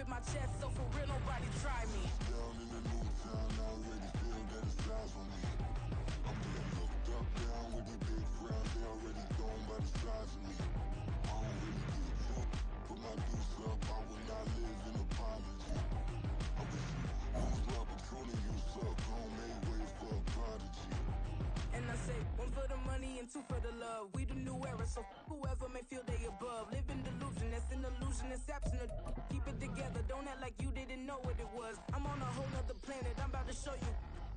with my chest, so for real, nobody try me. Down in the new town, I already feel that it's eyes on me. I'm getting looked up, down with the big crowd, they already gone by the size of me. I don't really give a fuck, put my deuce up, I will not live in apology. I wish you lose the opportunity, you suck, home made way for a prodigy. And I say, one for the money and two for the love. We the new era, so whoever may feel they above. Live in delusion, that's an illusion, it's absent. Keep it together, don't act like you didn't know what it was. I'm on a whole nother planet, I'm about to show you.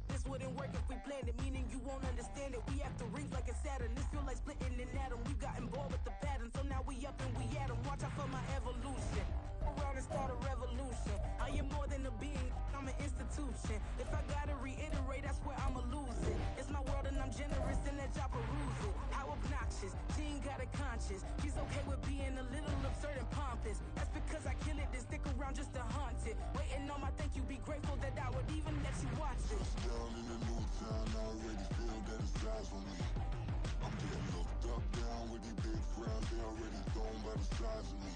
This wouldn't work if we planned it, meaning you won't understand it. We have to rings like a Saturn, this feel like splitting an atom. We got involved with the pattern, so now we up and we at 'em. Watch out for my evolution. Around and start a revolution. I am more than a being, I'm an institution. If I gotta reiterate, that's where I'ma lose it. It's my world and I'm generous and that y'all peruse it. How obnoxious, she ain't got a conscience. She's okay with being a little absurd and pompous. That's because I kill it, then stick around just to haunt it. Waiting on my thank you, be grateful that I would even let you watch it. Down in the new town, I already feel that it's eyes on me. I'm getting looked up, down with the big crowd, they already gone by the size of me.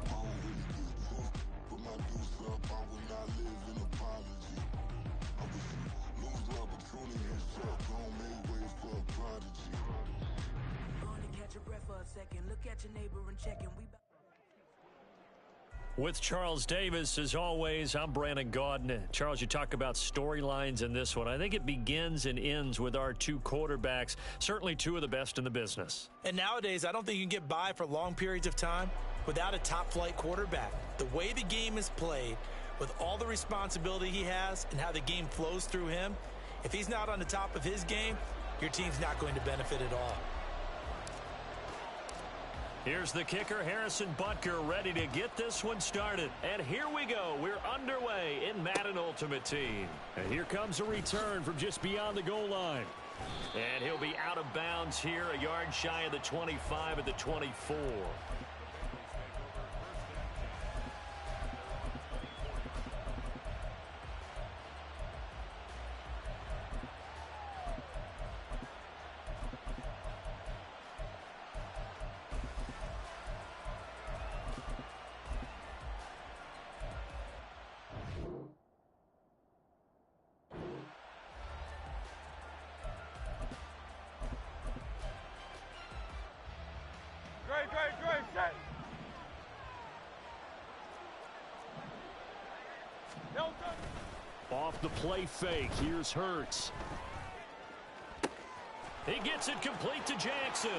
I don't really give a fuck, put my deuce up, I will not live in apology. I wish you lose the opportunity, you suck, home made way for a prodigy. Only catch your breath for a second, look at your neighbor and check in. With Charles Davis, as always, I'm Brandon Gaudin. Charles, you talk about storylines in this one. I think it begins and ends with our two quarterbacks, certainly two of the best in the business. And nowadays, I don't think you can get by for long periods of time without a top-flight quarterback. The way the game is played, with all the responsibility he has and how the game flows through him, if he's not on the top of his game, your team's not going to benefit at all. Here's the kicker, Harrison Butker, ready to get this one started. And here we go. We're underway in Madden Ultimate Team. And here comes a return from just beyond the goal line. And he'll be out of bounds here, a yard shy of the 25 at the 24. Set. Off the play fake, here's Hurts. He gets it complete to Jackson.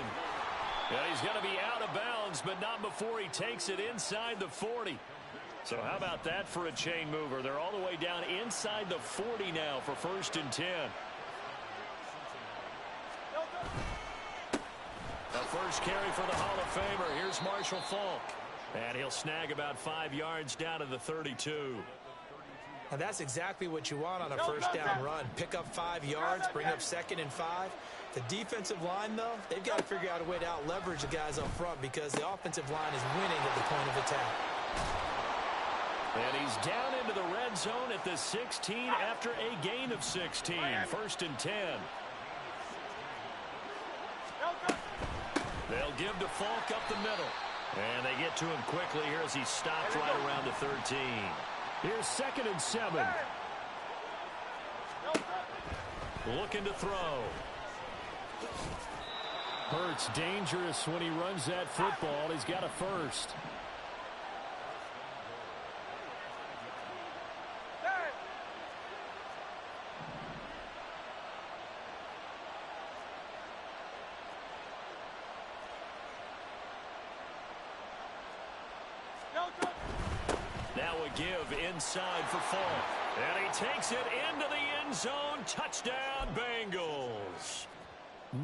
And he's going to be out of bounds, but not before he takes it inside the 40. So how about that for a chain mover? They're all the way down inside the 40 now for 1st and 10. The first carry for the Hall of Famer. Here's Marshall Faulk. And he'll snag about 5 yards down to the 32. And that's exactly what you want on a first down run. Pick up 5 yards, bring up 2nd and 5. The defensive line, though, they've got to figure out a way to out-leverage the guys up front because the offensive line is winning at the point of attack. And he's down into the red zone at the 16 after a gain of 16. 1st and 10. They'll give to Faulk up the middle. And they get to him quickly here as he stops right around the 13. Here's 2nd and 7. Looking to throw. Hurts dangerous when he runs that football. He's got a first. Now a give inside for Faulk. And he takes it into the end zone. Touchdown, Bengals.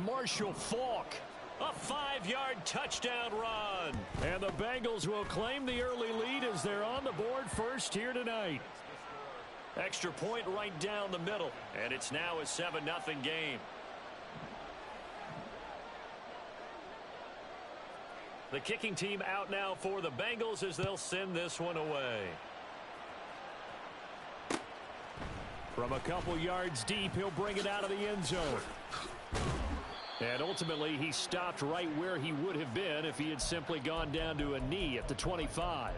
Marshall Faulk, a 5-yard touchdown run. And the Bengals will claim the early lead as they're on the board first here tonight. Extra point right down the middle. And it's now a 7-0 game. The kicking team out now for the Bengals as they'll send this one away. From a couple yards deep, he'll bring it out of the end zone. And ultimately, he stopped right where he would have been if he had simply gone down to a knee at the 25.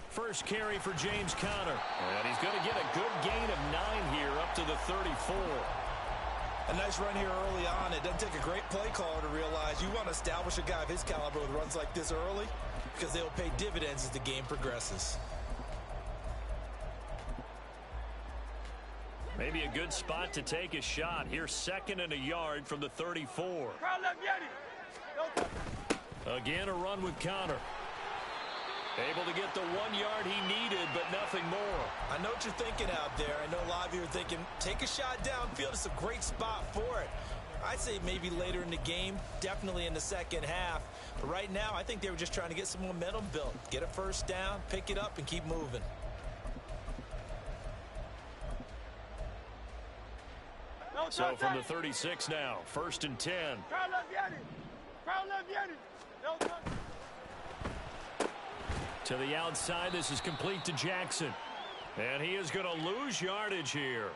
First carry for James Conner. And he's going to get a good gain of 9 here up to the 34. A nice run here early on. It doesn't take a great play caller to realize you want to establish a guy of his caliber with runs like this early because they'll pay dividends as the game progresses. Maybe a good spot to take a shot. Here's 2nd and a yard from the 34. Again, a run with Conner. Able to get the 1 yard he needed, but nothing more. I know what you're thinking out there. I know a lot of you are thinking, take a shot downfield. It's a great spot for it. I'd say maybe later in the game, definitely in the second half. But right now, I think they were just trying to get some momentum built. Get a first down, pick it up, and keep moving. So from the 36 now, 1st and 10. To the outside, this is complete to Jackson. And he is going to lose yardage here.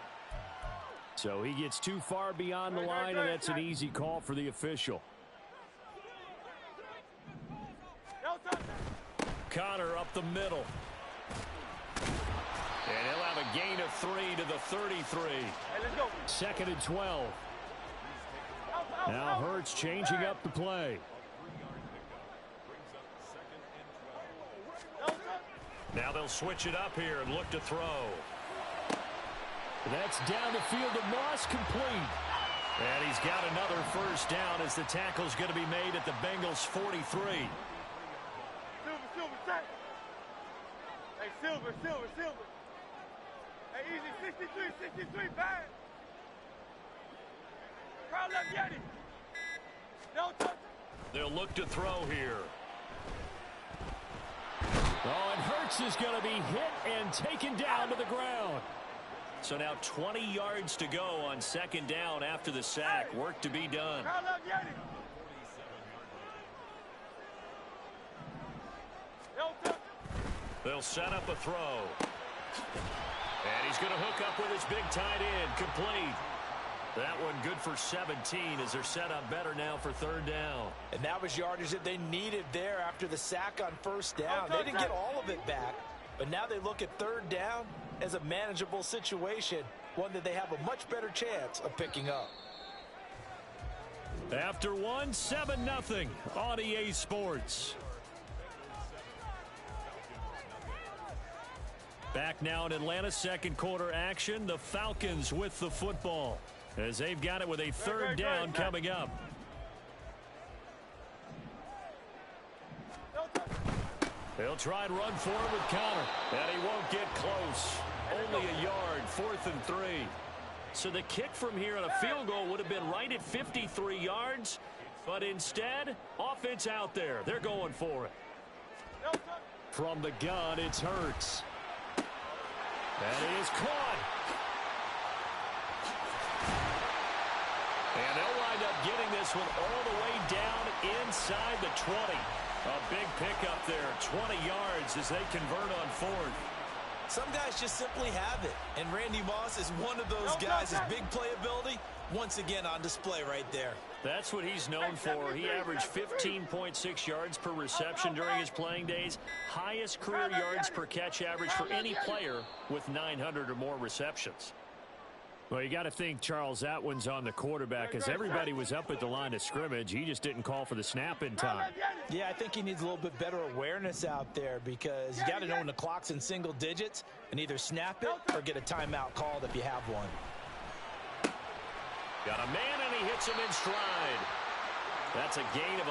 So he gets too far beyond the line, and that's an easy call for the official. Conner up the middle. And he'll have a gain of 3 to the 33. 2nd and 12. Now Hurts changing up the play. Now they'll switch it up here and look to throw. That's down the field to Moss, complete. And he's got another first down as the tackle's going to be made at the Bengals' 43. Silver. Hey, easy, 63, bang. Crowd left Yeti. No touch. They'll look to throw here. Oh, and Hurts is going to be hit and taken down to the ground. So now 20 yards to go on 2nd down after the sack. Work to be done. Crowd left Yeti. No touch. They'll set up a throw. And he's going to hook up with his big tight end. Complete. That one good for 17 as they're set up better now for 3rd down. And that was yardage that they needed there after the sack on 1st down. They didn't get all of it back, but now they look at 3rd down as a manageable situation, one that they have a much better chance of picking up. After one, 7-0 on EA Sports. Back now in Atlanta, 2nd quarter action. The Falcons with the football as they've got it with a 3rd down coming up. They'll try and run for it with Conner, and he won't get close. Only a yard, 4th and 3. So the kick from here on a field goal would have been right at 53 yards, but instead, offense out there. They're going for it. From the gun, it's Hurts. That is caught. And they'll wind up getting this one all the way down inside the 20. A big pickup there, 20 yards as they convert on 4th. Some guys just simply have it, and Randy Moss is one of those guys. His big playability, once again on display right there. That's what he's known for. He averaged 15.6 yards per reception during his playing days. Highest career yards per catch average for any player with 900 or more receptions. Well, you got to think, Charles, that one's on the quarterback as everybody was up at the line of scrimmage. He just didn't call for the snap in time. Yeah, I think he needs a little bit better awareness out there because you got to know when the clock's in single digits and either snap it or get a timeout called if you have one. Got a man, and he hits him in stride. That's a gain of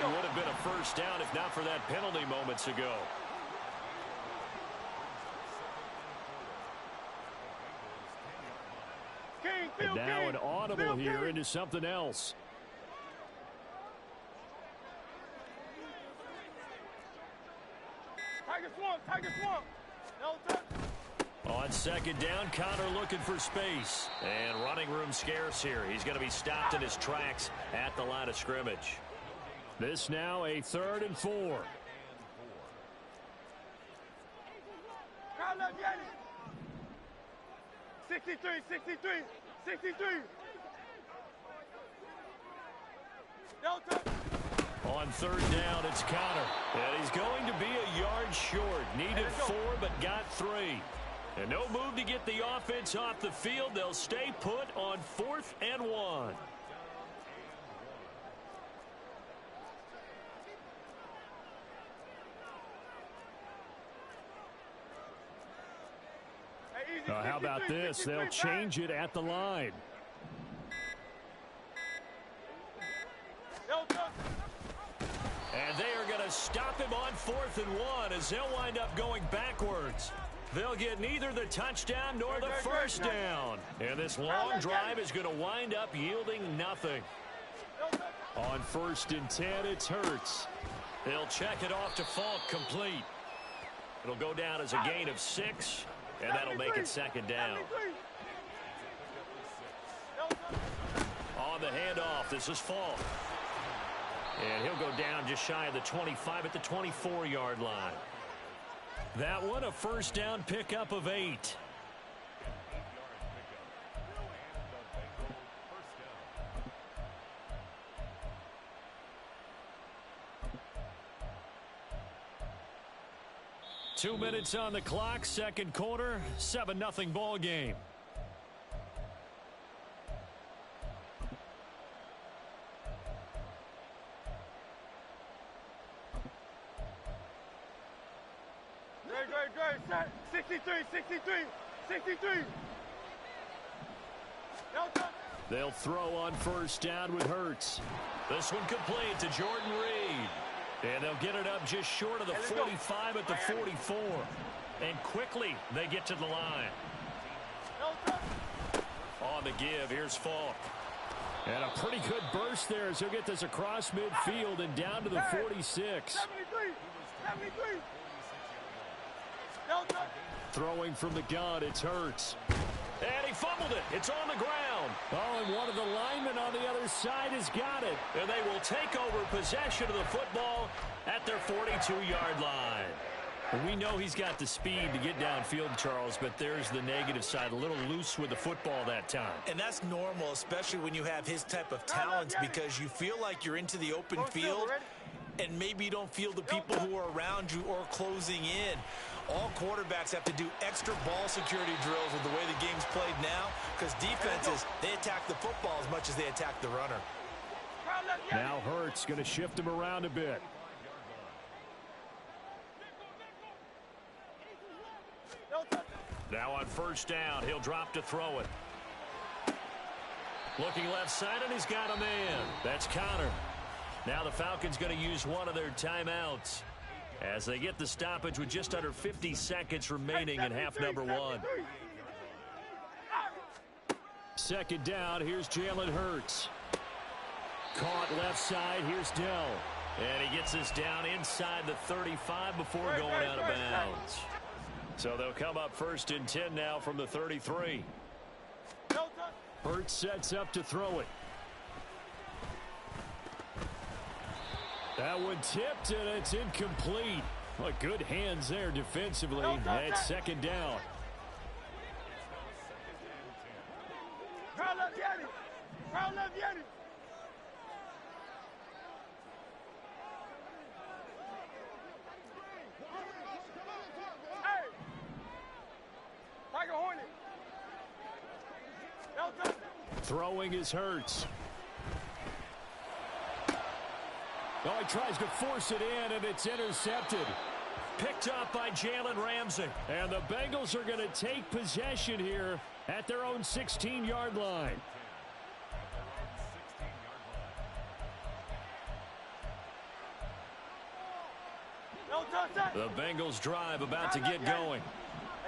11. Would have been a first down if not for that penalty moments ago. And now an audible here into something else. Tiger swamp. No touch. On 2nd down, Conner looking for space. And running room scarce here. He's going to be stopped in his tracks at the line of scrimmage. This now a 3rd and 4. Crowd left Yeti. 63. No touch. On third down, it's Connor. And he's going to be a yard short. Needed 4, but got 3. And no move to get the offense off the field. They'll stay put on 4th and 1. How about this? They'll change it at the line. And they are going to stop him on 4th and 1 as they'll wind up going backwards. They'll get neither the touchdown nor the first down. And this long drive is going to wind up yielding nothing. On 1st and 10, it's Hurts. They'll check it off to Falk, complete. It'll go down as a gain of 6, and that'll make it 2nd down. On the handoff, this is Falk. And he'll go down just shy of the 25 at the 24-yard line. That one, a first down pickup of 8. Two minutes on the clock, second quarter, 7-0 ball game. Great. 63. They'll throw on first down with Hurts. This one complete to Jordan Reed. And they'll get it up just short of the 45 at the 44. And quickly they get to the line. On the give, here's Falk. And a pretty good burst there as he'll get this across midfield and down to the 46. 73. Throwing from the gun, it's Hurts. And he fumbled it. It's on the ground. Oh, and one of the linemen on the other side has got it. And they will take over possession of the football at their 42-yard line. And we know he's got the speed to get downfield, Charles, but there's the negative side. A little loose with the football that time. And that's normal, especially when you have his type of talents, because you feel like you're into the open field, and maybe you don't feel the people who are around you or closing in. All quarterbacks have to do extra ball security drills with the way the game's played now, because defenses, they attack the football as much as they attack the runner. Now Hurts going to shift him around a bit. Now on first down, he'll drop to throw it. Looking left side, and he's got a man. That's Connor. Now the Falcons going to use one of their timeouts as they get the stoppage with just under 50 seconds remaining in half number 1. Second down, here's Jalen Hurts. Caught left side, here's Dell. And he gets this down inside the 35 before going out of bounds. So they'll come up 1st and 10 now from the 33. Hurts sets up to throw it. That one tipped, and it's incomplete. Well, good hands there defensively. That's 2nd down. Throwing is Hurts. Oh, he tries to force it in, and it's intercepted. Picked up by Jalen Ramsey. And the Bengals are going to take possession here at their own 16-yard line. The Bengals drive about to get going.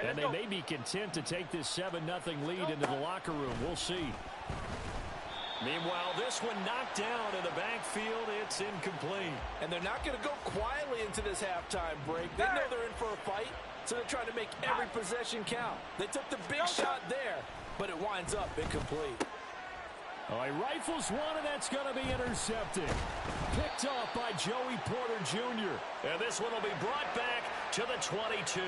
And they may be content to take this 7-0 lead into the locker room. We'll see. Meanwhile, this one knocked down in the backfield. It's incomplete. And they're not going to go quietly into this halftime break. They know they're in for a fight, so they're trying to make every possession count. They took the big shot there, but it winds up incomplete. Oh, he rifles one, and that's going to be intercepted. Picked off by Joey Porter Jr. And this one will be brought back to the 22.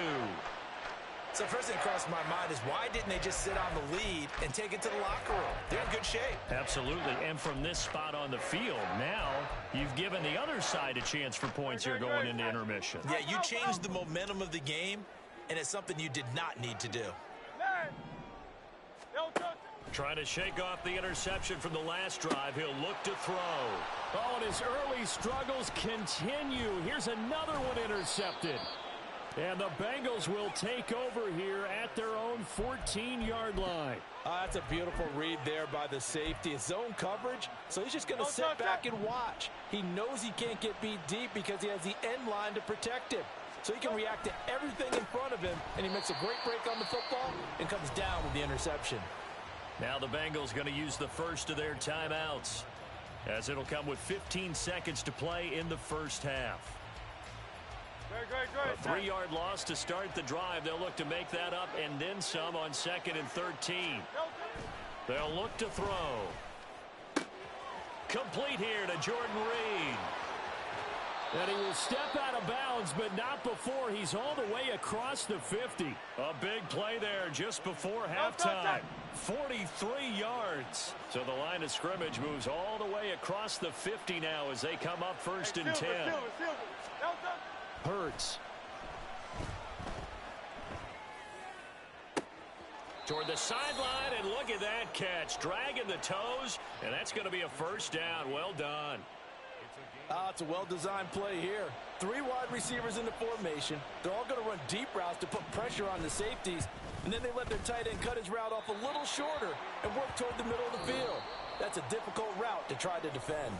So first thing across my mind is why didn't they just sit on the lead and take it to the locker room? They're in good shape. Absolutely. And from this spot on the field, now you've given the other side a chance for points here going into intermission. Yeah, you changed the momentum of the game, and it's something you did not need to do. Trying to shake off the interception from the last drive. He'll look to throw. Oh, and his early struggles continue. Here's another one intercepted. And the Bengals will take over here at their own 14-yard line. That's a beautiful read there by the safety. It's zone coverage, so he's just going to sit back and watch. He knows he can't get beat deep because he has the end line to protect him. So he can react to everything in front of him, and he makes a great break on the football and comes down with the interception. Now the Bengals going to use the first of their timeouts, as it'll come with 15 seconds to play in the first half. A 3-yard loss to start the drive. They'll look to make that up and then some on 2nd and 13. They'll look to throw. Complete here to Jordan Reed. And he will step out of bounds, but not before he's all the way across the 50. A big play there just before halftime. 43 yards. So the line of scrimmage moves all the way across the 50 now as they come up 1st and 10. Hurts. Toward the sideline, and look at that catch. Dragging the toes, and that's going to be a first down. Well done. It's a well-designed play here. 3 wide receivers in the formation. They're all going to run deep routes to put pressure on the safeties, and then they let their tight end cut his route off a little shorter and work toward the middle of the field. That's a difficult route to try to defend.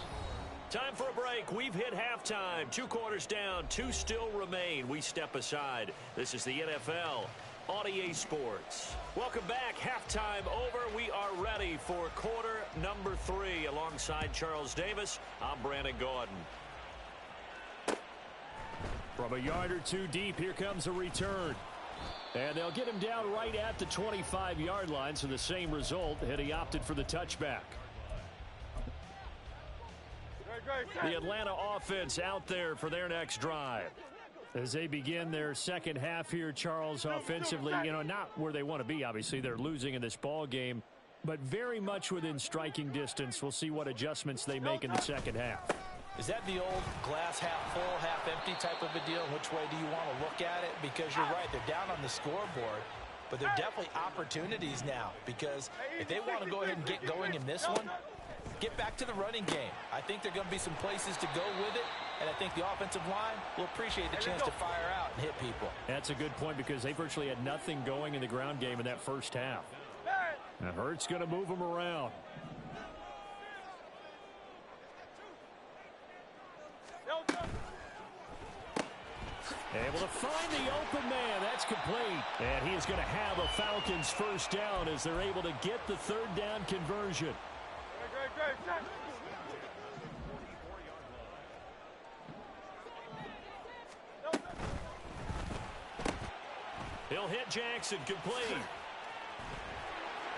Time for a break. We've hit halftime. 2 quarters down. 2 still remain. We step aside. This is the NFL on EA Sports. Welcome back. Halftime over. We are ready for quarter number 3. Alongside Charles Davis, I'm Brandon Gaudin. From a yard or 2 deep, here comes a return. And they'll get him down right at the 25-yard line, so the same result, and he opted for the touchback. The Atlanta offense out there for their next drive. As they begin their second half here, Charles, offensively, not where they want to be, obviously. They're losing in this ball game, but very much within striking distance. We'll see what adjustments they make in the second half. Is that the old glass half full, half empty type of a deal? Which way do you want to look at it? Because you're right, they're down on the scoreboard, but they're definitely opportunities now, because if they want to go ahead and get going in this one, get back to the running game. I think there are going to be some places to go with it, and I think the offensive line will appreciate the chance to fire out and hit people. That's a good point, because they virtually had nothing going in the ground game in that first half. Now Hurts going to move them around. Able to find the open man. That's complete. And he is going to have a Falcons first down as they're able to get the 3rd down conversion. He'll hit Jackson, complete.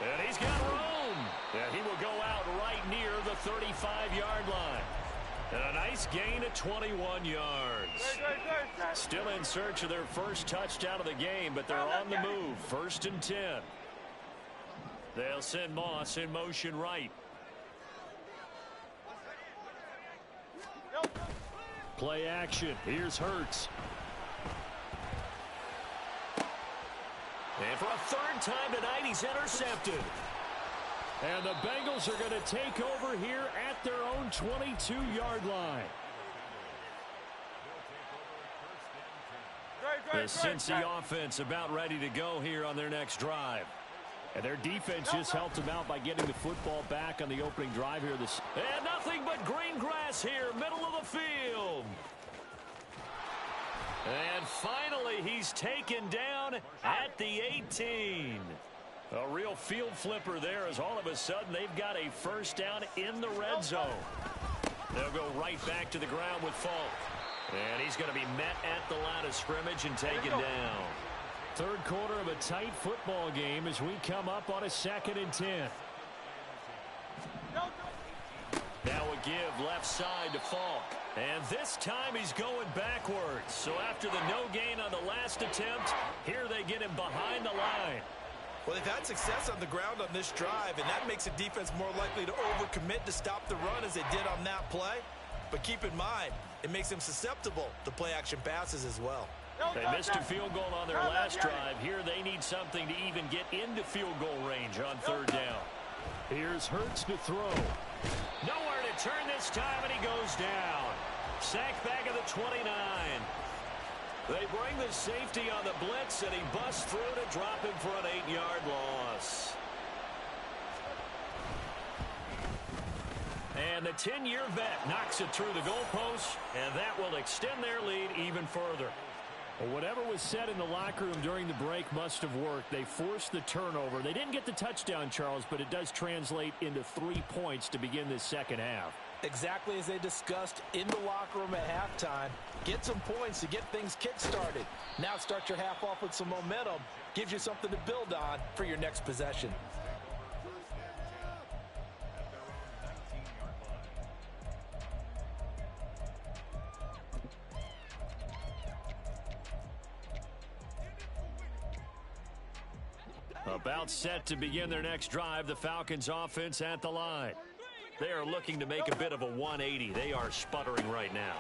And he's got room. And he will go out right near the 35-yard line. And a nice gain of 21 yards. Still in search of their first touchdown of the game, but they're on the move. 1st and 10. They'll send Moss in motion right. Play action. Here's Hurts. And for a 3rd time tonight, he's intercepted. And the Bengals are going to take over here at their own 22-yard line. The Cincy offense about ready to go here on their next drive. And their defense just helped them out by getting the football back on the opening drive here. And nothing but green grass here, middle of the field. And finally, he's taken down at the 18. A real field flipper there, as all of a sudden they've got a first down in the red zone. They'll go right back to the ground with Falk. And he's going to be met at the line of scrimmage and taken down. 3rd quarter of a tight football game as we come up on a 2nd and 10. Now a give left side to Falk. And this time he's going backwards. So after the no gain on the last attempt, here they get him behind the line. Well, they've had success on the ground on this drive, and that makes the defense more likely to overcommit to stop the run as they did on that play. But keep in mind, it makes them susceptible to play-action passes as well. They missed a field goal on their last drive. Here they need something to even get into field goal range on third down. Here's Hurts to throw. Nowhere to turn this time, and he goes down. Sacked back at the 29. They bring the safety on the blitz, and he busts through to drop him for an 8-yard loss. And the 10-year vet knocks it through the goalpost, and that will extend their lead even further. Well, whatever was said in the locker room during the break must have worked. They forced the turnover. They didn't get the touchdown, Charles, but it does translate into 3 points to begin this second half. Exactly as they discussed in the locker room at halftime. Get some points to get things kick-started. Now start your half off with some momentum. Gives you something to build on for your next possession. About set to begin their next drive, the Falcons offense at the line. They are looking to make a bit of a 180. They are sputtering right now.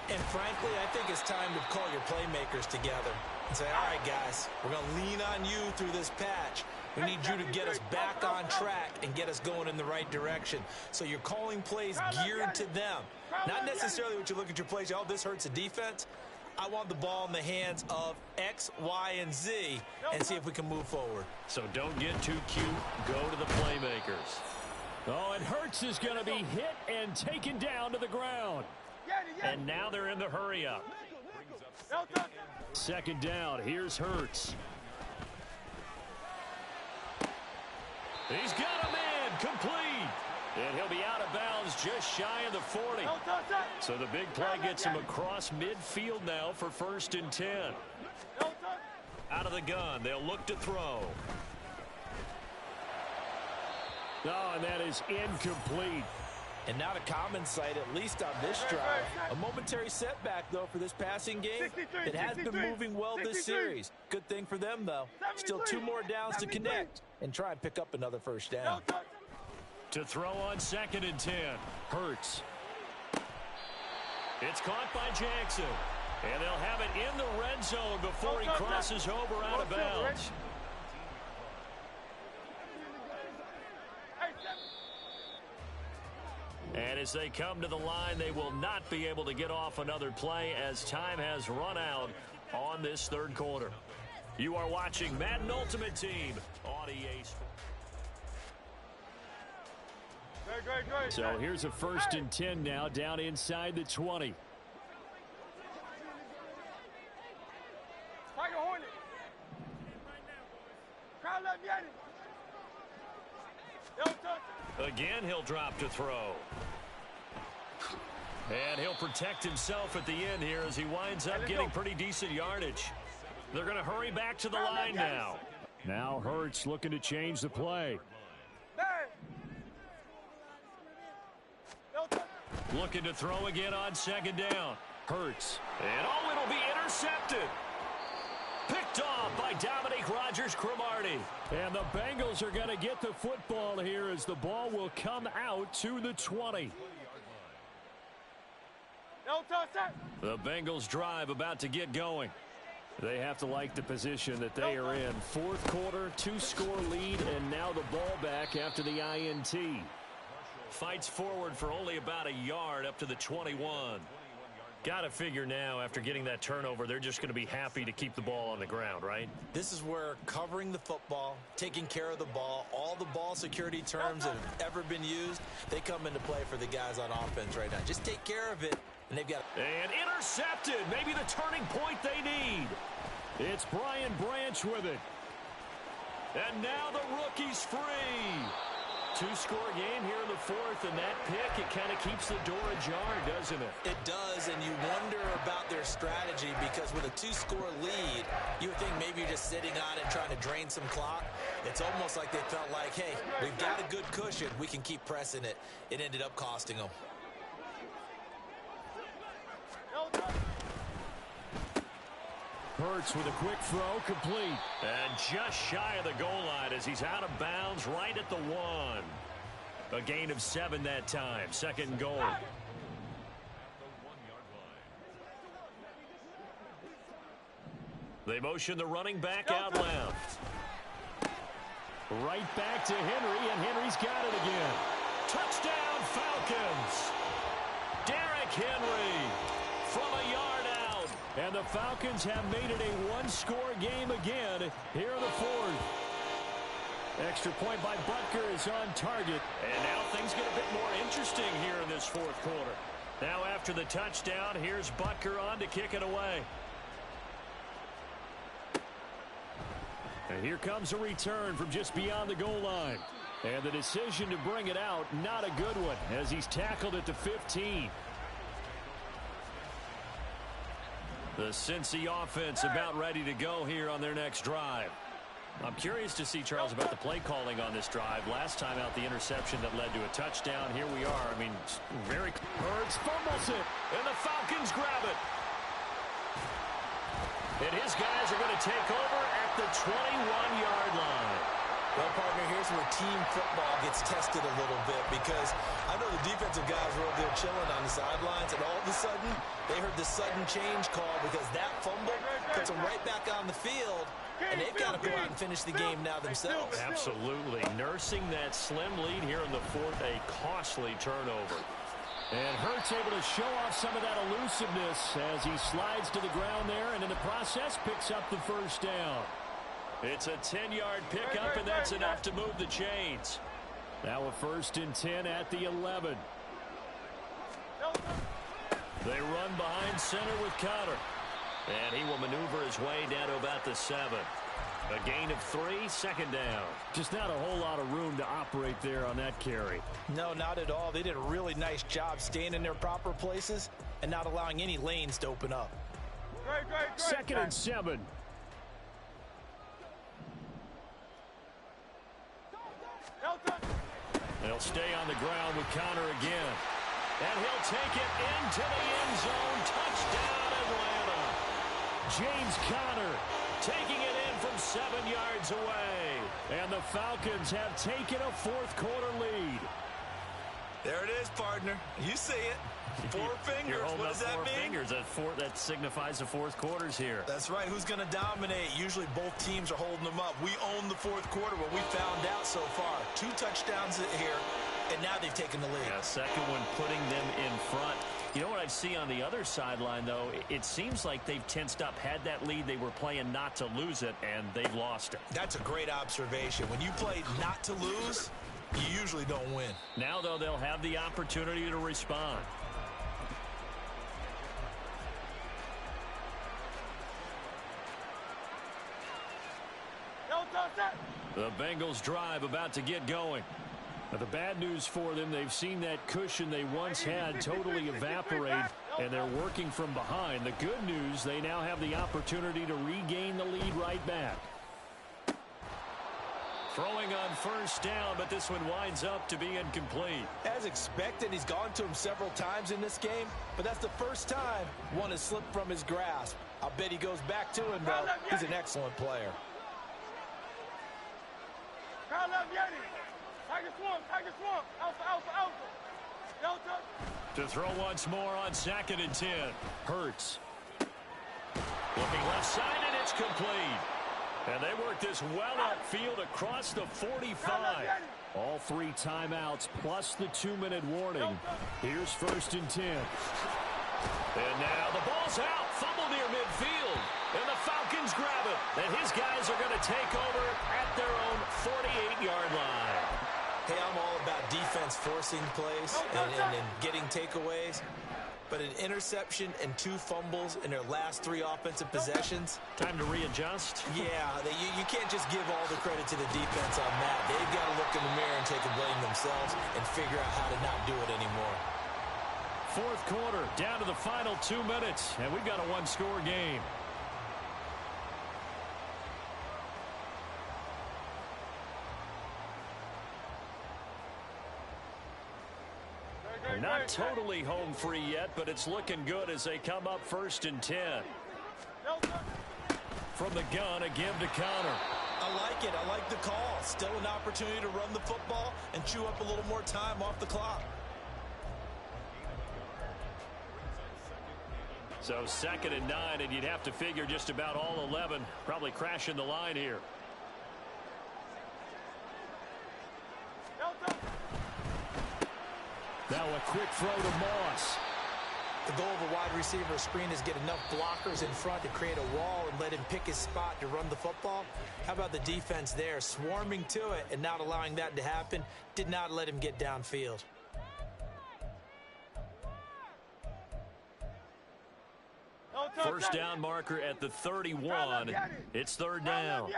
And frankly, I think it's time to call your playmakers together and say, all right, guys, we're going to lean on you through this patch. We need you to get us back on track and get us going in the right direction. So you're calling plays geared to them. Not necessarily what you look at your plays, oh, this hurts the defense. I want the ball in the hands of X, Y, and Z and see if we can move forward. So don't get too cute. Go to the playmakers. Oh, and Hurts is going to be hit and taken down to the ground. And now they're in the hurry-up. Second down. Here's Hurts. He's got a man complete. And he'll be out of bounds just shy of the 40. So the big play gets him across midfield now for 1st and 10. Out of the gun, they'll look to throw. Oh, and that is incomplete. And not a common sight, at least on this drive. A momentary setback, though, for this passing game. It has been moving well this series. Good thing for them, though. Still 2 more downs to connect and try and pick up another first down. To throw on 2nd and 10. Hurts. It's caught by Jackson. And they'll have it in the red zone before he crosses over out of bounds. And as they come to the line, they will not be able to get off another play as time has run out on this 3rd quarter. You are watching Madden Ultimate Team on EA Sports. So here's a 1st and 10 now down inside the 20. Again, he'll drop to throw. And he'll protect himself at the end here as he winds up getting pretty decent yardage. They're going to hurry back to the line now. Now Hurts looking to change the play. Looking to throw again on 2nd down. Hurts. And oh, it'll be intercepted. Picked off by Dominique Rodgers-Cromartie. And the Bengals are going to get the football here as the ball will come out to the 20. The Bengals drive about to get going. They have to like the position that they are in. 4th quarter, 2-score lead, and now the ball back after the INT. Fights forward for only about a yard up to the 21. Got to figure now, after getting that turnover, they're just going to be happy to keep the ball on the ground, right? This is where covering the football, taking care of the ball, all the ball security terms that have ever been used, they come into play for the guys on offense right now. Just take care of it, and they've got... And intercepted, maybe the turning point they need. It's Brian Branch with it. And now the rookie's free. Two-score game here in the fourth, and that pick, it kind of keeps the door ajar, doesn't it? It does, and you wonder about their strategy because with a two-score lead, you would think maybe you're just sitting on it trying to drain some clock. It's almost like they felt like, hey, we've got a good cushion. We can keep pressing it. It ended up costing them. Hurts with a quick throw, complete. And just shy of the goal line as he's out of bounds right at the 1. A gain of 7 that time. Second and goal. They motion the running back out left. Right back to Henry, and Henry's got it again. Touchdown, Falcons! Derrick Henry from a yard out. And the Falcons have made it a one-score game again here in the fourth. Extra point by Butker is on target. And now things get a bit more interesting here in this fourth quarter. Now after the touchdown, here's Butker on to kick it away. And here comes a return from just beyond the goal line. And the decision to bring it out, not a good one, as he's tackled at the 15. The Cincy offense about ready to go here on their next drive. I'm curious to see, Charles, about the play calling on this drive. Last time out, the interception that led to a touchdown. Here we are. I mean, very... Hurts fumbles it, and the Falcons grab it. And his guys are going to take over at the 21-yard line. Well, partner, here's where team football gets tested a little bit because I know the defensive guys were over there chilling on the sidelines, and all of a sudden, they heard the sudden change call because that fumble puts them right back on the field, and they've got to go out and finish the game now themselves. Absolutely. Nursing that slim lead here in the fourth, a costly turnover. And Hurts able to show off some of that elusiveness as he slides to the ground there, and in the process picks up the first down. It's a 10-yard pickup, and that's enough to move the chains. Now a 1st and 10 at the 11. They run behind center with Conner. And he will maneuver his way down to about the 7. A gain of 3, second down. Just not a whole lot of room to operate there on that carry. No, not at all. They did a really nice job staying in their proper places and not allowing any lanes to open up. Great. 2nd and 7. They'll stay on the ground with Conner again. And he'll take it into the end zone. Touchdown, Atlanta. James Conner taking it in from 7 yards away. And the Falcons have taken a fourth quarter lead. There it is, partner. You see it. 4 fingers. What does that mean? Fingers. That signifies the fourth quarter's here. That's right. Who's going to dominate? Usually both teams are holding them up. We own the fourth quarter, but we found out so far. 2 touchdowns here, and now they've taken the lead. Yeah, second one putting them in front. You know what I see on the other sideline, though? It seems like they've tensed up. Had that lead, they were playing not to lose it, and they've lost it. That's a great observation. When you play not to lose, you usually don't win. Now, though, they'll have the opportunity to respond. The Bengals drive about to get going. Now, the bad news for them, they've seen that cushion they once had totally evaporate, and they're working from behind. The good news, they now have the opportunity to regain the lead right back. Throwing on 1st down, but this one winds up to be incomplete. As expected, he's gone to him several times in this game, but that's the first time one has slipped from his grasp. I'll bet he goes back to him, though. He's an excellent player. To throw once more on 2nd and 10. Hurts. Looking left side, and it's complete. And they work this well upfield across the 45. All 3 timeouts plus the 2-minute warning. Here's 1st and 10. And now the ball's out. Fumble near midfield. And the Falcons grab it. And his guys are going to take over at their own 48-yard line. Hey, I'm all about defense forcing plays and getting takeaways. but an interception and 2 fumbles in their last 3 offensive possessions. Time to readjust. Yeah, you can't just give all the credit to the defense on that. They've got to look in the mirror and take the blame themselves and figure out how to not do it anymore. Fourth quarter, down to the final 2 minutes, and we've got a 1-score game. Not totally home free yet, but it's looking good as they come up 1st and 10. From the gun, a give to Connor. I like it. I like the call. Still an opportunity to run the football and chew up a little more time off the clock. So 2nd and 9, and you'd have to figure just about all 11 probably crashing the line here. Now a quick throw to Moss. The goal of a wide receiver screen is get enough blockers in front to create a wall and let him pick his spot to run the football. How about the defense there, swarming to it and not allowing that to happen? Did not let him get downfield. First down marker at the 31. It's 3rd down.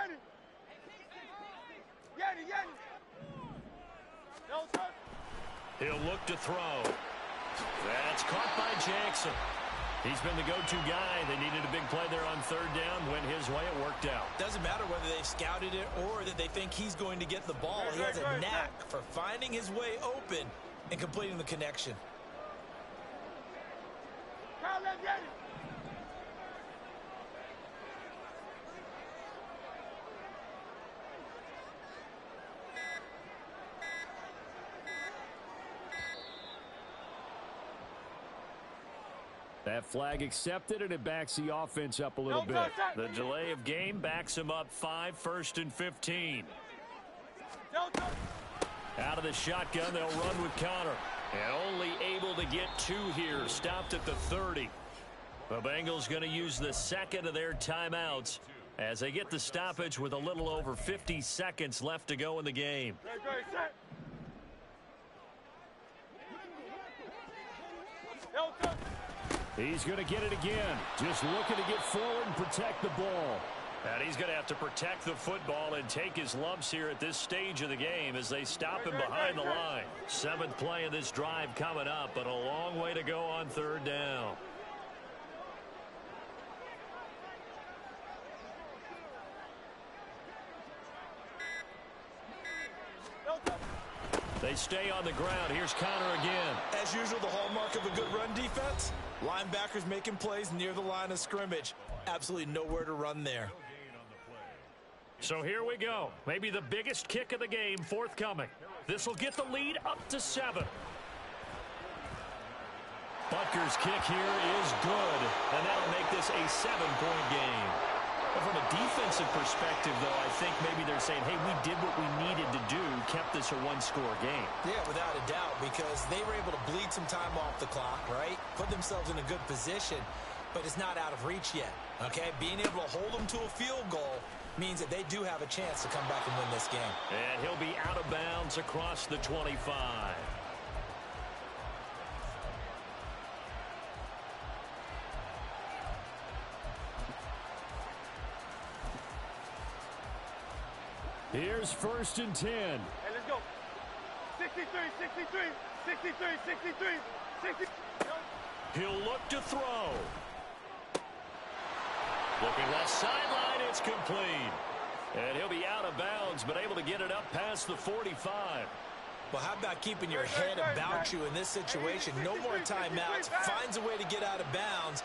He'll look to throw. That's caught by Jackson. He's been the go-to guy. They needed a big play there on 3rd down. Went his way. It worked out. Doesn't matter whether they've scouted it or that they think he's going to get the ball. He has a knack for finding his way open and completing the connection. That flag accepted, and it backs the offense up a little bit. The delay of game backs him up 5, 1st and 15. Out of the shotgun, they'll run with Connor. And only able to get 2 here, stopped at the 30. The Bengals going to use the 2nd of their timeouts as they get the stoppage with a little over 50 seconds left to go in the game. He's going to get it again. Just looking to get forward and protect the ball. And he's going to have to protect the football and take his lumps here at this stage of the game as they stop him behind the line. 7th play of this drive coming up, but a long way to go on 3rd down. They stay on the ground. Here's Connor again. As usual, the hallmark of a good run defense, linebackers making plays near the line of scrimmage. Absolutely nowhere to run there. So here we go. Maybe the biggest kick of the game forthcoming. This will get the lead up to 7. Butker's kick here is good, and that'll make this a 7-point game. But from a defensive perspective, though, I think maybe they're saying, hey, we did what we needed to do, kept this a 1-score game. Yeah, without a doubt, because they were able to bleed some time off the clock, right? Put themselves in a good position, but it's not out of reach yet, okay? Being able to hold them to a field goal means that they do have a chance to come back and win this game. And he'll be out of bounds across the 25. Here's 1st and 10. Hey, let's go. 63, 63, 63, 63, 60. He'll look to throw. Looking left sideline, it's complete. And he'll be out of bounds, but able to get it up past the 45. Well, how about keeping your head about you in this situation? No more timeouts. Finds a way to get out of bounds.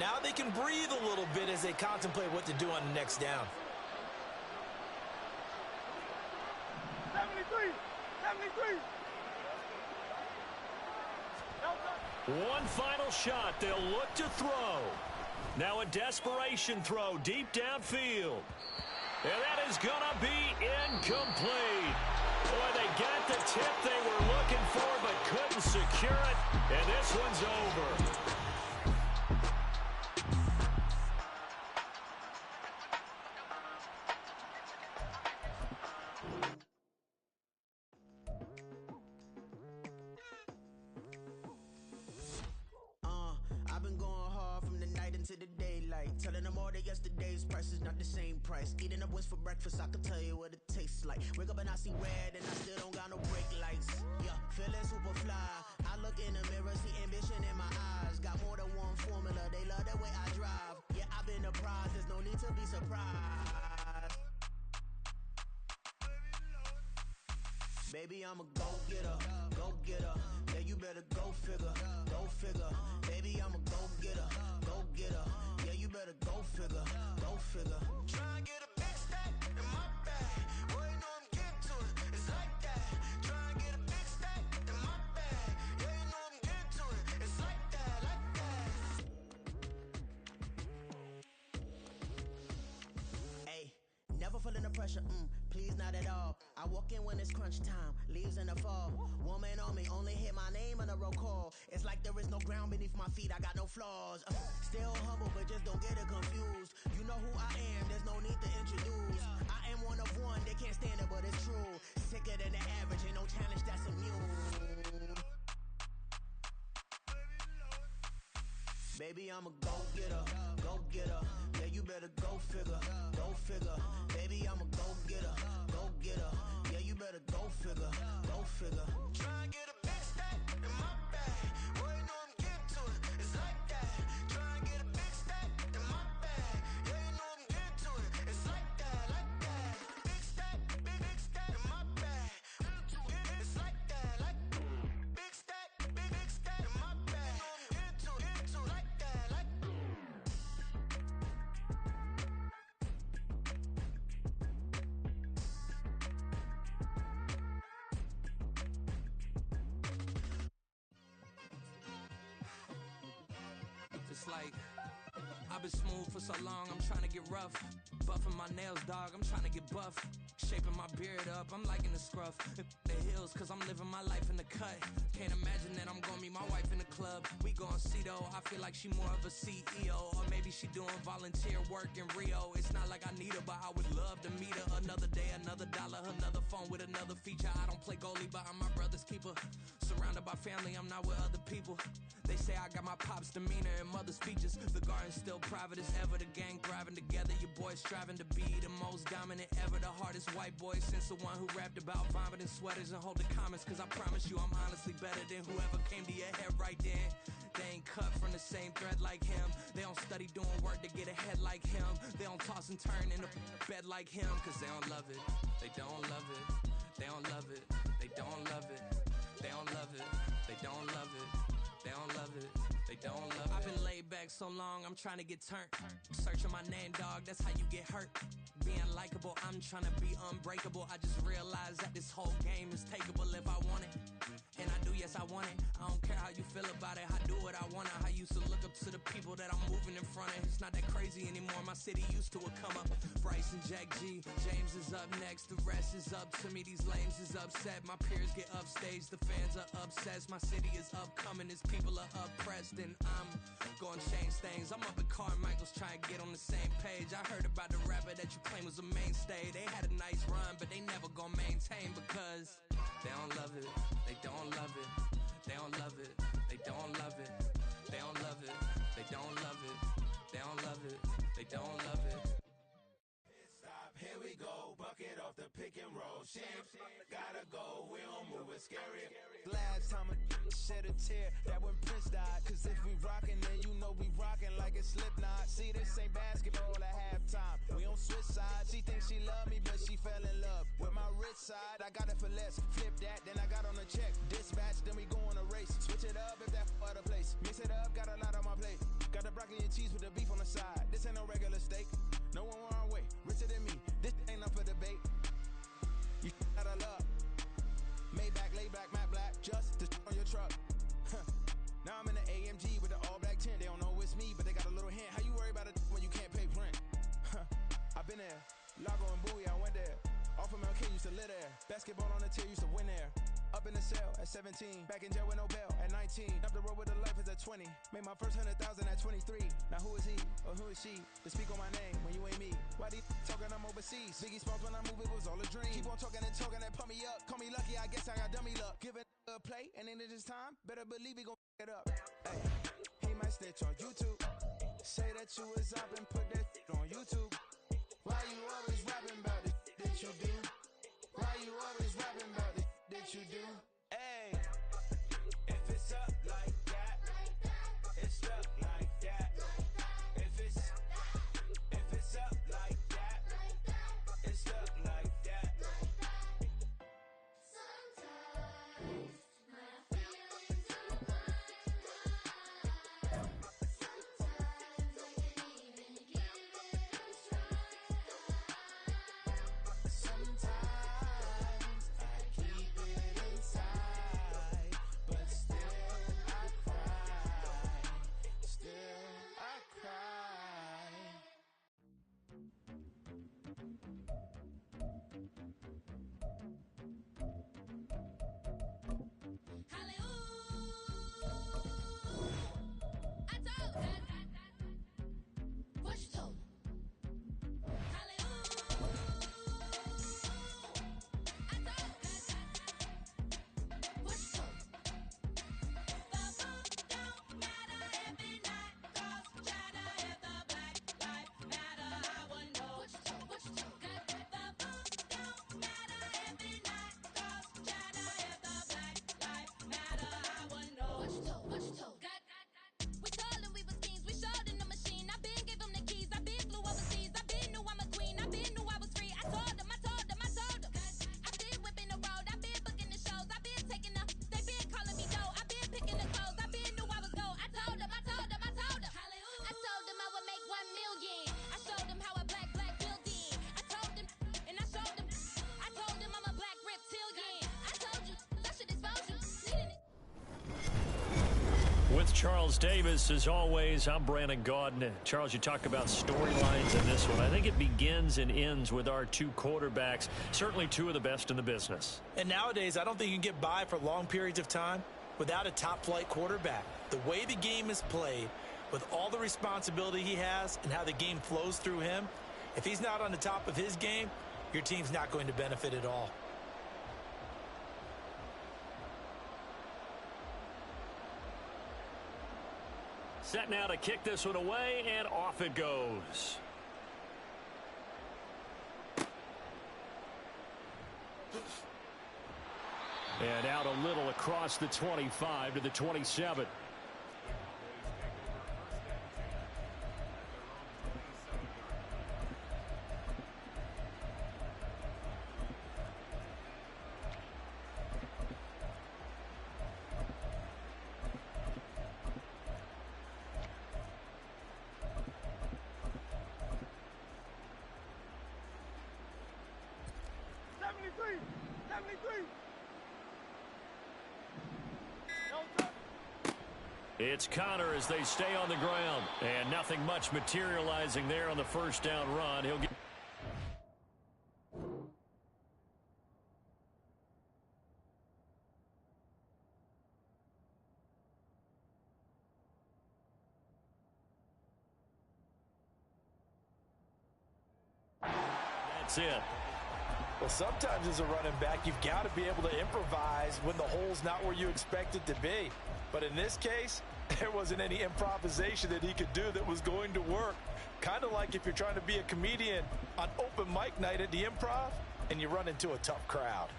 Now they can breathe a little bit as they contemplate what to do on the next down. 73, 73. One final shot. They'll look to throw. Now a desperation throw deep downfield. And that is going to be incomplete. Boy, they got the tip they were looking for but couldn't secure it. And this one's over. Telling them all that yesterday's price is not the same price. Eating up wings for breakfast, I can tell you what it tastes like. Wake up and I see red and I still don't got no brake lights. Yeah, feeling super fly. I look in the mirror, see ambition in my eyes. Got more than one formula, they love the way I drive. Yeah, I've been the prize, there's no need to be surprised. Baby, I'm a go-getter, go-getter. Yeah, you better go figure, go figure. Baby, I'm a go-getter, go-getter. Yeah, you better go figure, go figure. Try and get a big stack in my bag. Boy, you know I'm getting to it, it's like that. Try and get a big stack in my bag. Yeah, you know I'm getting to it, it's like that, like that. Hey, never feeling the pressure, please not at all. I walk in when it's crunch time, leaves in the fall. Woman on me, only hit my name on a roll call. It's like there is no ground beneath my feet, I got no flaws. Still humble, but just don't get it confused. You know who I am, there's no need to introduce. I am one of one, they can't stand it, but it's true. Sicker than the average, ain't no challenge that's immune. Baby, I'm a go-getter, go-getter. Yeah, you better go figure, go figure. Baby, I'm a go-getter, go-getter. Yeah, you better go figure, go figure. Try and get a big stack in my bag. Boy, you know I'm getting to it, it's like that. Try and get a big stack in my bag. Yeah, you know I'm getting to it, it's like that, like that. Big stack, big stack in my bag. It's like that, like big stack in my bag. Into like that, like. It's like I've been smooth for so long, I'm trying to get rough. Buffing my nails, dog, I'm trying to get buff. Shaping my beard up, I'm liking the scruff. The hills, cause I'm living my life in the cut. Can't imagine that I'm gonna meet my wife in the club. We gon' see though, I feel like she more of a CEO. Or maybe she doing volunteer work in Rio. It's not like I need her, but I would love to meet her. Another day, another dollar, another phone with another feature. I don't play goalie, but I'm my brother's keeper. Surrounded by family, I'm not with other people. They say I got my pop's demeanor and mother's features. The garden's still private as ever. The gang thriving together. Your boys striving to be the most dominant ever. The hardest white boy since the one who rapped about vomiting sweaters and hold the comments. Cause I promise you I'm honestly better than whoever came to your head right then. They ain't cut from the same thread like him. They don't study doing work to get ahead like him. They don't toss and turn in the bed like him. Cause they don't love it. They don't love it. They don't love it. They don't love it. They don't love it. They don't love it. They don't love it, they don't love it. I've been laid back so long, I'm trying to get turned. Searching my name, dog, that's how you get hurt. Being likable, I'm trying to be unbreakable. I just realized that this whole game is takeable if I want it. And I do, yes, I want it. I don't care how you feel about it, I do what I want it. I used to look up to the people that I'm moving in front of. It's not that crazy anymore, my city used to a come up. Bryce and Jack G, James is up next. The rest is up to me, these lames is upset. My peers get upstage, the fans are obsessed. My city is upcoming, its people are oppressed. And I'm gonna change things. I'm up at Carmichael's trying to get on the same page. I heard about the rapper that you claim was a mainstay. They had a nice run, but they never gonna maintain because they don't love it. They don't love it. They don't love it. They don't love it. They don't love it. They don't love it. They don't love it. They don't love it. Stop, here we go. Bucket off the pick and roll. Shit, gotta go. We don't move it scary. Last time a shed a tear, that when Prince died. Cause if we rockin', then you know we rockin' like a Slipknot. See, this ain't basketball at halftime. We don't switch sides. She thinks she love me, but she fell in love with my rich side. I got it for less. Flip that, then I got on a check. Dispatch, then we go on a race. Switch it up if that other place. Mix it up, got a lot on my plate. Got the broccoli and cheese with the beef on the side. This ain't no regular steak. No one wrong way. Richer than me. This ain't up for debate. You out of luck. Maybach, lay back, matte black. Just on your truck. Now I'm in the AMG with the all black tint. They don't know it's me, but they got a little hint. How you worry about it when you can't pay rent? I've been there. Lago and Bowie, I went there. Off of MLK, used to live there. Basketball on the tier, used to win there. Up in the cell at 17. Back in jail with no bail at 19. Up the road with the life is at 20. Made my first 100,000 at 23. Now who is he or who is she to speak on my name when you ain't me? Why these talking I'm overseas? Biggie Smalls when I move it was all a dream. Keep on talking and pump me up. Call me lucky, I guess I got dummy luck. Give it a play and then it is time. Better believe he gon' f*** it up. Hey, he might snitch on YouTube. Say that bet you was up and put that on YouTube. Why you always rapping about it that you do? Why you always rapping about it that you do? Hey, if it's up like that, it's stuck like that. If it's up like that, it's stuck like that. Sometimes my feelings are blind. Sometimes I can't even give it a try. Sometimes I keep it inside, but still I cry. Still I cry. We told them we was kings, we showed them the machine. I been gave them the keys, I been flew overseas. I been knew I'm a queen, I been knew I was free. I told them. I been whipping the road, I been booking the shows. I been taking the, they been calling me dough. I been picking the clothes, I been knew I was gold. I told them. I told them I would make 1 million. I showed them how a black building. I told them, and I showed them. I told them I'm a black reptilian. I told you, that should expose you. Needing it. With Charles Davis, as always, I'm Brandon Gaudin. Charles, you talk about storylines in this one. I think it begins and ends with our two quarterbacks, certainly two of the best in the business. And nowadays, I don't think you can get by for long periods of time without a top-flight quarterback. The way the game is played, with all the responsibility he has and how the game flows through him, if he's not on the top of his game, your team's not going to benefit at all. Set now to kick this one away, and off it goes. And out a little across the 25 to the 27. It's Connor as they stay on the ground. And nothing much materializing there on the first down run. He'll get... That's it. Well, sometimes as a running back, you've got to be able to improvise when the hole's not where you expect it to be. But in this case, there wasn't any improvisation that he could do that was going to work. Kind of like if you're trying to be a comedian on open mic night at the Improv and you run into a tough crowd.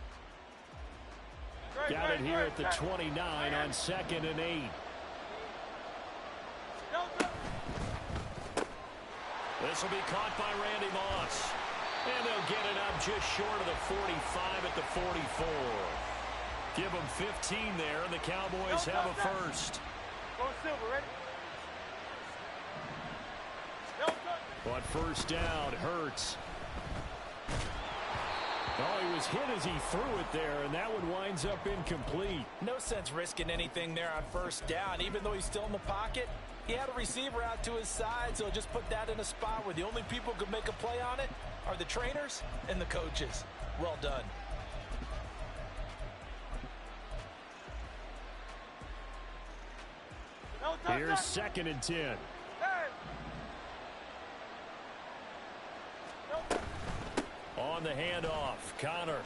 Got it here at the 29 on 2nd and 8. This will be caught by Randy Moss. And they'll get it up just short of the 45 at the 44. Give them 15 there, and the Cowboys have a first. Going silver, ready? But first down, Hurts. Oh, he was hit as he threw it there, and that one winds up incomplete. No sense risking anything there on first down. Even though he's still in the pocket, he had a receiver out to his side, so just put that in a spot where the only people who could make a play on it are the trainers and the coaches. Well done. Here's 2nd and 10. On the handoff, Connor.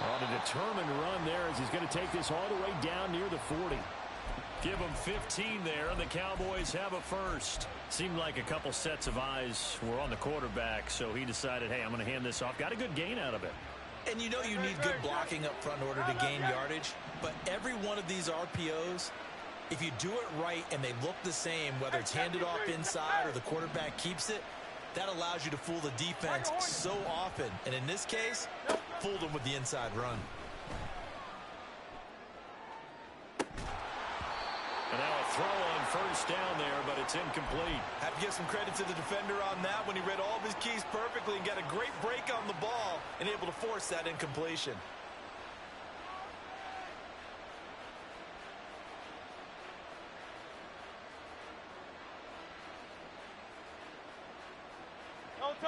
On a determined run there as he's going to take this all the way down near the 40. Give them 15 there, and the Cowboys have a first. Seemed like a couple sets of eyes were on the quarterback, so he decided, hey, I'm going to hand this off. Got a good gain out of it. And you know you need good blocking up front in order to gain yardage, but every one of these RPOs, if you do it right and they look the same, whether it's handed off inside or the quarterback keeps it, that allows you to fool the defense so often. And in this case, fooled them with the inside run. And now a throw on first down there, but it's incomplete. Have to give some credit to the defender on that when he read all of his keys perfectly and got a great break on the ball and able to force that incompletion.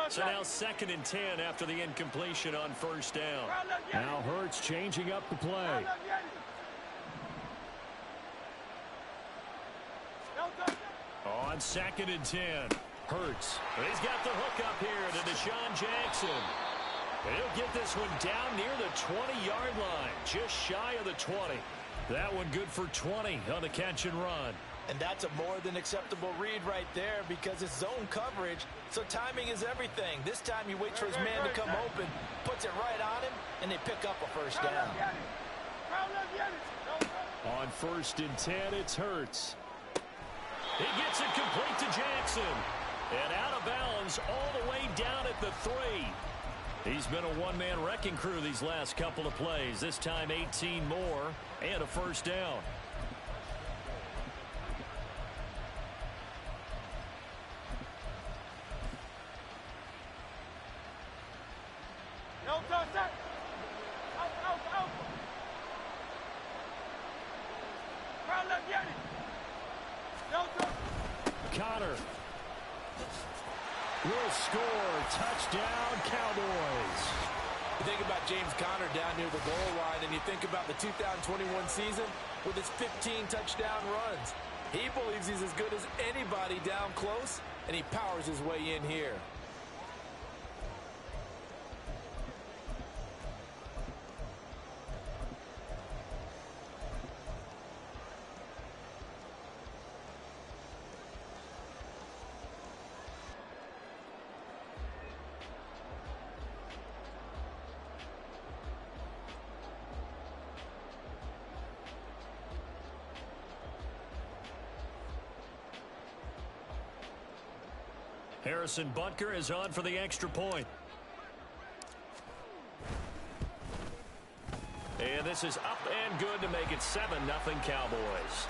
So now 2nd and 10 after the incompletion on first down. Now Hurts changing up the play. On 2nd and 10, Hurts. He's got the hook up here to Deshaun Jackson. He'll get this one down near the 20-yard line, just shy of the 20. That one good for 20 on the catch and run. And that's a more than acceptable read right there because it's zone coverage, so timing is everything. This time he waits for his man to come open, puts it right on him, and they pick up a first down. On 1st and 10, it's Hurts. He gets it complete to Jackson. And out of bounds all the way down at the 3. He's been a one-man wrecking crew these last couple of plays. This time 18 more and a first down. Connor will score. Touchdown, Cowboys. You think about James Conner down near the goal line, and you think about the 2021 season with his 15 touchdown runs. He believes he's as good as anybody down close, and he powers his way in here. Harrison Butker is on for the extra point. And this is up and good to make it 7-0 Cowboys.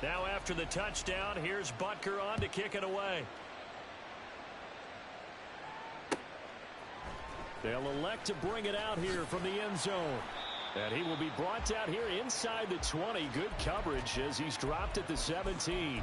Now after the touchdown, here's Butker on to kick it away. They'll elect to bring it out here from the end zone. And he will be brought out here inside the 20. Good coverage as he's dropped at the 17.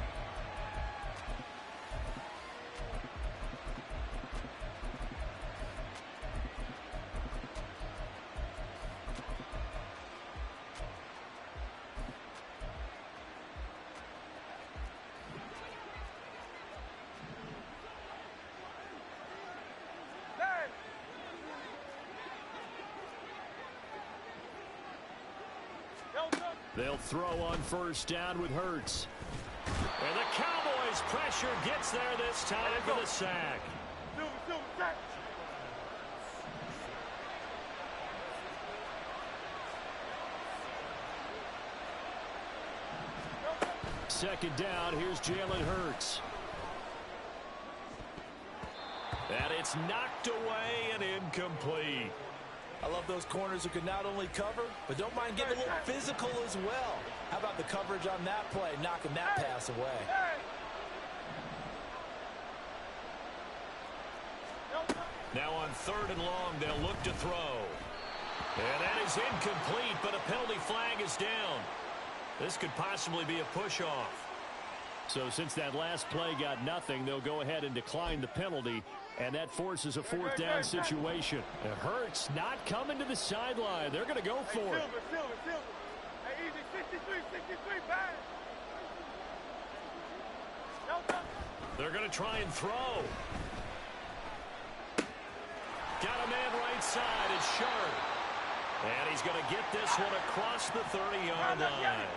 They'll throw on first down with Hurts. And the Cowboys pressure gets there this time for the sack. Second down, here's Jalen Hurts. And it's knocked away and incomplete. I love those corners who can not only cover, but don't mind getting a little physical as well. How about the coverage on that play, knocking that pass away? Now on 3rd and long, they'll look to throw. And that is incomplete, but a penalty flag is down. This could possibly be a push-off. So since that last play got nothing, they'll go ahead and decline the penalty, and that forces a fourth down situation. It hurts not coming to the sideline. They're going to go for it. Silver. Hey, easy, 63, bang. They're going to try and throw. Got a man right side. It's Sharp. And he's going to get this one across the 30-yard line.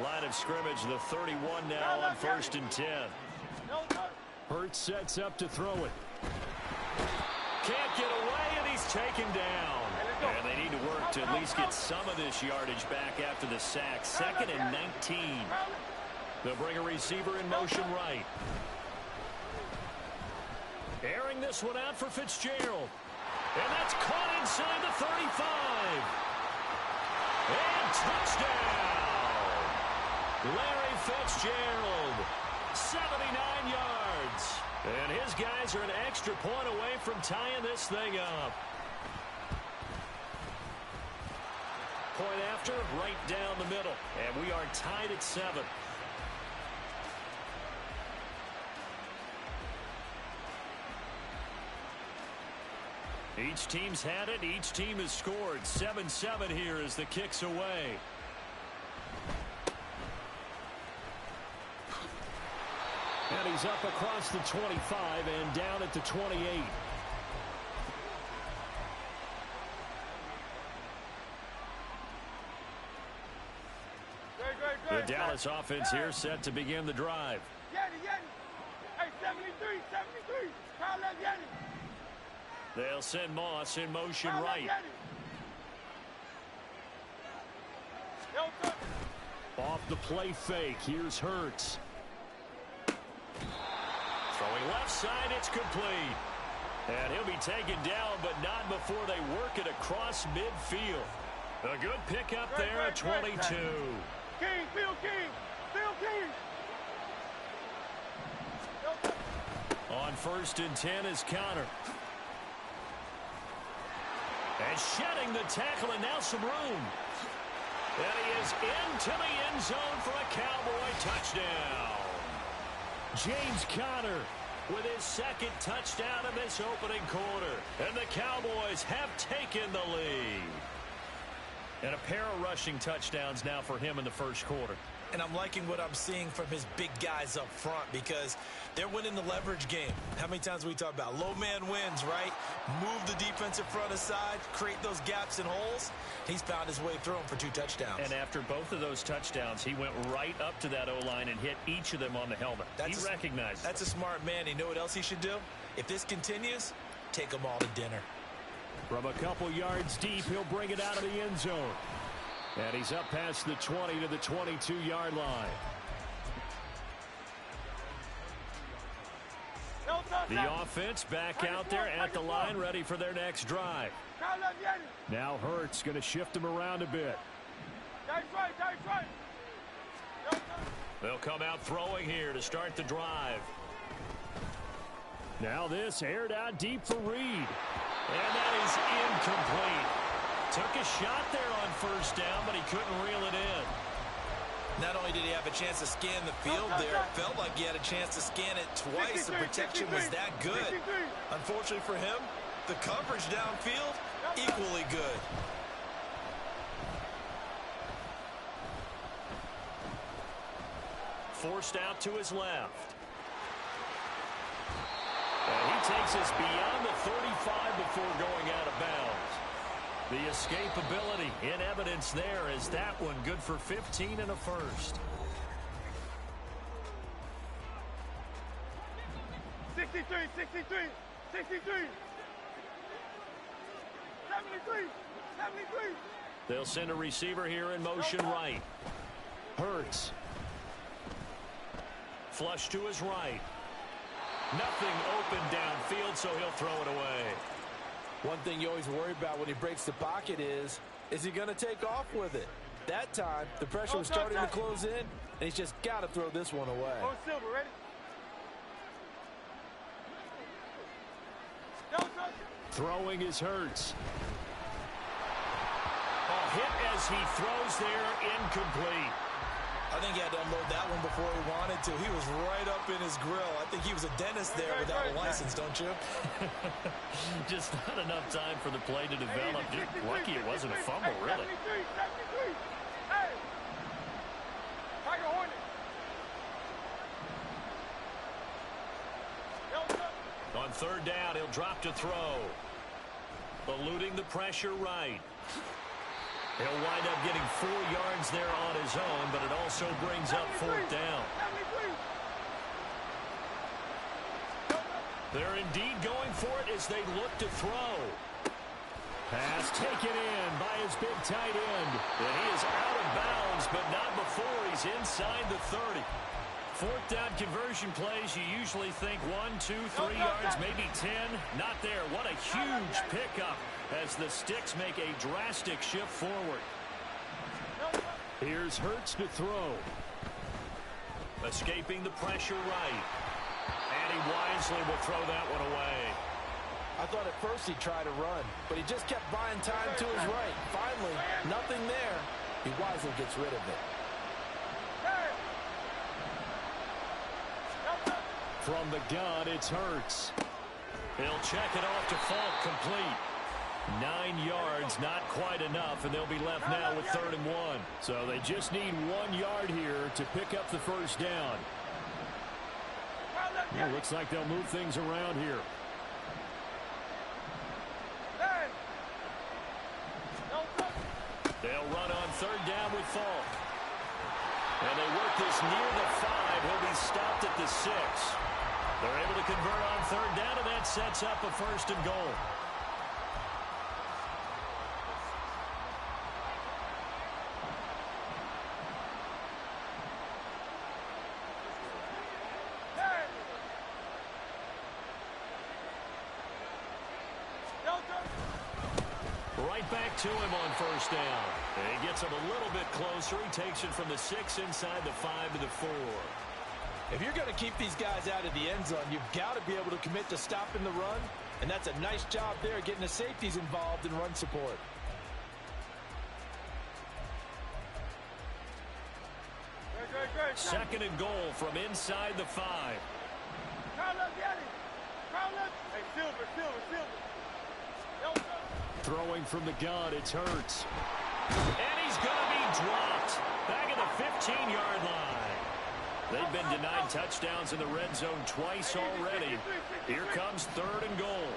Line of scrimmage, the 31 now on 1st and 10. Hurts sets up to throw it. Can't get away, and he's taken down. And they need to work to at least get some of this yardage back after the sack. 2nd and 19. They'll bring a receiver in motion right. Airing this one out for Fitzgerald. And that's caught inside the 35. And touchdown. Larry Fitzgerald, 79 yards. And his guys are an extra point away from tying this thing up. Point after, right down the middle. And we are tied at 7. Each team's had it. Each team has scored. 7-7 here as the kick's away. And he's up across the 25 and down at the 28. The Dallas offense here set to begin the drive. Yanni. Hey, 73. Call that Yanni. They'll send Moss in motion right. Off the play fake. Here's Hurts. Throwing left side, it's complete. And he'll be taken down, but not before they work it across midfield. A good pickup there at 22. King, Phil King. On 1st and 10 is Connor. And shedding the tackle, and now some room. And he is into the end zone for a Cowboy touchdown. James Conner with his 2nd touchdown in this opening quarter. And the Cowboys have taken the lead. And a pair of rushing touchdowns now for him in the first quarter. And I'm liking what I'm seeing from his big guys up front because they're winning the leverage game. How many times we talk about low man wins, right? Move the defensive front aside, create those gaps and holes. He's found his way through them for 2 touchdowns. And after both of those touchdowns, he went right up to that O-line and hit each of them on the helmet. He recognized That's a smart man. You know what else he should do? If this continues, take them all to dinner. From a couple yards deep, he'll bring it out of the end zone. And he's up past the 20 to the 22-yard line. The offense back out there at the line, ready for their next drive. Now Hurts going to shift him around a bit. They'll come out throwing here to start the drive. Now this aired out deep for Reed. And that is incomplete. Took a shot there on 1st down, but he couldn't reel it in. Not only did he have a chance to scan the field there, it felt like he had a chance to scan it twice. The protection was that good. Unfortunately for him, the coverage downfield, equally good. Forced out to his left. And he takes us beyond the 35 before going out of bounds. The escapability in evidence there is that one good for 15 and a first. 63. 73. They'll send a receiver here in motion right. Hurts. Flush to his right. Nothing open downfield, so he'll throw it away. One thing you always worry about when he breaks the pocket is he going to take off with it? That time, the pressure was starting to close in, and he's just got to throw this one away. Silver, ready? Throwing is Hurts. A hit as he throws there, incomplete. I think he had to unload that one before he wanted to. He was right up in his grill. I think he was a dentist there without a license, don't you? Just not enough time for the play to develop. Just lucky it wasn't a fumble, really. 73. Hey! Tiger Hornet. On third down, he'll drop to throw. Eluding the pressure right. He'll wind up getting 4 yards there on his own, but it also brings up fourth down. They're indeed going for it as they look to throw. Pass taken in by his big tight end. And he is out of bounds, but not before he's inside the 30. Fourth down conversion plays, you usually think 1, 2, 3 yards, maybe 10. Not there. What a huge pickup as the Sticks make a drastic shift forward. Here's Hurts to throw. Escaping the pressure right. And he wisely will throw that one away. I thought at first he'd try to run, but he just kept buying time to his right. Finally, nothing there. He wisely gets rid of it. From the gun, it's Hurts. He'll check it off to Falk, complete. 9 yards, not quite enough, and they'll be left now with 3rd and 1. So they just need 1 yard here to pick up the first down. Well, looks like they'll move things around here. They'll run on 3rd down with Falk. And they work this near the 5. He'll be stopped at the 6. They're able to convert on 3rd down, and that sets up a 1st and goal. Right back to him on 1st down. And he gets him a little bit closer. He takes it from the 6 inside the 5 to the 4. If you're going to keep these guys out of the end zone, you've got to be able to commit to stopping the run. And that's a nice job there, getting the safeties involved in run support. Second and goal from inside the 5. Hey, Silver. Throwing from the gun, it's Hurts. And he's going to be dropped back at the 15-yard line. They've been denied touchdowns in the red zone twice already. Here comes 3rd and goal.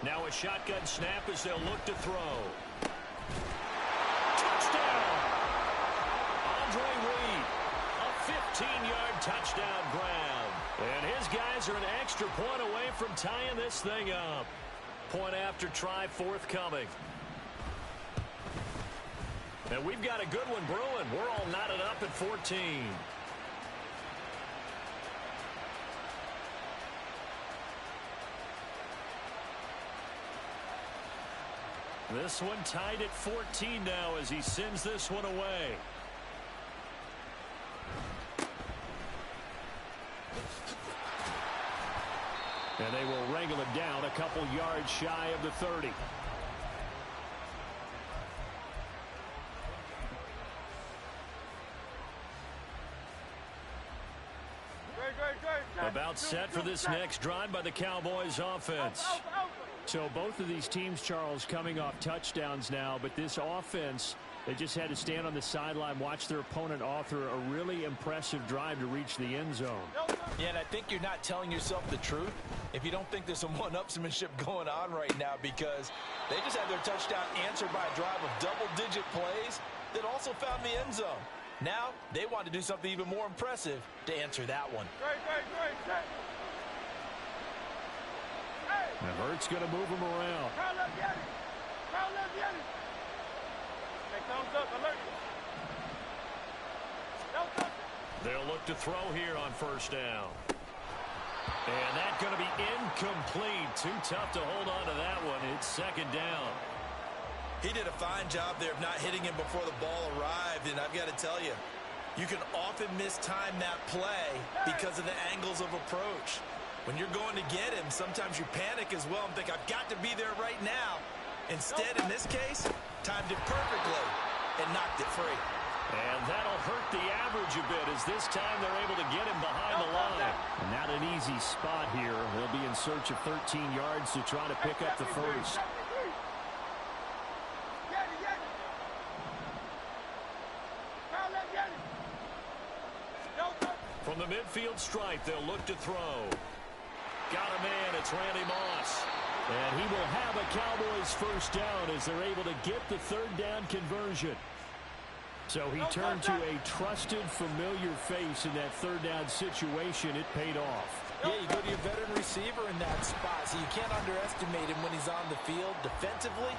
Now a shotgun snap as they'll look to throw. Touchdown! Andre Reed, a 15-yard touchdown grab. And his guys are an extra point away from tying this thing up. Point after try forthcoming. And we've got a good one brewing. We're all knotted up at 14. This one tied at 14 now as he sends this one away. And they will wrangle it down a couple yards shy of the 30. About set for this next drive by the Cowboys offense. So both of these teams, Charles, coming off touchdowns now, but this offense, they just had to stand on the sideline, watch their opponent author a really impressive drive to reach the end zone. Yeah, and I think you're not telling yourself the truth if you don't think there's some one-upsmanship going on right now, because they just had their touchdown answered by a drive of double-digit plays that also found the end zone. Now, they want to do something even more impressive to answer that one. And Hurts going to move him around. They'll look to throw here on 1st down. And that's going to be incomplete. Too tough to hold on to that one. It's 2nd down. He did a fine job there of not hitting him before the ball arrived, and I've got to tell you, you can often mistime that play because of the angles of approach. When you're going to get him, sometimes you panic as well and think, I've got to be there right now. Instead, in this case, timed it perfectly and knocked it free. And that'll hurt the average a bit as this time they're able to get him behind the line. Not an easy spot here. They'll be in search of 13 yards to try to pick up the first. From the midfield stripe, they'll look to throw. Got a man, it's Randy Moss. And he will have a Cowboys first down as they're able to get the third down conversion. So he turned to a trusted, familiar face in that third down situation. It paid off. Yeah, you go to your veteran receiver in that spot, so you can't underestimate him when he's on the field defensively.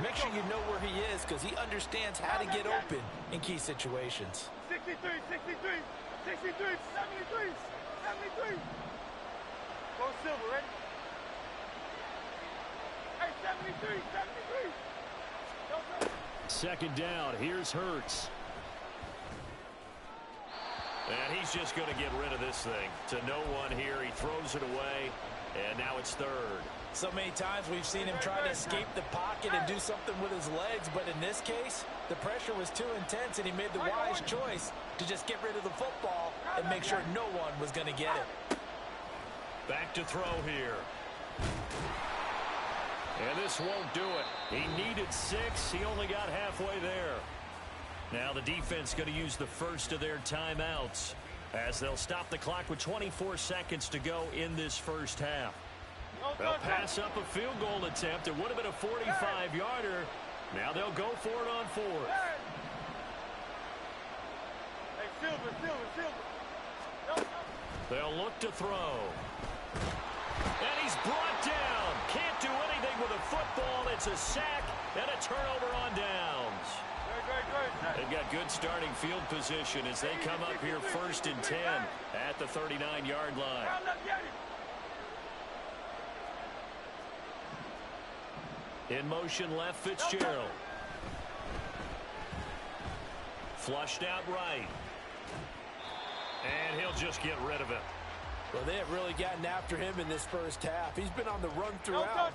Make sure you know where he is because he understands how to get open in key situations. 63, 63, 63, 73, 73. Go Silver, ready? Hey, 73, 73. Second down, here's Hurts. And he's just going to get rid of this thing. To no one here, he throws it away, and now it's third. So many times we've seen him try to escape the pocket and do something with his legs, but in this case, the pressure was too intense, and he made the wise choice to just get rid of the football and make sure no one was going to get it. Back to throw here. And this won't do it. He needed 6. He only got halfway there. Now the defense going to use the first of their timeouts as they'll stop the clock with 24 seconds to go in this first half. They'll pass up a field goal attempt. It would have been a 45-yarder. Now they'll go for it on 4th. Hey, Silver. They'll look to throw. And he's brought down. Can't do anything with a football. It's a sack and a turnover on downs. They've got good starting field position as they come up here 1st and 10 at the 39-yard line. In motion left, Fitzgerald. Flushed out right. And he'll just get rid of it. Well, they have really gotten after him in this first half. He's been on the run throughout.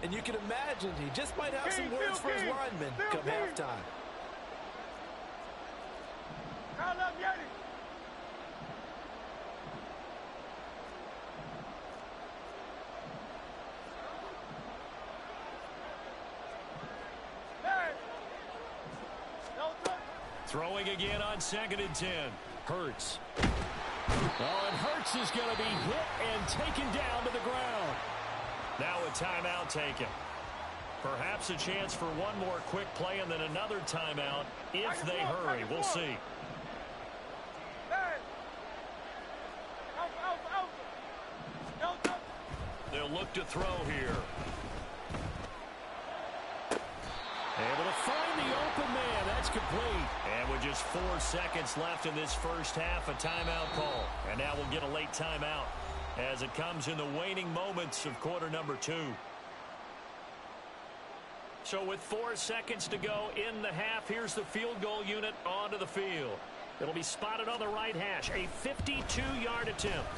And you can imagine he just might have some words for his linemen come halftime. Throwing again on 2nd and 10. Hurts. Oh, and Hurts is going to be hit and taken down to the ground. Now a timeout taken. Perhaps a chance for one more quick play and then another timeout if they hurry. We'll see. They'll look to throw here. Able to find the open man. That's complete. And with just 4 seconds left in this first half, a timeout call. And now we'll get a late timeout as it comes in the waning moments of quarter number 2. So with 4 seconds to go in the half, here's the field goal unit onto the field. It'll be spotted on the right hash. A 52-yard attempt.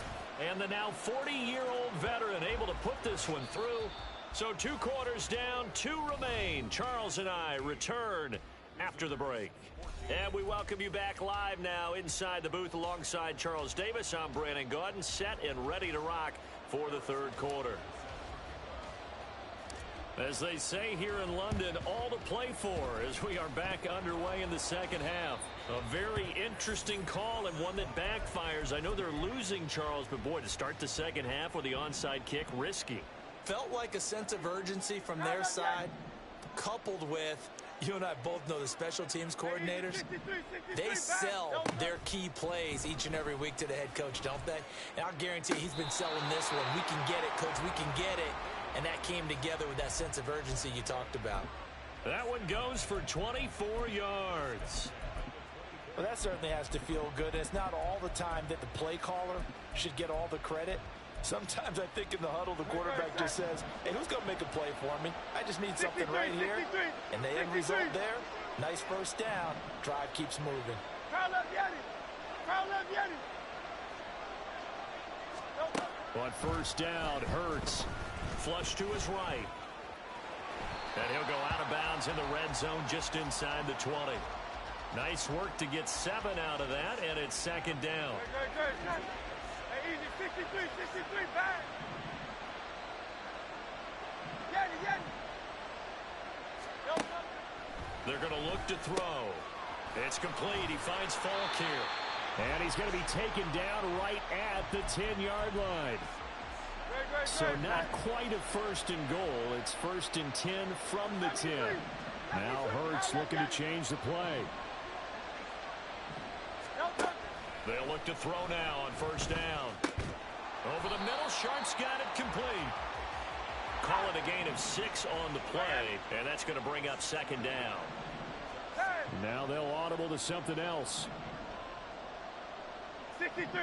And the now 40-year-old veteran able to put this one through. So 2 quarters down, 2 remain. Charles and I return after the break. And we welcome you back live now inside the booth alongside Charles Davis. I'm Brandon Gaudin, set and ready to rock for the third quarter. As they say here in London, all to play for as we are back underway in the second half. A very interesting call and one that backfires. I know they're losing, Charles, but boy, to start the second half with the onside kick, risky. Felt like a sense of urgency from their side, coupled with, you and I both know the special teams coordinators, they sell their key plays each and every week to the head coach, don't they? And I'll guarantee he's been selling this one. We can get it, coach, we can get it. And that came together with that sense of urgency you talked about. That one goes for 24 yards. Well, that certainly has to feel good. It's not all the time that the play caller should get all the credit. Sometimes I think in the huddle, the quarterback just says, hey, who's going to make a play for me? I just need something right here. And the end result there, nice first down. Drive keeps moving. On first down, Hurts. Flush to his right. And he'll go out of bounds in the red zone just inside the 20. Nice work to get 7 out of that, and it's second down. Good. Hey, easy, 63, back. Get it. They're going to look to throw. It's complete. He finds Falk here. And he's going to be taken down right at the 10-yard line. So not quite a first and goal. It's first and 10 from the 10. Now Hurts looking to change the play. They'll look to throw now on first down. Over the middle, Sharp's got it complete. Call it a gain of 6 on the play, and that's going to bring up second down. Now they'll audible to something else. 63.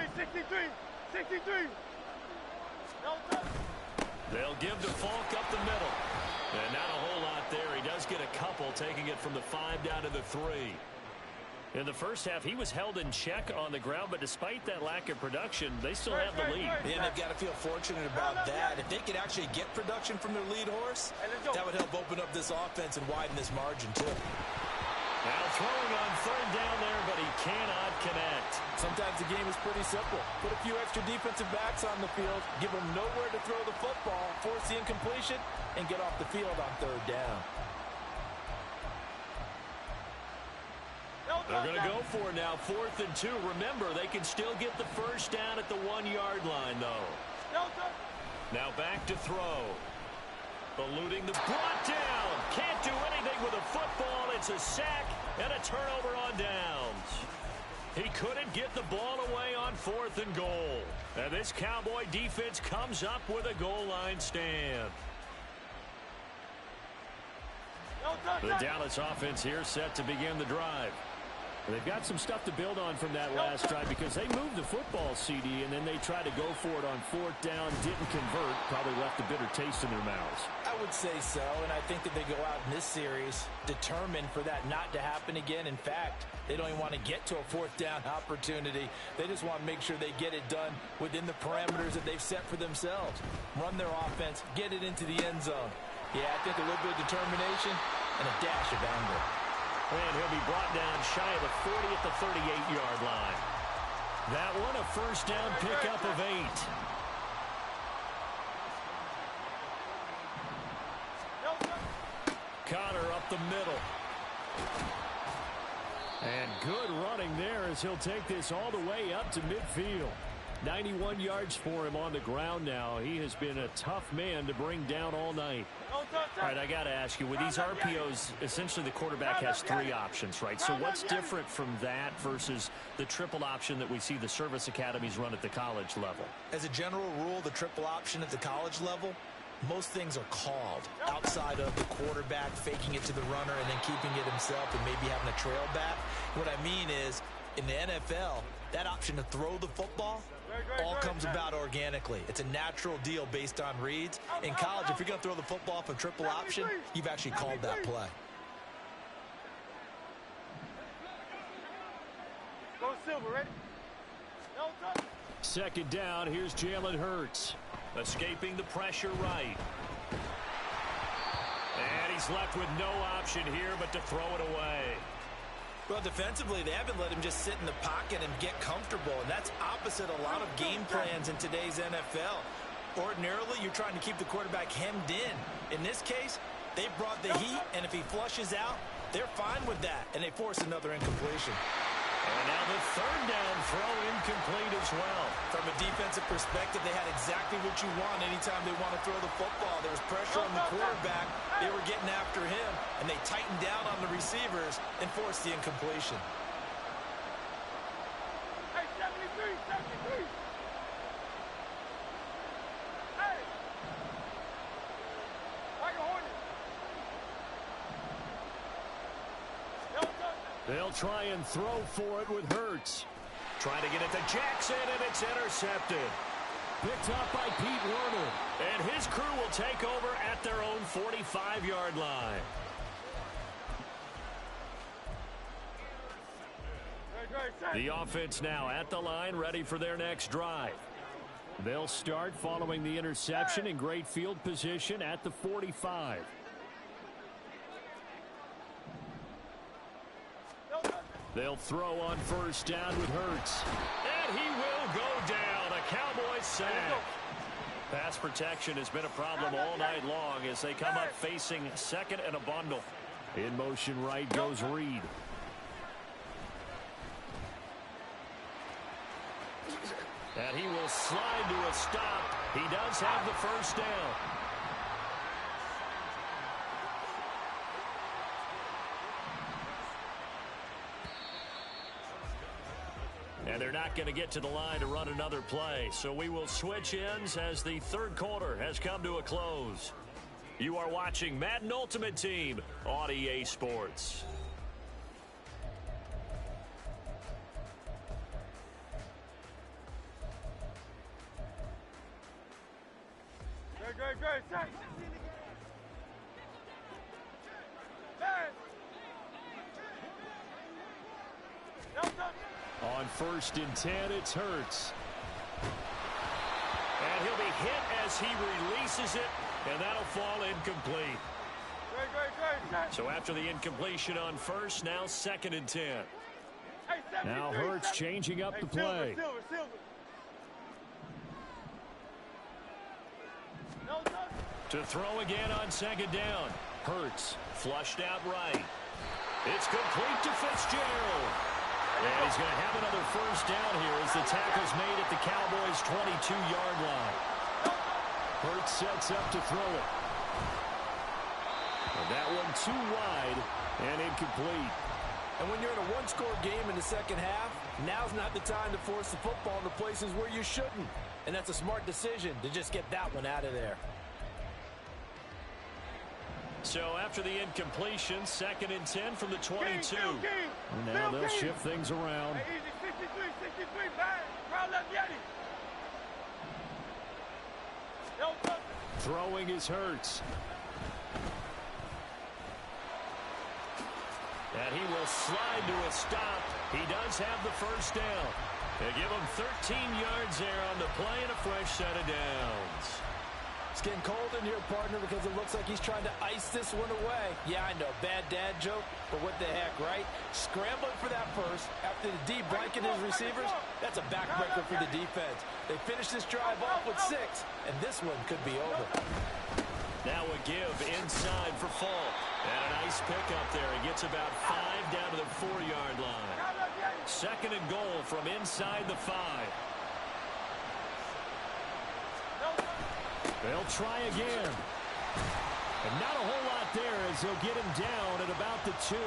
They'll give to Falk up the middle. And not a whole lot there. He does get a couple, taking it from the 5 down to the 3. In the first half, he was held in check on the ground, but despite that lack of production, they still have the lead. Yeah, they've got to feel fortunate about that. If they could actually get production from their lead horse, that would help open up this offense and widen this margin, too. Now throwing on third down there, but he cannot connect. Sometimes the game is pretty simple. Put a few extra defensive backs on the field, give them nowhere to throw the football, force the incompletion, and get off the field on third down. They're going to go for it now, 4th and 2. Remember, they can still get the first down at the 1-yard line, though. Now back to throw. Eluding the brought down. Can't do anything with a football. It's a sack and a turnover on downs. He couldn't get the ball away on 4th and goal. And this Cowboy defense comes up with a goal line stand. The Dallas offense here set to begin the drive. They've got some stuff to build on from that last drive because they moved the football, CD, and then they tried to go for it on 4th down, didn't convert, probably left a bitter taste in their mouths. I would say so, and I think that they go out in this series determined for that not to happen again. In fact, they don't even want to get to a 4th down opportunity. They just want to make sure they get it done within the parameters that they've set for themselves. Run their offense, get it into the end zone. Yeah, I think a little bit of determination and a dash of anger. And he'll be brought down shy of the 40 at the 38-yard line. That one a first down pickup of 8. Connor up the middle. And good running there as he'll take this all the way up to midfield. 91 yards for him on the ground now. He has been a tough man to bring down all night. All right, I got to ask you, with these RPOs, essentially the quarterback has 3 options, right? So what's different from that versus the triple option that we see the service academies run at the college level? As a general rule, the triple option at the college level, most things are called outside of the quarterback faking it to the runner and then keeping it himself and maybe having a trail back. What I mean is, in the NFL, that option to throw the football all comes about organically. It's a natural deal based on reads. In college, if you're going to throw the football off a triple option, you've actually called that play. Go Silver, ready? Second down, here's Jalen Hurts. Escaping the pressure right. And he's left with no option here but to throw it away. Well, defensively, they haven't let him just sit in the pocket and get comfortable, and that's opposite a lot of game plans in today's NFL. Ordinarily, you're trying to keep the quarterback hemmed in. In this case, they brought the heat, and if he flushes out, they're fine with that, and they force another incompletion. And now the third down throw incomplete as well. From a defensive perspective, they had exactly what you want anytime they want to throw the football. There was pressure on the quarterback. They were getting after him, and they tightened down on the receivers and forced the incompletion. Hey, 73. Hey! Like a Hornet. They'll try and throw for it with Hurts. Trying to get it to Jackson, and it's intercepted. Picked up by Pete Werner. And his crew will take over at their own 45-yard line. The offense now at the line, ready for their next drive. They'll start following the interception in great field position at the 45. They'll throw on first down with Hurts. And he will go down. A Cowboys sack. Pass protection has been a problem all night long as they come up facing second and a bundle. In motion right goes Reed. And he will slide to a stop. He does have the first down. And they're not going to get to the line to run another play. So we will switch ends as the third quarter has come to a close. You are watching Madden Ultimate Team on EA Sports. Great. On first and 10, it's Hurts. And he'll be hit as he releases it, and that'll fall incomplete. Great. So after the incompletion on first, now second and 10. Now Hurts changing up the play. Silver. To throw again on second down. Hurts flushed out right. It's complete to Fitzgerald. And he's going to have another first down here as the tackle's made at the Cowboys' 22-yard line. Hurts sets up to throw it. And that one too wide and incomplete. And when you're in a one-score game in the second half, now's not the time to force the football into places where you shouldn't. And that's a smart decision to just get that one out of there. So after the incompletion, second and 10 from the 22. Now they'll shift things around. Hey, easy, 63, bang. Round left, Yeti. Throwing is Hurts. And he will slide to a stop. He does have the first down. They give him 13 yards there on the play and a fresh set of downs. It's getting cold in here, partner, because it looks like he's trying to ice this one away. Yeah, I know, bad dad joke, but what the heck, right? Scrambling for that first after the D blanket his receivers, that's a backbreaker for the defense. They finish this drive off with 6, and this one could be over. Now a give inside for Falk. And a nice pickup there. He gets about 5 down to the 4-yard line. Second and goal from inside the 5. They'll try again. And not a whole lot there as they'll get him down at about the 2.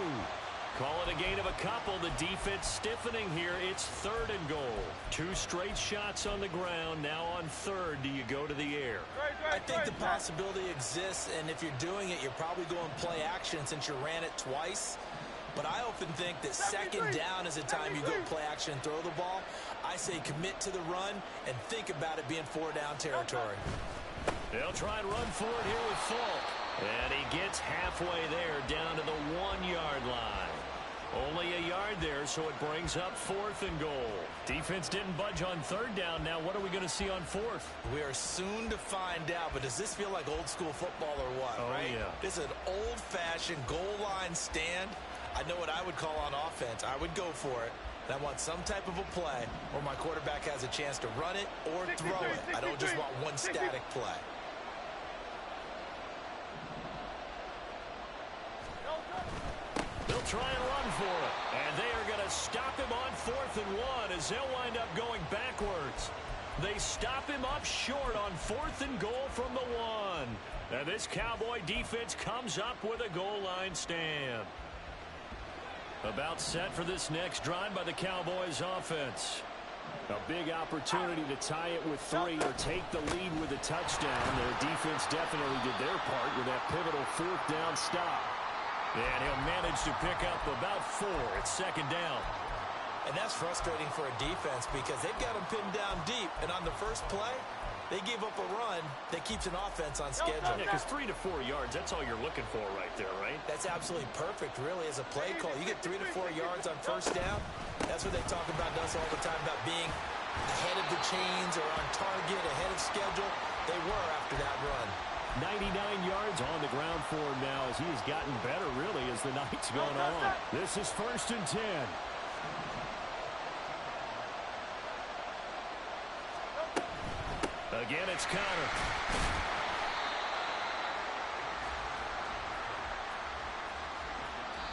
Call it a gain of a couple. The defense stiffening here. It's third and goal. 2 straight shots on the ground. Now on third, do you go to the air? I think the possibility exists, and if you're doing it, you're probably going play action since you ran it twice. But I often think that second down is the time you go play action and throw the ball. I say commit to the run and think about it being 4-down territory. They'll try and run for it here with Falk. And he gets halfway there down to the 1-yard line. Only a yard there, so it brings up 4th and goal. Defense didn't budge on third down. Now what are we going to see on 4th? We are soon to find out, but does this feel like old school football or what, right? Yeah. This is an old-fashioned goal line stand. I know what I would call on offense. I would go for it. And I want some type of a play where my quarterback has a chance to run it or throw it. I don't just want one static play. They'll try and run for it. And they are going to stop him on 4th and 1 as they'll wind up going backwards. They stop him up short on 4th and goal from the 1. And this Cowboy defense comes up with a goal line stand. About set for this next drive by the Cowboys offense. A big opportunity to tie it with 3 or take the lead with a touchdown. Their defense definitely did their part with that pivotal 4th down stop. And he'll manage to pick up about 4 at second down. And that's frustrating for a defense because they've got him pinned down deep. And on the first play, they gave up a run that keeps an offense on schedule. Yeah, because 3 to 4 yards, that's all you're looking for right there, right? That's absolutely perfect, really, as a play call. You get 3 to 4 yards on first down. That's what they talk about us all the time, about being ahead of the chains or on target, ahead of schedule. They were after that run. 99 yards on the ground for him now as he has gotten better, really, as the night's gone on. This is 1st and 10. Again, it's Conner.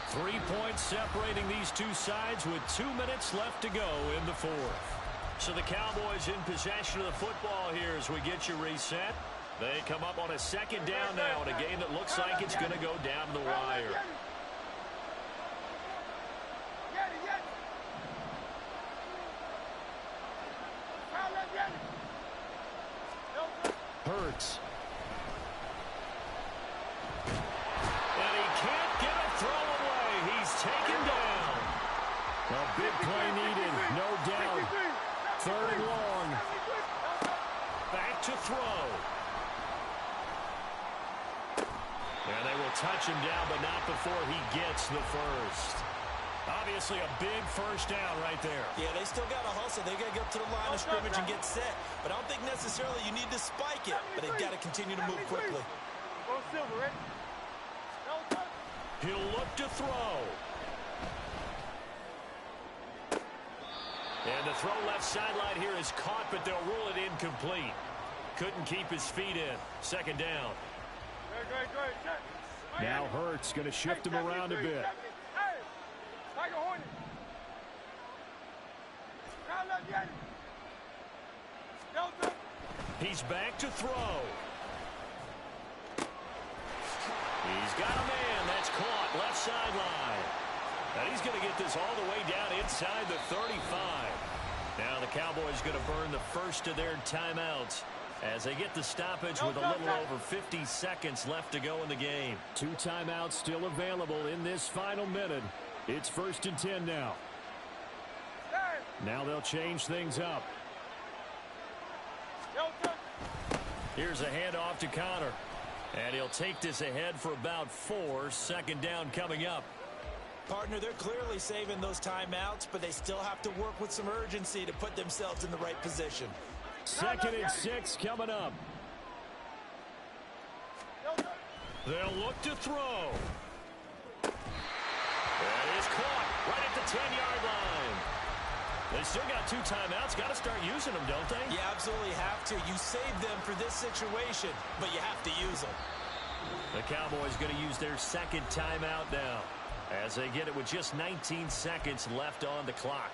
Three points separating these two sides with 2 minutes left to go in the fourth. So the Cowboys in possession of the football here as we get you reset. They come up on a 2nd down now in a game that looks like it's going to go down the wire. Hurts. And he can't get a throw away. He's taken down. A big play needed, no doubt. 3rd and long. Back to throw. And they will touch him down, but not before he gets the first. Obviously a big first down right there. Yeah, they still got to hustle. They got to get up to the line of scrimmage and get set. But I don't think necessarily you need to spike it. But they've got to continue to move quickly. He'll look to throw. And the throw left sideline here is caught, but they'll rule it incomplete. Couldn't keep his feet in. 2nd down. Now Hurts going to shift him around a bit. He's back to throw. He's got a man. That's caught left sideline. And he's going to get this all the way down inside the 35. Now the Cowboys going to burn the first of their timeouts as they get the stoppage with a little over 50 seconds left to go in the game. 2 timeouts still available in this final minute. It's 1st and 10 now. Now they'll change things up. Here's a handoff to Conner. And he'll take this ahead for about 4. 2nd down coming up. Partner, they're clearly saving those timeouts, but they still have to work with some urgency to put themselves in the right position. 2nd and 6 coming up. They'll look to throw. That is caught right at the 10-yard line. They still got 2 timeouts. Got to start using them, don't they? You absolutely have to. You save them for this situation, but you have to use them. The Cowboys going to use their 2nd timeout now as they get it with just 19 seconds left on the clock.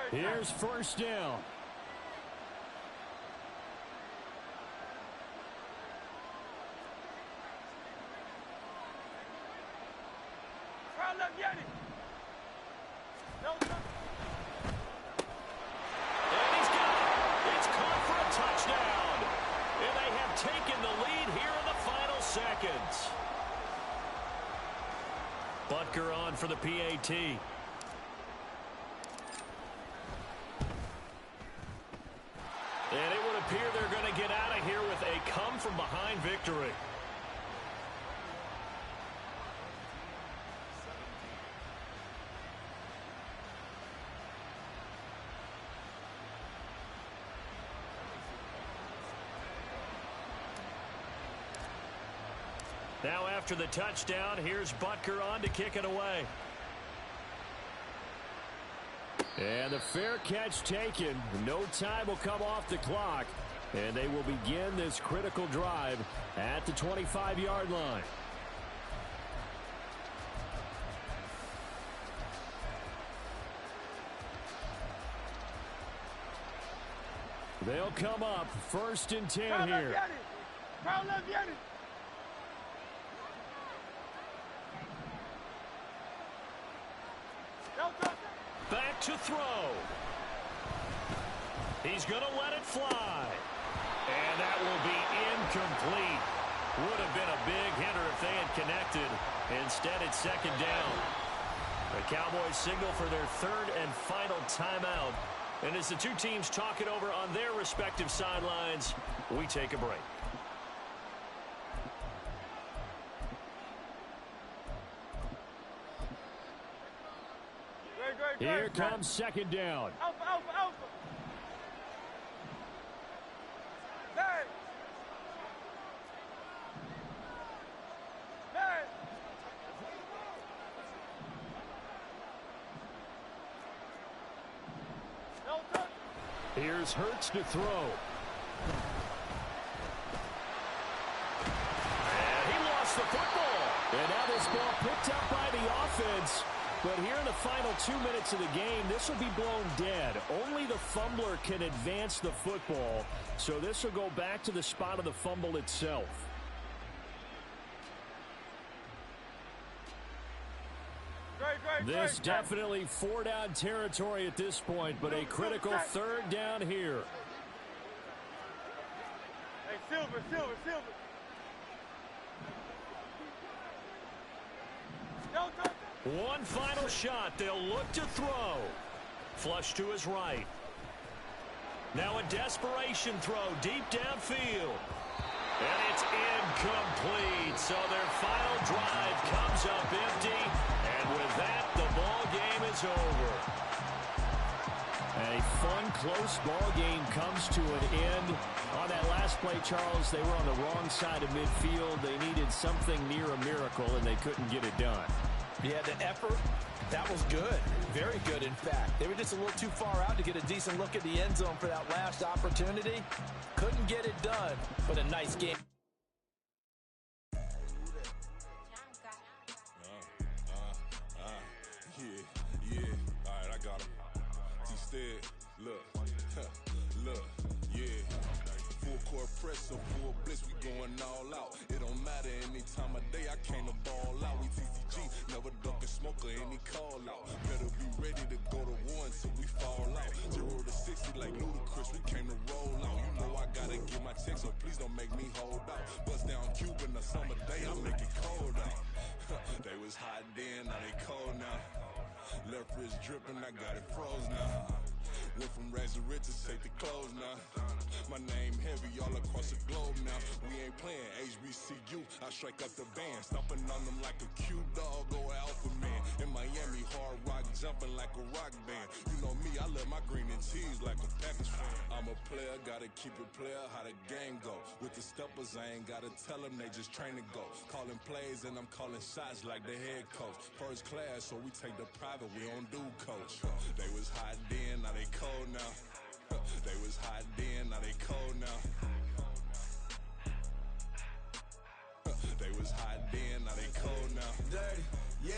Here's 1st down. Butker on for the PAT. And it would appear they're going to get out of here with a come-from-behind victory. Now after the touchdown, here's Butker on to kick it away. And the fair catch taken. No time will come off the clock. And they will begin this critical drive at the 25-yard line. They'll come up 1st and 10 here. Back to throw. He's going to let it fly. And that will be incomplete. Would have been a big hitter if they had connected. Instead, it's 2nd down. The Cowboys signal for their 3rd and final timeout. And as the two teams talk it over on their respective sidelines, we take a break. Here comes second down. Alpha, alpha, alpha. Hey. Hey. Here's Hurts to throw. And he lost the football. And now this ball picked up by the offense. But here in the final 2 minutes of the game, this will be blown dead. Only the fumbler can advance the football. So this will go back to the spot of the fumble itself. This definitely 4-down territory at this point, but a critical 3rd down here. Hey, Silver, Silver, Silver. One final shot. They'll look to throw. Flush to his right. Now a desperation throw deep downfield. And it's incomplete. So their final drive comes up empty. And with that, the ball game is over. A fun, close ball game comes to an end. On that last play, Charles, they were on the wrong side of midfield. They needed something near a miracle, and they couldn't get it done. Yeah, the effort, that was good. Very good, in fact. They were just a little too far out to get a decent look at the end zone for that last opportunity. Couldn't get it done, but a nice game. Yeah, all right, I got him. T-Stead, look, yeah. Full court press, so full blitz, we going all out. It don't matter any time of day, I came to ball out. We TCG, never duck a smoker, any call out. Better be ready to go to war until we fall out. 0 to 60 like Ludacris, we came to roll out. You know I gotta get my check, so please don't make me hold out. Bust down Cuban, a summer day, I make it cold out. They was hot then, now they cold now. Left wrist dripping, I got it froze now. Went from rags to riches, take the clothes now. My name heavy all across the globe now. We ain't playing HBCU, I strike up the band. Stomping on them like a cute dog or alpha man. In Miami, hard rock jumping like a rock band. You know me, I love my green and cheese like a Packers fan. I'm a player, gotta keep it player, how the game go. With the steppers, I ain't gotta tell them, they just train to go. Calling plays and I'm calling shots like the head coach. First class, so we take the private, we don't do coach. They was hot then, now they cold now. They was hot then, now they cold now. They was hot then, now they cold now. Dirty, yeah,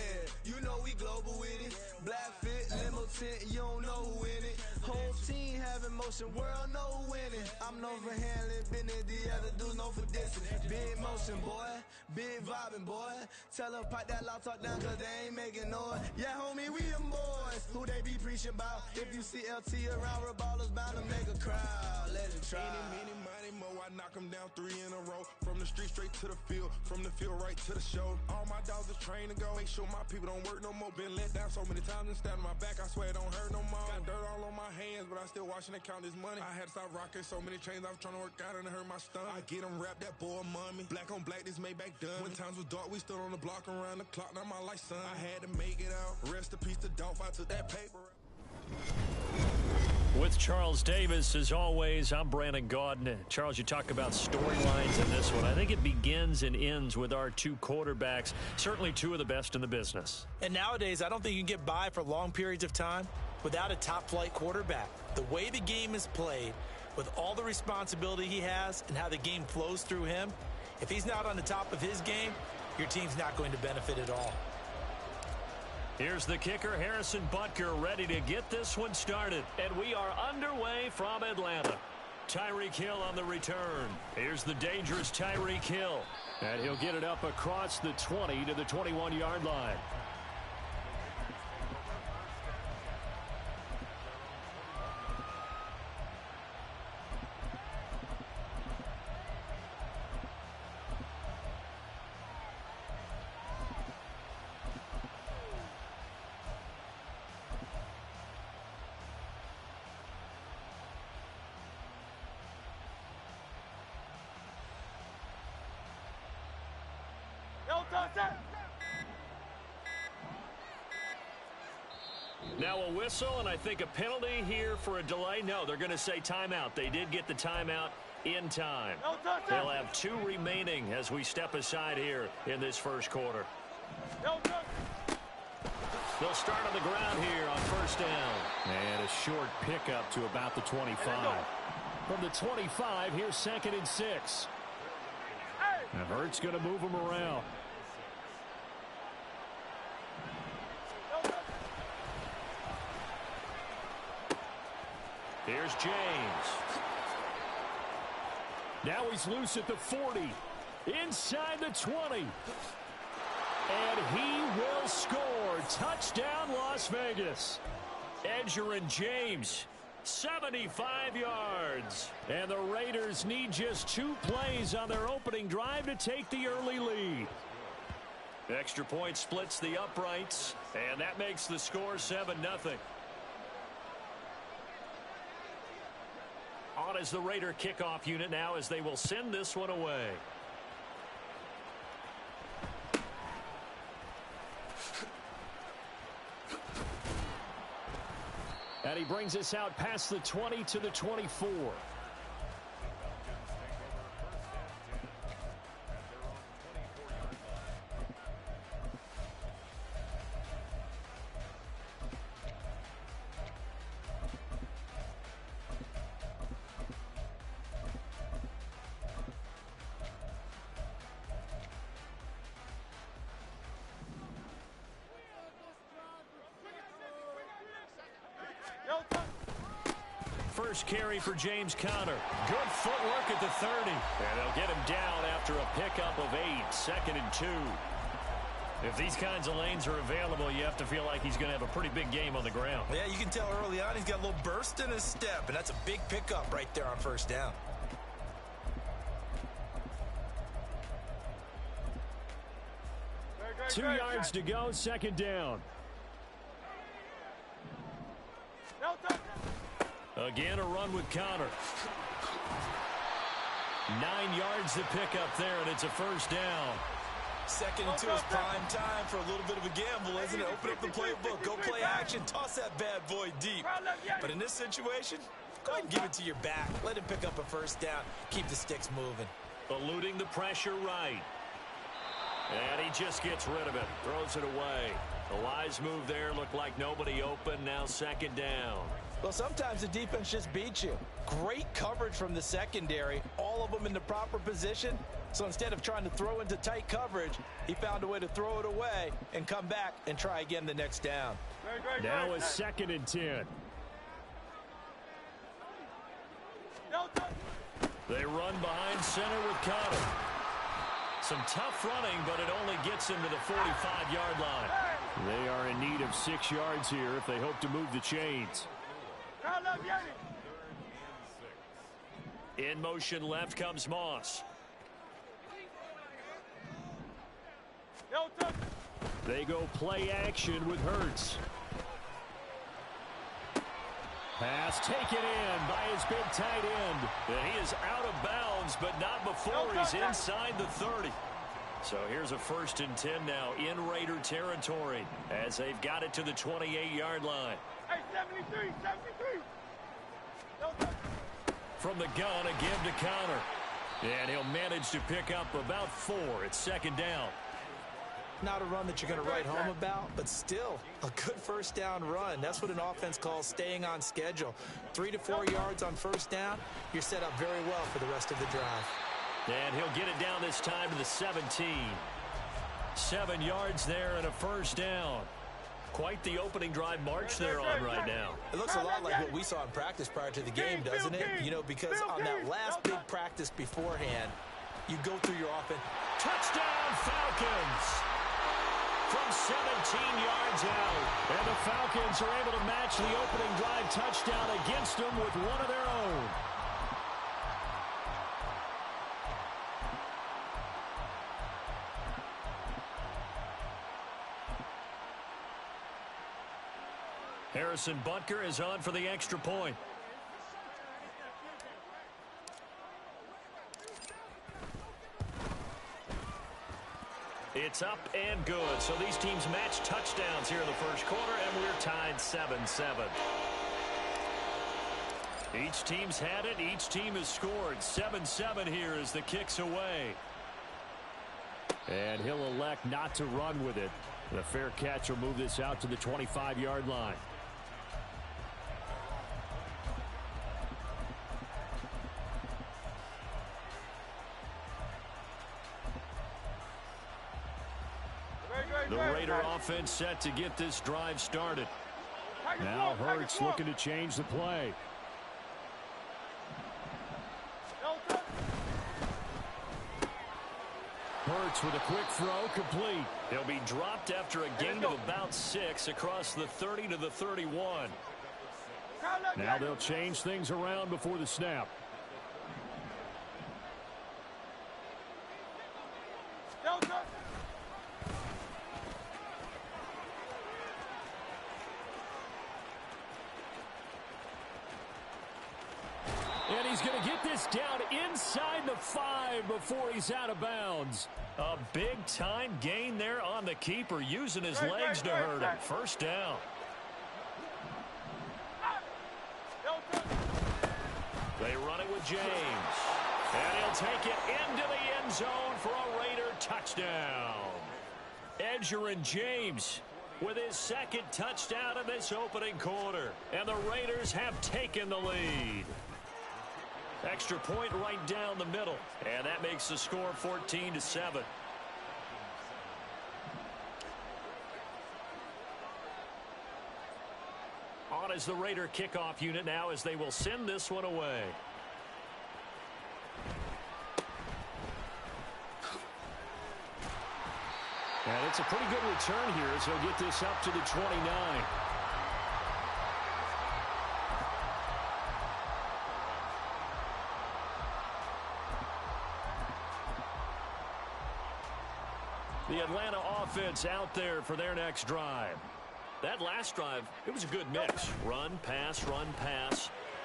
you know we global with it. Black fit, limo tint, you don't know who in it. Whole team having motion, world know who winning. I'm known for handling business, the other dudes known for dissing. Big motion, boy, big vibing, boy. Tell her pipe that loud talk down, cause they ain't making noise. Yeah, homie, we them boys, who they be preaching about. If you see LT around, ballers bound to make a crowd. Let it try. Eeny, money, mo, I knock them down 3 in a row. From the street straight to the field, from the field right to the show. All my dogs are trained to go. Make sure my people don't work no more. Been let down so many times and stabbed my back, I swear it don't hurt no more. Got dirt all on my hands, but I still watching and count this money. I had to stop rocking so many chains, I was trying to work out and it hurt my stomach. I get them rap, that boy mommy. Black on black, this Maybach done. When times was dark, we stood on the block around the clock. Now my life, son. I had to make it out. Rest in peace to Dolph, I took that paper. With Charles Davis, as always, I'm Brandon Gaudin. Charles, you talk about storylines in this one. I think it begins and ends with our 2 quarterbacks, certainly 2 of the best in the business. And nowadays, I don't think you can get by for long periods of time without a top-flight quarterback. The way the game is played, with all the responsibility he has and how the game flows through him, if he's not on the top of his game, your team's not going to benefit at all. Here's the kicker, Harrison Butker, ready to get this one started. And we are underway from Atlanta. Tyreek Hill on the return. Here's the dangerous Tyreek Hill. And he'll get it up across the 20 to the 21-yard line. Now a whistle, and I think a penalty here for a delay. No, they're going to say timeout. They did get the timeout in time. They'll have 2 remaining as we step aside here in this first quarter. They'll start on the ground here on first down. And a short pickup to about the 25. From the 25, here's 2nd and 6. And Hurts going to move him around. Here's James. Now he's loose at the 40. Inside the 20. And he will score. Touchdown, Las Vegas. Edgerrin James, 75 yards. And the Raiders need just 2 plays on their opening drive to take the early lead. Extra point splits the uprights, and that makes the score 7-0. On is the Raider kickoff unit now as they will send this one away. And he brings us out past the 20 to the 24. First carry for James Conner. Good footwork at the 30. And they'll get him down after a pickup of 8. 2nd and 2. If these kinds of lanes are available, you have to feel like he's going to have a pretty big game on the ground. Yeah, you can tell early on he's got a little burst in his step, and that's a big pickup right there on first down. Two yards to go, 2nd down. Again, a run with Conner. 9 yards to pick up there, and it's a first down. 2nd and 2 is prime time for a little bit of a gamble, isn't it? Open up the playbook, go play action, toss that bad boy deep. But in this situation, go ahead and give it to your back. Let him pick up a first down. Keep the sticks moving. Eluding the pressure right. And he just gets rid of it. Throws it away. The wise move there. Looked like nobody open. Now 2nd down. Well, sometimes the defense just beats you. Great coverage from the secondary. All of them in the proper position. So instead of trying to throw into tight coverage, he found a way to throw it away and come back and try again the next down. Now a 2nd and 10. They run behind center with Conner. Some tough running, but it only gets him to the 45-yard line. They are in need of 6 yards here if they hope to move the chains. In motion left comes Moss. They go play action with Hurts. Pass taken in by his big tight end. And he is out of bounds, but not before he's inside the 30. So here's a 1st and 10 now in Raider territory as they've got it to the 28-yard line. Hey, 73, 73. From the gun, a give to Conner. And he'll manage to pick up about 4. It's 2nd down. Not a run that you're going to write home about, but still a good first down run. That's what an offense calls staying on schedule. 3 to 4 yards on first down, you're set up very well for the rest of the drive. And he'll get it down this time to the 17. 7 yards there and a first down. Quite the opening drive march they're on right now. It looks a lot like what we saw in practice prior to the game, doesn't it? You know, because on that last big practice beforehand, you go through your offense. Touchdown, Falcons! From 17 yards out. And the Falcons are able to match the opening drive touchdown against them with one of their own. Harrison Butker is on for the extra point. It's It's up and good. So these teams match touchdowns here in the first quarter, and we're tied 7-7. Each team's had it. Each team has scored. 7-7 here as the kick's away. And he'll elect not to run with it. The fair catch will move this out to the 25-yard line. The Raider offense set to get this drive started. Now Hurts looking to change the play. Hurts with a quick throw, complete. He'll be dropped after a gain of about 6 across the 30 to the 31. Now they'll change things around before the snap. And he's going to get this down inside the 5 before he's out of bounds. A big-time gain there on the keeper, using his legs to hurt him. First down. They run it with James. And he'll take it into the end zone for a Raider touchdown. Edgerrin James with his second touchdown in this opening quarter. And the Raiders have taken the lead. Extra point right down the middle. And that makes the score 14-7. On is the Raider kickoff unit now as they will send this one away. And it's a pretty good return here as he'll get this up to the 29. The Atlanta offense out there for their next drive. That last drive, it was a good mix. Run, pass,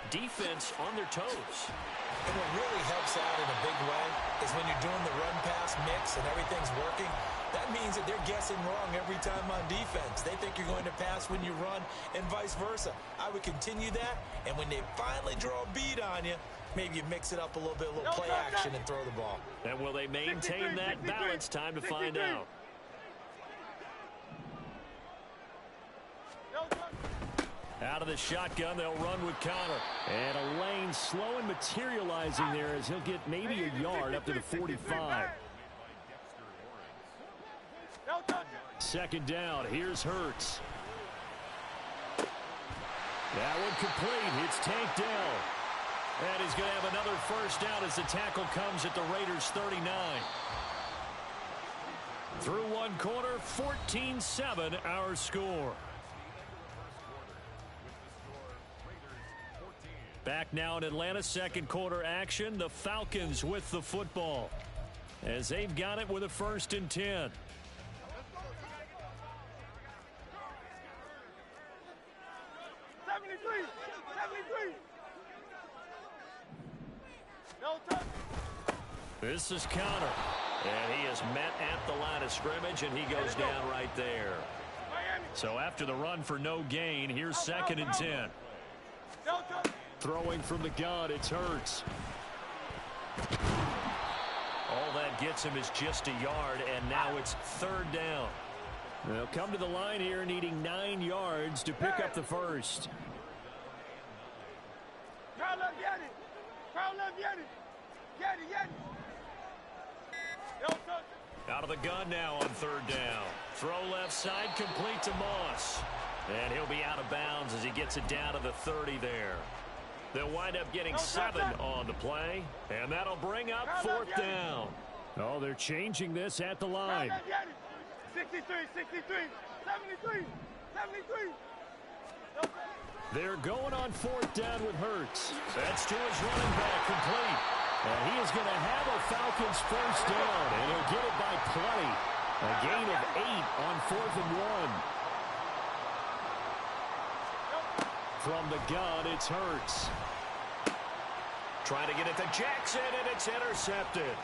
defense on their toes. And what really helps out in a big way is when you're doing the run-pass mix and everything's working, that means that they're guessing wrong every time on defense. They think you're going to pass when you run and vice versa. I would continue that, and when they finally draw a beat on you, maybe you mix it up a little bit, a little play action, and throw the ball. And will they maintain that balance? Time to find out. Out of the shotgun, they'll run with Connor. And a lane slow and materializing there as he'll get maybe a yard up to the 45. Second down, here's Hurts. That one complete, it's Tank Dell. And he's going to have another first down as the tackle comes at the Raiders' 39. Through one quarter, 14-7 our score. Back now in Atlanta, second quarter action. The Falcons with the football as they've got it with a 1st and 10. This is Connor, and he is met at the line of scrimmage, and he goes down right there. So after the run for no gain, here's 2nd and 10. Throwing from the gun, it's Hurts. All that gets him is just a yard, and now it's 3rd down. They'll come to the line here needing 9 yards to pick up the first. Out of the gun now on 3rd down. Throw left side, complete to Moss. And he'll be out of bounds as he gets it down to the 30 there. They'll wind up getting 7 on the play, and that'll bring up 4th down. Oh, they're changing this at the line. 63, 63, 73, 73. They're going on 4th down with Hurts. That's to his running back, complete. And he is going to have a Falcons first down, and he'll get it by plenty. A gain of 8 on 4th and 1. From the gun, it's Hurts. Trying to get it to Jackson, and it's intercepted.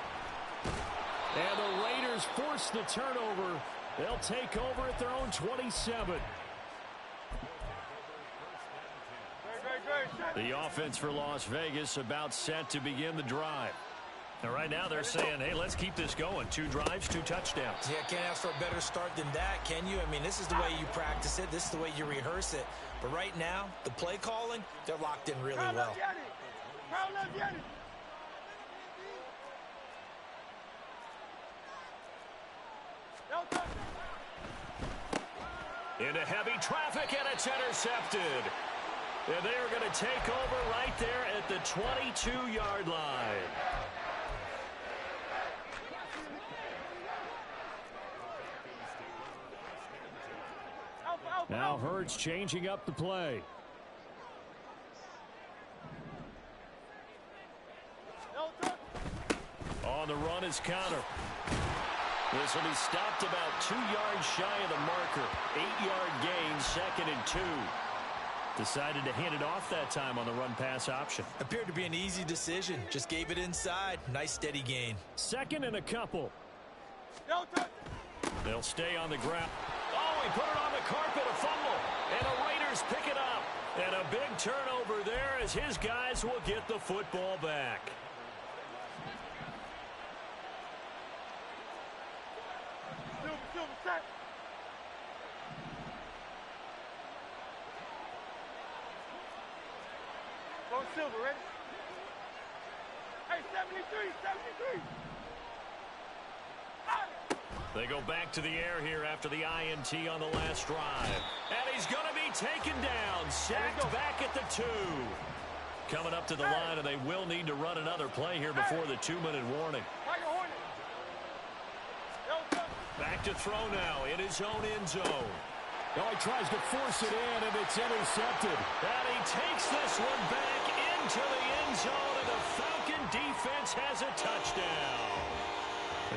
And the Raiders force the turnover. They'll take over at their own 27. The offense for Las Vegas about set to begin the drive. And right now they're saying, hey, let's keep this going. 2 drives, 2 touchdowns. Yeah, can't ask for a better start than that, can you? I mean, this is the way you practice it. This is the way you rehearse it. But right now, the play calling, they're locked in really well. Into heavy traffic, and it's intercepted. And they are going to take over right there at the 22-yard line. Now Hurts changing up the play. On the run is Conner. This will be stopped about 2 yards shy of the marker. 8-yard gain, 2nd and 2. Decided to hand it off that time on the run-pass option. Appeared to be an easy decision. Just gave it inside. Nice steady gain. 2nd and a couple. They'll stay on the ground. Oh, he put it on the carpet, a fumble. And the Raiders pick it up. And a big turnover there as his guys will get the football back. Silver, ready? Hey, 73, 73. They go back to the air here after the INT on the last drive. And he's going to be taken down. Sacked back at the 2. Coming up to the line, and they will need to run another play here before the 2-minute warning. Back to throw now in his own end zone. Oh, he tries to force it in, and it's intercepted. And he takes this one back into the end zone, and the Falcon defense has a touchdown.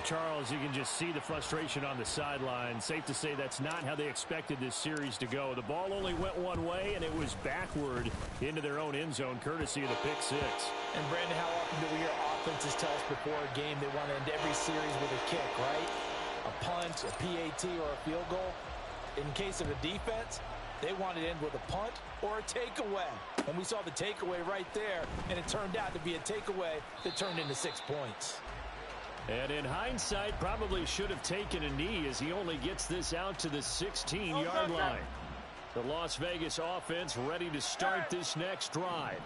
Charles, you can just see the frustration on the sideline. Safe to say that's not how they expected this series to go. The ball only went one way, and it was backward into their own end zone, courtesy of the pick 6. And, Brandon, how often do we hear offenses tell us before a game they want to end every series with a kick, right? A punt, a PAT, or a field goal. In case of a defense, they want to end with a punt or a takeaway. And we saw the takeaway right there, and it turned out to be a takeaway that turned into 6 points. And in hindsight, probably should have taken a knee as he only gets this out to the 16-yard line. The Las Vegas offense ready to start this next drive.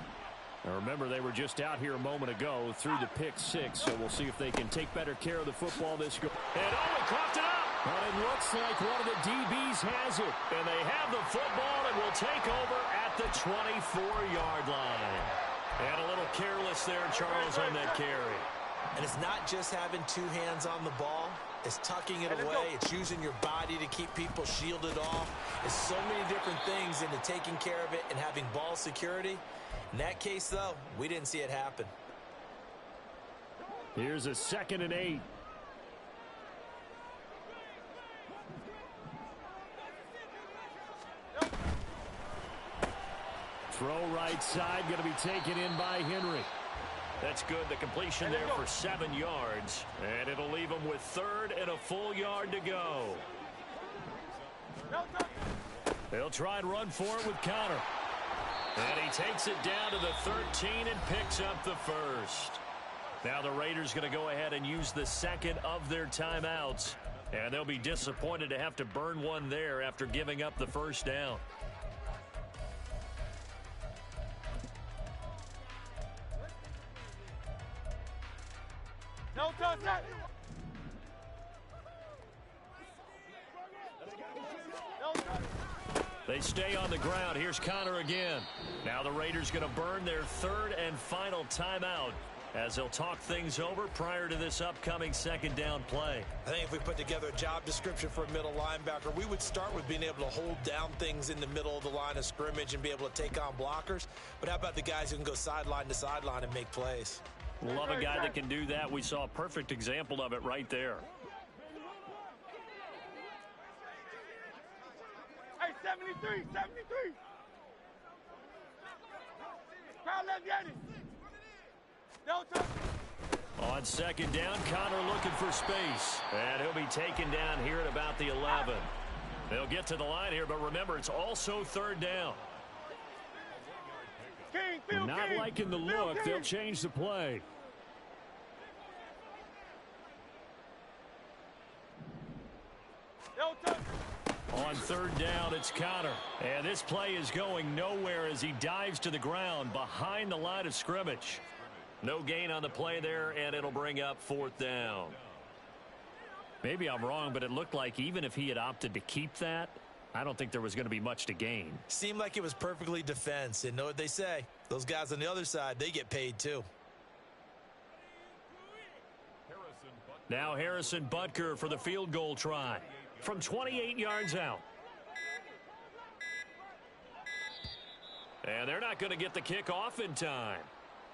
Now remember, they were just out here a moment ago through the pick 6, so we'll see if they can take better care of the football this go. And he coughed it up! But it looks like one of the DBs has it. And they have the football and will take over at the 24-yard line. And a little careless there, Charles, on that carry. And it's not just having 2 hands on the ball. It's tucking it away. It's using your body to keep people shielded off. It's so many different things into taking care of it and having ball security. In that case, though, we didn't see it happen. Here's a 2nd and 8. Throw right side, going to be taken in by Henry. That's good. The completion there for 7 yards. And it'll leave them with 3rd and a full yard to go. They'll try and run for it with Conner. And he takes it down to the 13 and picks up the 1st. Now the Raiders going to go ahead and use the 2nd of their timeouts. And they'll be disappointed to have to burn one there after giving up the 1st down. No touch that. They stay on the ground. Here's Conner again. Now the Raiders going to burn their 3rd and final timeout as they'll talk things over prior to this upcoming 2nd down play. I think if we put together a job description for a middle linebacker, we would start with being able to hold down things in the middle of the line of scrimmage and be able to take on blockers. But how about the guys who can go sideline to sideline and make plays? Love a guy that can do that. We saw a perfect example of it right there. Hey, 73, 73. Crowd left, get it. No touch. On second down, Connor looking for space. And he'll be taken down here at about the 11. They'll get to the line here, but remember, it's also third down. Not liking the look. They'll change the play. On third down, it's Connor. And this play is going nowhere as he dives to the ground behind the line of scrimmage. No gain on the play there, and it'll bring up fourth down. Maybe I'm wrong, but it looked like even if he had opted to keep that, I don't think there was going to be much to gain. Seemed like it was perfectly defense. And know what they say. Those guys on the other side, they get paid too. Now Harrison Butker for the field goal try from 28 yards out. And they're not going to get the kick off in time.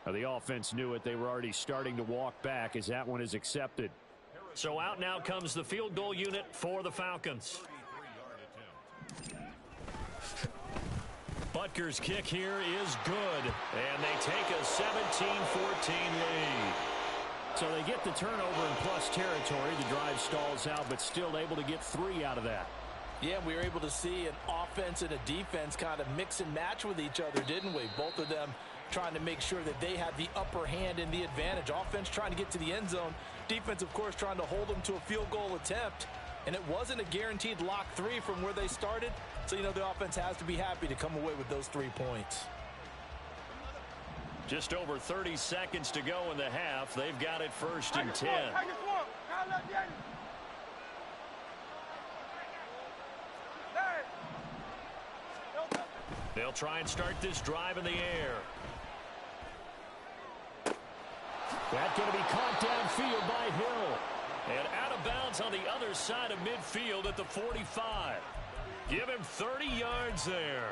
The offense knew it. They were already starting to walk back as that one is accepted. So out now comes the field goal unit for the Falcons. Butker's kick here is good, and they take a 17-14 lead. So they get the turnover in plus territory. The drive stalls out, but still able to get 3 out of that. Yeah, we were able to see an offense and a defense kind of mix and match with each other, didn't we? Both of them trying to make sure that they had the upper hand and the advantage. Offense trying to get to the end zone. Defense, of course, trying to hold them to a field goal attempt. And it wasn't a guaranteed lock 3 from where they started. So, you know, the offense has to be happy to come away with those 3 points. Just over 30 seconds to go in the half. They've got it first and 10. They'll try and start this drive in the air. That's going to be caught downfield by Hill. And out of bounds on the other side of midfield at the 45. Give him 30 yards there.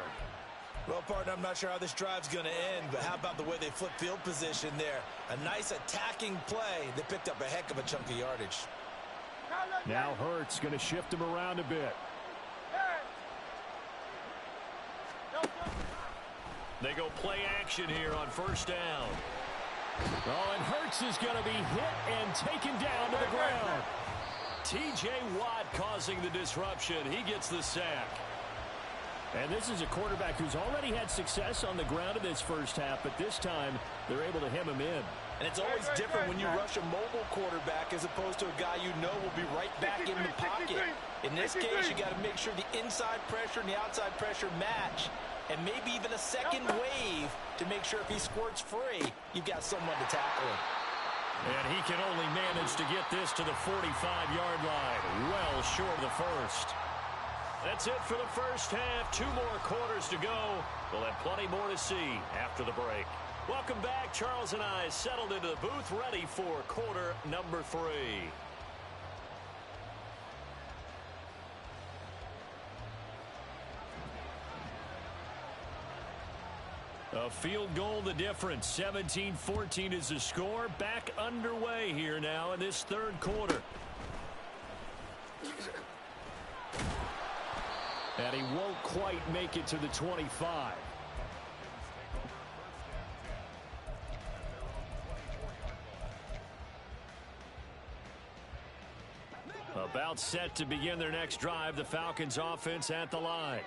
Well, partner, I'm not sure how this drive's going to end, but how about the way they flip field position there? A nice attacking play. They picked up a heck of a chunk of yardage. Now Hurts going to shift him around a bit. They go play action here on first down. Oh, and Hurts is going to be hit and taken down to the ground. T.J. Watt causing the disruption. He gets the sack. And this is a quarterback who's already had success on the ground in this first half, but this time they're able to hem him in. And it's always different when you rush a mobile quarterback as opposed to a guy you know will be right back in the pocket. In this case, you got to make sure the inside pressure and the outside pressure match. And maybe even a second wave to make sure if he squirts free, you've got someone to tackle him. And he can only manage to get this to the 45-yard line. Well short of the first. That's it for the first half. 2 more quarters to go. We'll have plenty more to see after the break. Welcome back. Charles and I settled into the booth ready for quarter number 3. A field goal the difference. 17-14 is the score. Back underway here now in this third quarter. And he won't quite make it to the 25. About set to begin their next drive. The Falcons offense at the line.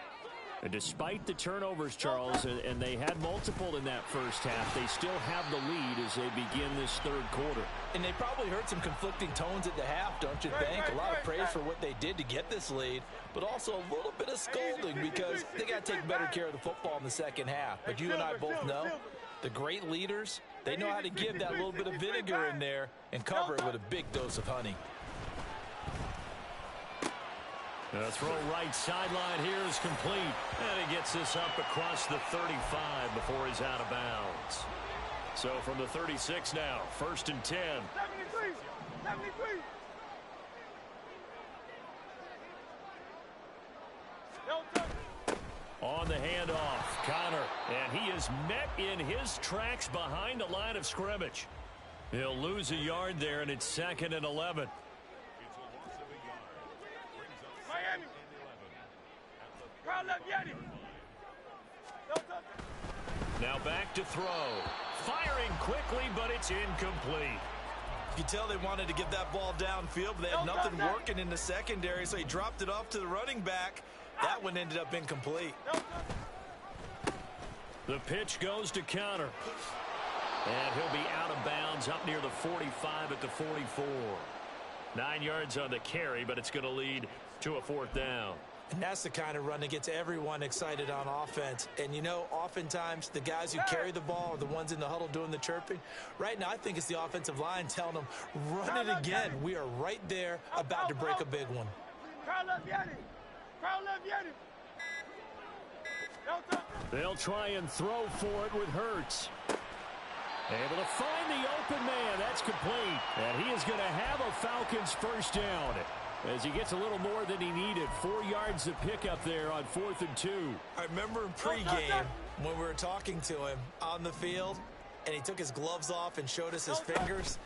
And despite the turnovers, Charles, and they had multiple in that first half, they still have the lead as they begin this third quarter. And they probably heard some conflicting tones at the half, don't you think? A lot of praise for what they did to get this lead, but also a little bit of scolding because they got to take better care of the football in the second half. But you and I both know the great leaders, they know how to give that little bit of vinegar in there and cover it with a big dose of honey. The throw right sideline here is complete. And he gets this up across the 35 before he's out of bounds. So from the 36 now, first and 10. 73, 73. On the handoff, Connor. And he is met in his tracks behind the line of scrimmage. He'll lose a yard there, and it's second and 11. Now back to throw. Firing quickly, but it's incomplete. You tell they wanted to get that ball downfield, but they had nothing working in the secondary, so he dropped it off to the running back. That one ended up incomplete. The pitch goes to Conner. And he'll be out of bounds up near the 45 at the 44. 9 yards on the carry, but it's going to lead to a 4th down. And that's the kind of run that gets everyone excited on offense. And, you know, oftentimes the guys who carry the ball are the ones in the huddle doing the chirping. Right now, I think it's the offensive line telling them, run it again. We are right there about to break a big one. They'll try and throw for it with Hurts. Able to find the open man. That's complete. And he is going to have a Falcons first down as he gets a little more than he needed. 4 yards to pick up there on 4th and 2. I remember in pregame when we were talking to him on the field, and he took his gloves off and showed us his fingers.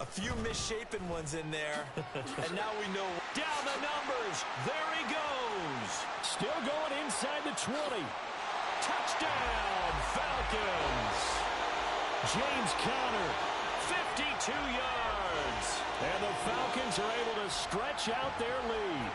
A few misshapen ones in there, and now we know. Down the numbers. There he goes. Still going inside the 20. Touchdown, Falcons. James Conner, 52 yards. And the Falcons are able to stretch out their lead.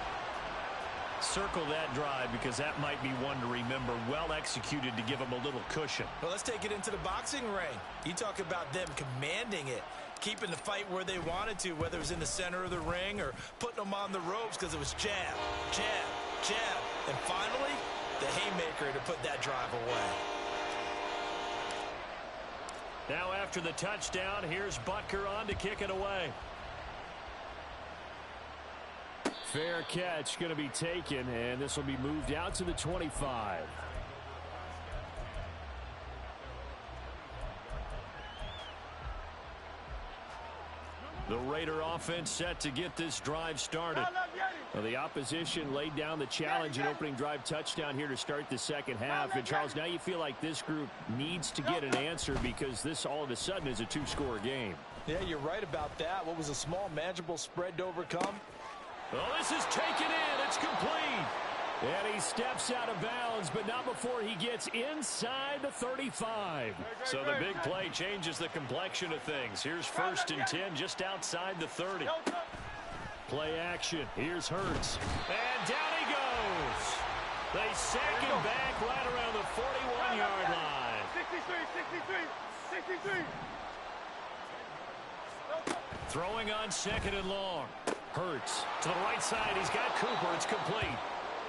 Circle that drive because that might be one to remember. Well executed to give them a little cushion. Well, let's take it into the boxing ring. You talk about them commanding it, keeping the fight where they wanted to, whether it was in the center of the ring or putting them on the ropes because it was jab, jab, jab. And finally, the haymaker to put that drive away. Now after the touchdown, here's Butker on to kick it away. Fair catch going to be taken, and this will be moved out to the 25. The Raider offense set to get this drive started. Well, the opposition laid down the challenge and opening drive touchdown here to start the second half. And, Charles, now you feel like this group needs to get an answer because this all of a sudden is a 2-score game. Yeah, you're right about that. What was a small, manageable spread to overcome? Well, this is taken in. It's complete. And he steps out of bounds, but not before he gets inside the 35. So the big play changes the complexion of things. Here's 1st and 10 just outside the 30. Play action. Here's Hurts. And down he goes. They sack him back right around the 41-yard line. 63. Throwing on 2nd and long. Hurts to the right side. He's got Cooper. It's complete.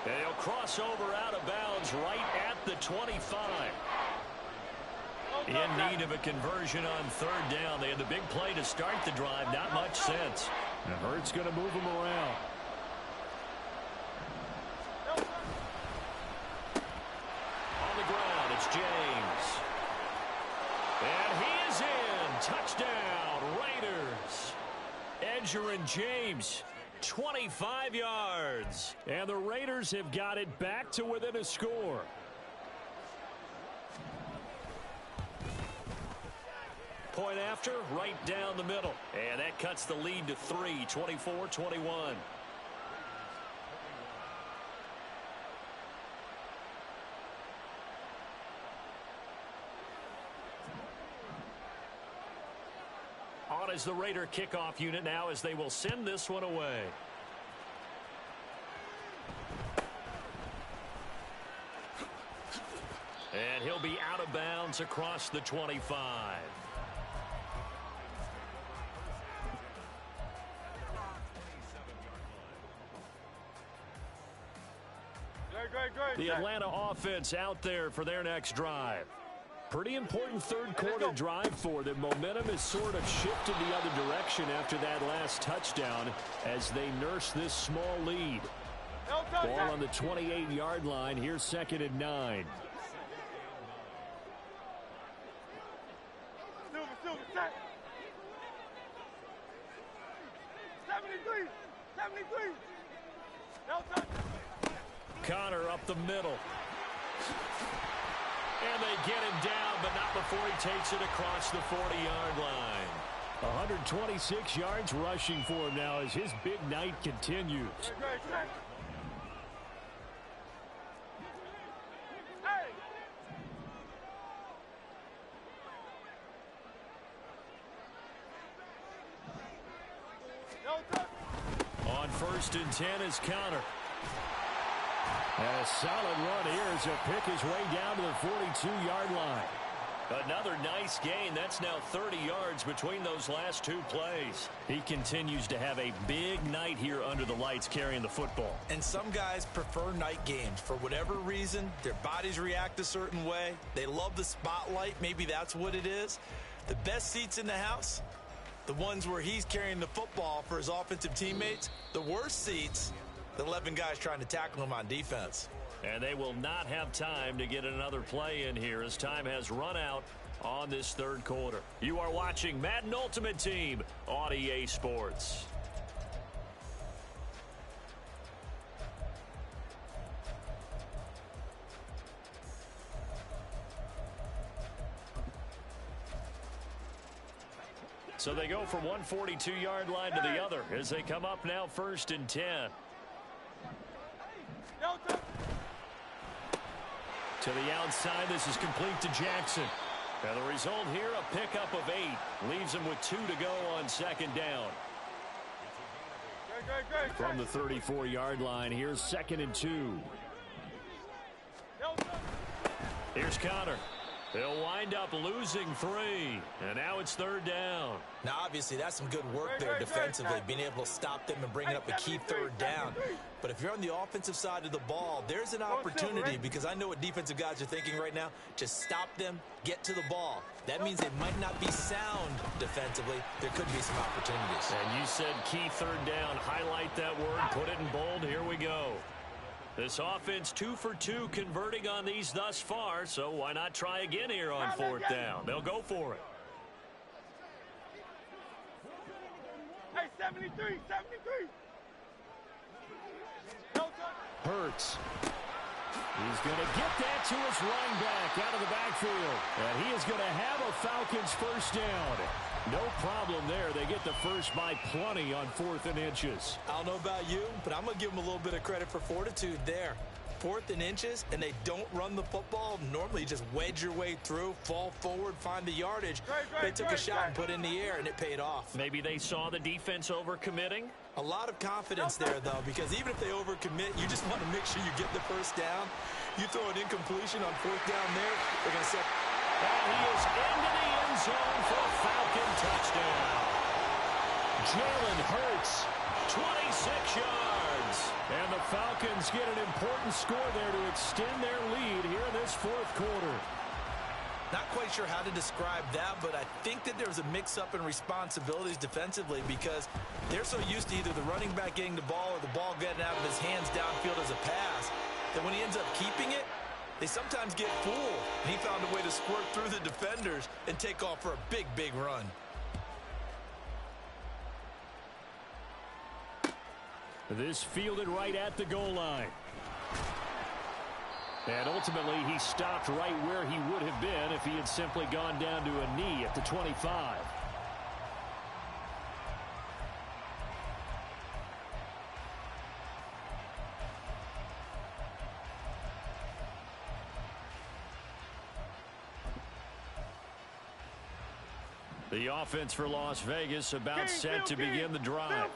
And he'll cross over out of bounds right at the 25. In need of a conversion on 3rd down. They had the big play to start the drive. Not much sense. And Hurts going to move him around. On the ground, it's James. And he is in. Touchdown, Raiders. Edgerrin James. 25 yards. And the Raiders have got it back to within a score. Point after, right down the middle. And that cuts the lead to 3, 24-21. On is the Raider kickoff unit now as they will send this one away. And he'll be out of bounds across the 25. The Atlanta offense out there for their next drive. Pretty important third quarter drive for them. Momentum has sort of shifted the other direction after that last touchdown as they nurse this small lead. Ball on the 28-yard line. Here's 2nd and 9. Silver, set. 73. Conner up the middle. And they get him down, but not before he takes it across the 40-yard line. 126 yards rushing for him now as his big night continues. First and 10 is Conner. And a solid run here as he'll pick his way down to the 42-yard line. Another nice gain. That's now 30 yards between those last two plays. He continues to have a big night here under the lights carrying the football. And some guys prefer night games. For whatever reason, their bodies react a certain way. They love the spotlight. Maybe that's what it is. The best seats in the house, the ones where he's carrying the football for his offensive teammates. The worst seats, the 11 guys trying to tackle him on defense. And they will not have time to get another play in here as time has run out on this third quarter. You are watching Madden Ultimate Team on EA Sports. So they go from one 42-yard line to the other as they come up now first and 10. To the outside, this is complete to Jackson. And the result here, a pickup of 8. Leaves him with 2 to go on second down. From the 34-yard line, here's 2nd and 2. Here's Conner. They'll wind up losing 3. And now it's 3rd down. Now, obviously, that's some good work there defensively, being able to stop them and bring up a key 3rd down. But if you're on the offensive side of the ball, there's an opportunity, because I know what defensive guys are thinking right now. Just stop them, get to the ball. That means they might not be sound defensively. There could be some opportunities. And you said key 3rd down. Highlight that word, put it in bold. Here we go. This offense 2 for 2 converting on these thus far, so why not try again here on 4th down? They'll go for it. Hey, 73. Hurts. He's going to get that to his running back out of the backfield. And he is going to have a Falcons first down. No problem there. They get the first by plenty on 4th and inches. I don't know about you, but I'm going to give them a little bit of credit for fortitude there. 4th and inches, and they don't run the football. Normally, you just wedge your way through, fall forward, find the yardage. They took a shot and put it in the air, and it paid off. Maybe they saw the defense overcommitting. A lot of confidence there, though, because even if they overcommit, you just want to make sure you get the first down. You throw an incompletion on 4th down there, they're going to set. And he is into the end zone for a Falcon touchdown. Jalen Hurts, 26 yards. And the Falcons get an important score there to extend their lead here in this 4th quarter. Not quite sure how to describe that, but I think that there's a mix-up in responsibilities defensively because they're so used to either the running back getting the ball or the ball getting out of his hands downfield as a pass that when he ends up keeping it, they sometimes get fooled. And he found a way to squirt through the defenders and take off for a big, big run. This fielded right at the goal line. And ultimately, he stopped right where he would have been if he had simply gone down to a knee at the 25. The offense for Las Vegas about set to begin the drive.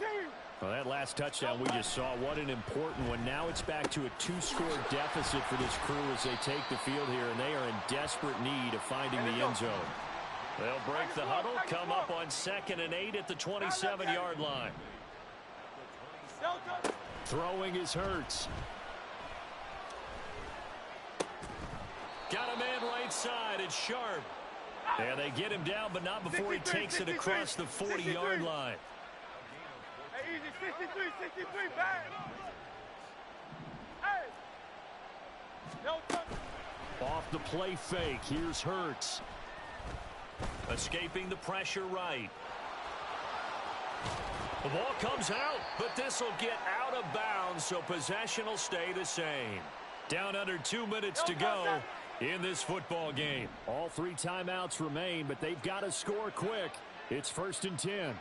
Well, that last touchdown we just saw, what an important one. Now it's back to a 2-score deficit for this crew as they take the field here, and they are in desperate need of finding the end zone. They'll break the huddle, come up on 2nd and 8 at the 27-yard line. Throwing is Hurts. Got a man right side. It's Sharp. And they get him down, but not before he takes it across the 40-yard line. Hey, easy, 63, back. Hey. Off the play fake, here's Hurts. Escaping the pressure right. The ball comes out, but this will get out of bounds, so possession will stay the same. Down under 2 minutes to go in this football game. All 3 timeouts remain, but they've got to score quick. It's 1st and 10.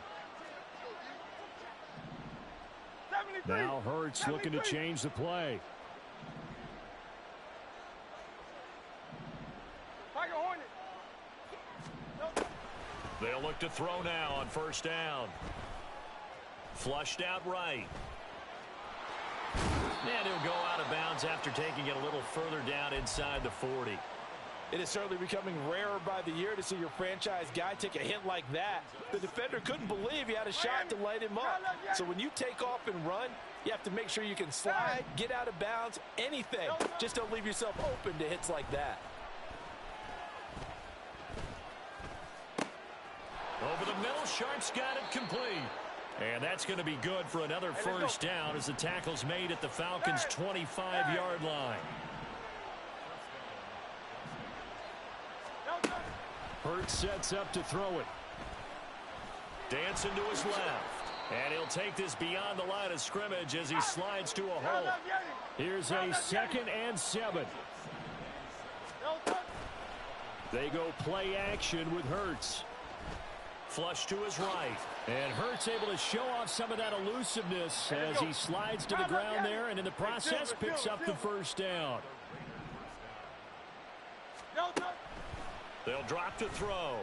Now Hurts looking to change the play. They'll look to throw now on 1st down. Flushed out right. And he'll go out of bounds after taking it a little further down inside the 40. It is certainly becoming rarer by the year to see your franchise guy take a hit like that. The defender couldn't believe he had a shot to light him up. So when you take off and run, you have to make sure you can slide, get out of bounds, anything. Just don't leave yourself open to hits like that. Over the middle, Sharp's got it complete. And that's going to be good for another first down as the tackle's made at the Falcons' 25-yard line. Hurts sets up to throw it. Dancing to his left. And he'll take this beyond the line of scrimmage as he slides to a hole. Here's a 2nd and 7. They go play action with Hurts. Flush to his right. And Hurts able to show off some of that elusiveness as he slides to the ground there and in the process picks up the first down. They'll drop to throw.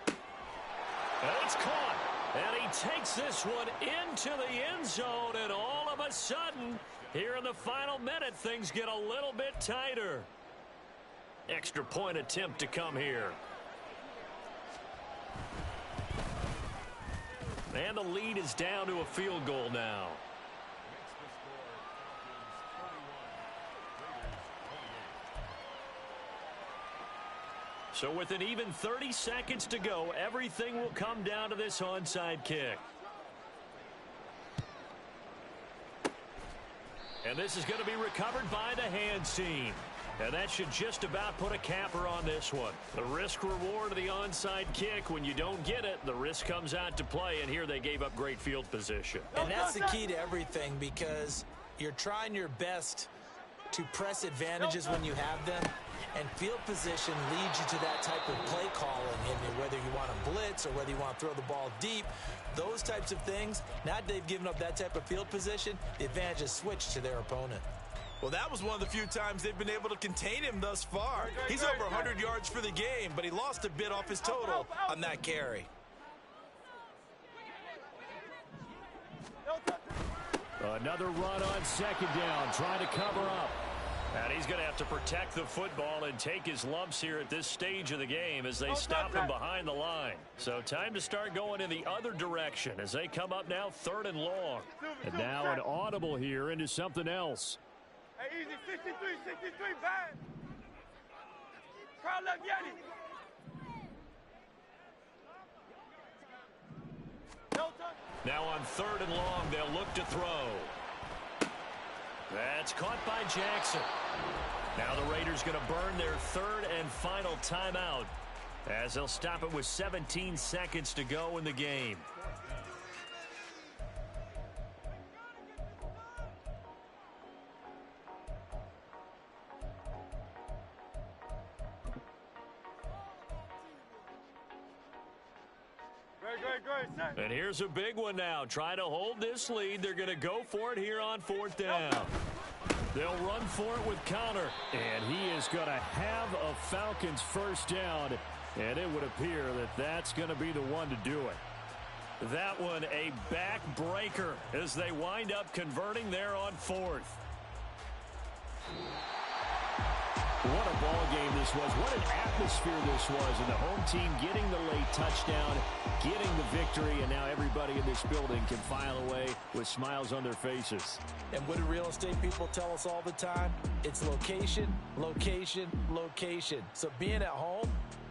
And it's caught. And he takes this one into the end zone, and all of a sudden, here in the final minute, things get a little bit tighter. Extra point attempt to come here. And the lead is down to a field goal now. So with an even 30 seconds to go, everything will come down to this onside kick. And this is going to be recovered by the hands team. And that should just about put a capper on this one. The risk-reward of the onside kick, when you don't get it, the risk comes out to play, and here they gave up great field position. And that's the key to everything, because you're trying your best to press advantages when you have them, and field position leads you to that type of play calling, and whether you want to blitz or whether you want to throw the ball deep, those types of things. Now that they've given up that type of field position, the advantage is switched to their opponent. Well, that was one of the few times they've been able to contain him thus far. He's over 100 yards for the game, but he lost a bit off his total on that carry. Another run on 2nd down, trying to cover up. And he's going to have to protect the football and take his lumps here at this stage of the game as they stop him behind the line. So time to start going in the other direction as they come up now 3rd and long. And now an audible here into something else. Hey, easy, 63, bad. Crowd left, Yanni. Now on 3rd and long, they'll look to throw. That's caught by Jackson. Now the Raiders going to burn their 3rd and final timeout as they'll stop it with 17 seconds to go in the game. And here's a big one now. Trying to hold this lead. They're going to go for it here on 4th down. They'll run for it with Conner. And he is going to have a Falcons first down. And it would appear that that's going to be the one to do it. That one a backbreaker as they wind up converting there on 4th. What a ball game this was. What an atmosphere this was. And the home team getting the late touchdown, getting the victory, and now everybody in this building can file away with smiles on their faces. And what do real estate people tell us all the time? It's location, location, location. So being at home,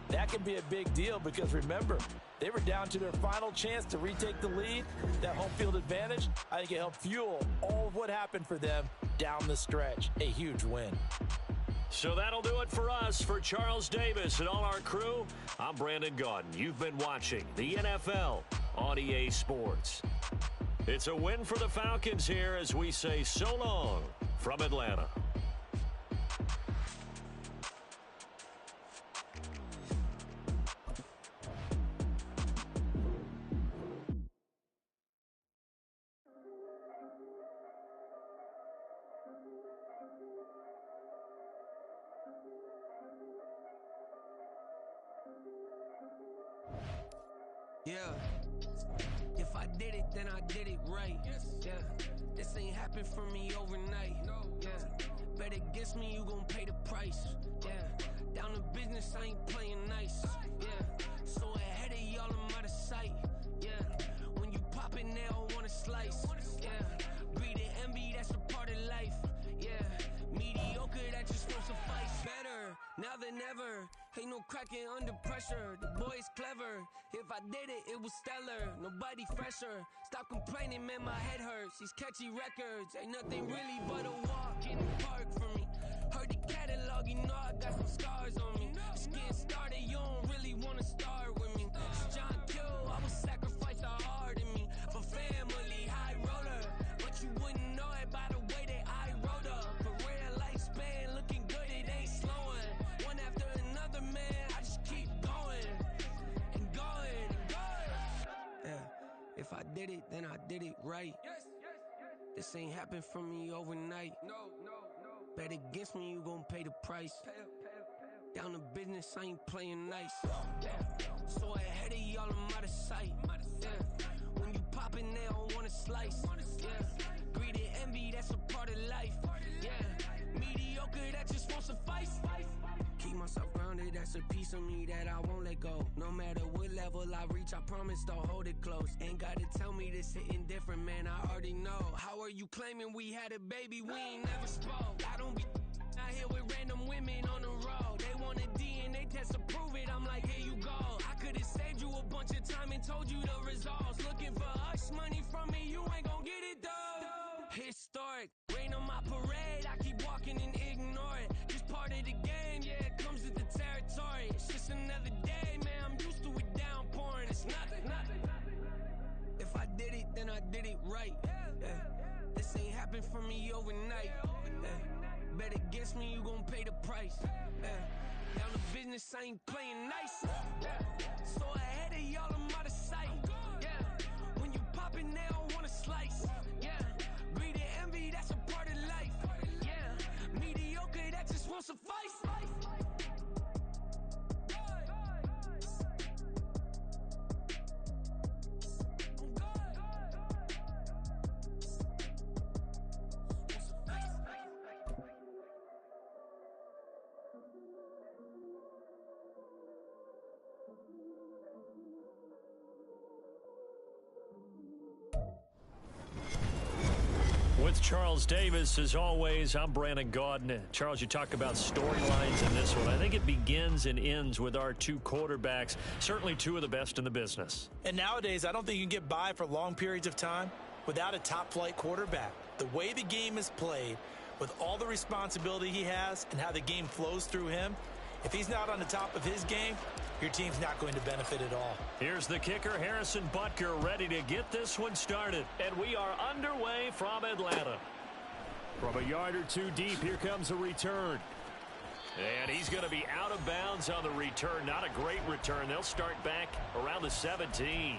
that can be a big deal because remember, they were down to their final chance to retake the lead. That home field advantage, I think it helped fuel all of what happened for them down the stretch. A huge win. So that'll do it for us. For Charles Davis and all our crew, I'm Brandon Gaudin. You've been watching the NFL on EA Sports. It's a win for the Falcons here as we say so long from Atlanta. Yeah. If I did it, then I did it right. Yeah, this ain't happened for me overnight. Yeah, bet against me, you gon' pay the price. Yeah, down to business, I ain't playing nice. Yeah, so ahead of y'all, I'm out of sight. Yeah, when you pop it, they don't wanna slice. Yeah, greed and envy, that's a part of life. Yeah, mediocre, that just won't suffice. Better now than ever. Ain't no cracking under pressure. The boy's clever. If I did it, it was stellar. Nobody fresher. Stop complaining, man, my head hurts. These catchy records ain't nothing really but a walk in the park for me. Heard the catalog, you know I got some scars on me. Just getting started, you don't really wanna start with me. It's John Kill, I would sacrifice a heart in me for family, high roller. But you wouldn't know it by the way that I wrote up. Career lifespan looking good, it ain't slowing. One after another, man, I just keep going and going and going. Yeah, if I did it, then I did it right. This ain't happened for me overnight. Bet against me, you gon' pay the price. Down to business, I ain't playing nice. Yeah, so ahead of y'all, I'm out of sight. Yeah, when you poppin', they don't wanna slice. Yeah, greed and envy, that's a part of life. Yeah, mediocre, that just won't suffice. Keep myself grounded, that's a piece of me that I won't let go. No matter what level I reach, I promise don't hold it close. Ain't gotta tell me this hitting different, man, I already know. How are you claiming we had a baby, we ain't never spoke? I don't be out here with random women on the road. They want a DNA test to prove it, I'm like, here you go. I could've saved you a bunch of time and told you the results. Looking for hush money from me, you ain't gon' get it though. Historic, rain on my parade, I keep walking and ignore it. Just part of the game, yeah, it comes with the territory. It's just another day, man, I'm used to it downpouring. It's nothing. If I did it, then I did it right. Yeah. This ain't happened for me overnight. Yeah. Bet against me, you gon' pay the price. Yeah. Down to business, I ain't playing nice. Yeah. So ahead of y'all, I'm out of sight. Yeah. When you poppin', they don't wanna slice. Yeah. Greed and envy, that's a part of life. Yeah. Mediocre, that just won't suffice. With Charles Davis, as always, I'm Brandon Gaudin. Charles, you talk about storylines in this one. I think it begins and ends with our two quarterbacks, certainly two of the best in the business. And nowadays, I don't think you can get by for long periods of time without a top-flight quarterback. The way the game is played, with all the responsibility he has and how the game flows through him, if he's not on the top of his game, your team's not going to benefit at all. Here's the kicker, Harrison Butker, ready to get this one started. And we are underway from Atlanta. From a yard or two deep, here comes a return. And he's going to be out of bounds on the return. Not a great return. They'll start back around the 17.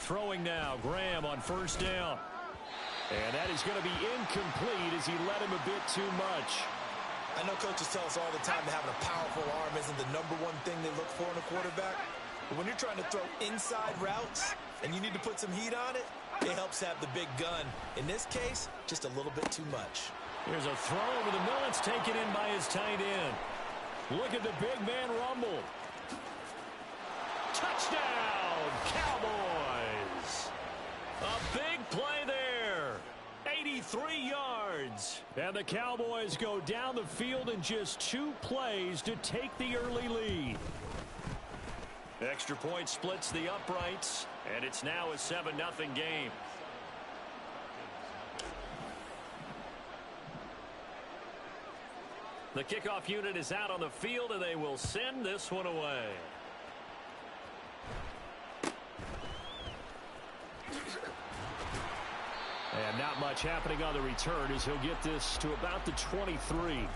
Throwing now, Graham on first down. And that is going to be incomplete as he led him a bit too much. I know coaches tell us all the time that having a powerful arm isn't the number one thing they look for in a quarterback. But when you're trying to throw inside routes and you need to put some heat on it, it helps have the big gun. In this case, just a little bit too much. Here's a throw over the middle. It's taken in by his tight end. Look at the big man rumble. Touchdown, Cowboys. A big play there. 83 yards. And the Cowboys go down the field in just 2 plays to take the early lead. Extra point splits the uprights, and it's now a 7-0 game. The kickoff unit is out on the field, and they will send this one away. And not much happening on the return as he'll get this to about the 23.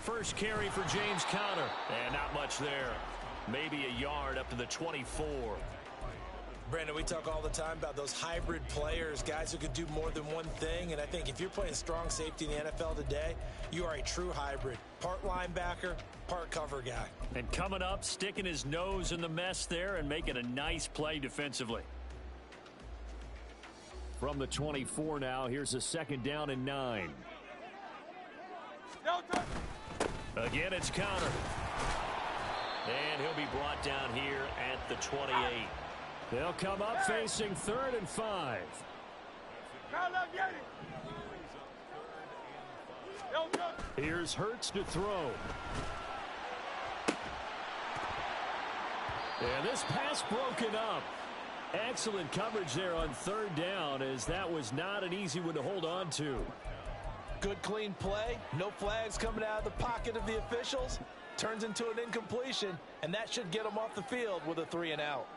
First carry for James Conner. And not much there. Maybe a yard up to the 24. Brandon, we talk all the time about those hybrid players, guys who could do more than one thing. And I think if you're playing strong safety in the NFL today, you are a true hybrid. Part linebacker, part cover guy. And coming up, sticking his nose in the mess there and making a nice play defensively. From the 24 now, here's a 2nd down and 9. Again, it's Conner. And he'll be brought down here at the 28. They'll come up facing 3rd and 5. Here's Hurts to throw. And this pass broken up. Excellent coverage there on 3rd down, as that was not an easy one to hold on to. Good clean play. No flags coming out of the pocket of the officials. Turns into an incompletion, and that should get them off the field with a 3 and out.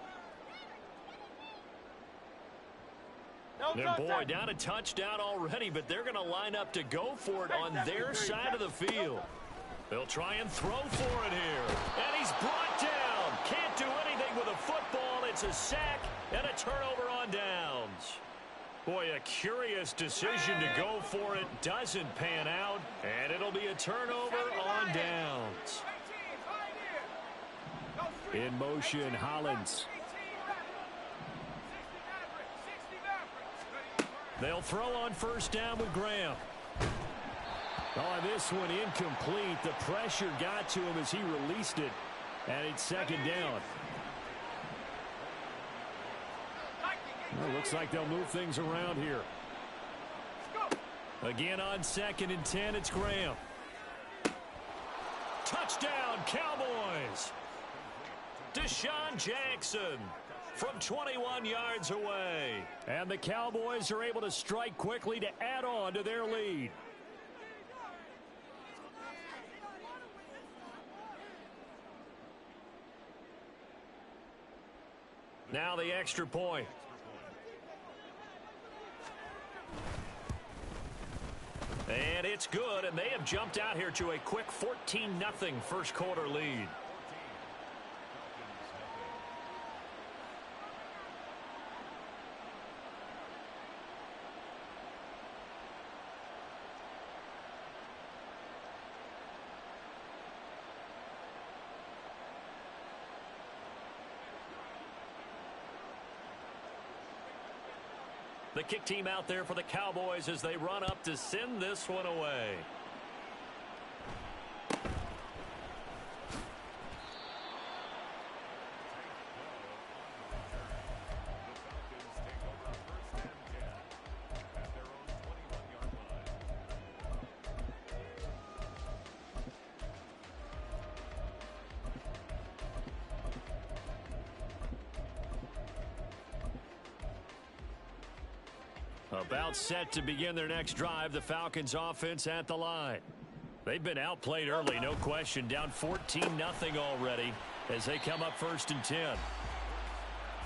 And boy, down a touchdown already, but they're going to line up to go for it on their side of the field. They'll try and throw for it here. And he's brought down. Can't do anything with a football. It's a sack and a turnover on downs. Boy, a curious decision to go for it. Doesn't pan out, and it'll be a turnover on downs. In motion, Hollins. They'll throw on 1st down with Graham. Oh, this one incomplete. The pressure got to him as he released it, and it's 2nd down. Well, looks like they'll move things around here. Again on 2nd and 10, it's Graham. Touchdown, Cowboys. Deshaun Jackson from 21 yards away. And the Cowboys are able to strike quickly to add on to their lead. Now the extra point. And it's good, and they have jumped out here to a quick 14-0 first quarter lead. The kick team out there for the Cowboys as they run up to send this one away. About set to begin their next drive, the Falcons offense at the line. They've been outplayed early, no question. Down 14-0 already as they come up 1st and 10.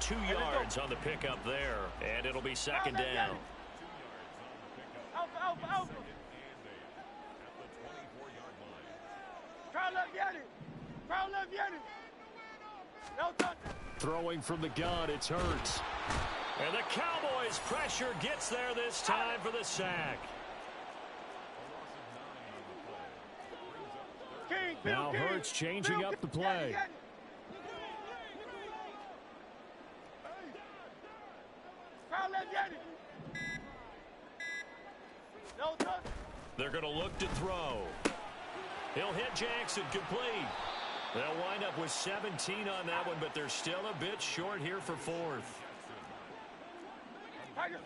2 yards on the pickup there, and it'll be 2nd down. Throwing from the gun, it's Hurts. And the Cowboys' pressure gets there this time for the sack. Now Hurts changing up the play. They're going to look to throw. He'll hit Jackson, complete. They'll wind up with 17 on that one, but they're still a bit short here for fourth.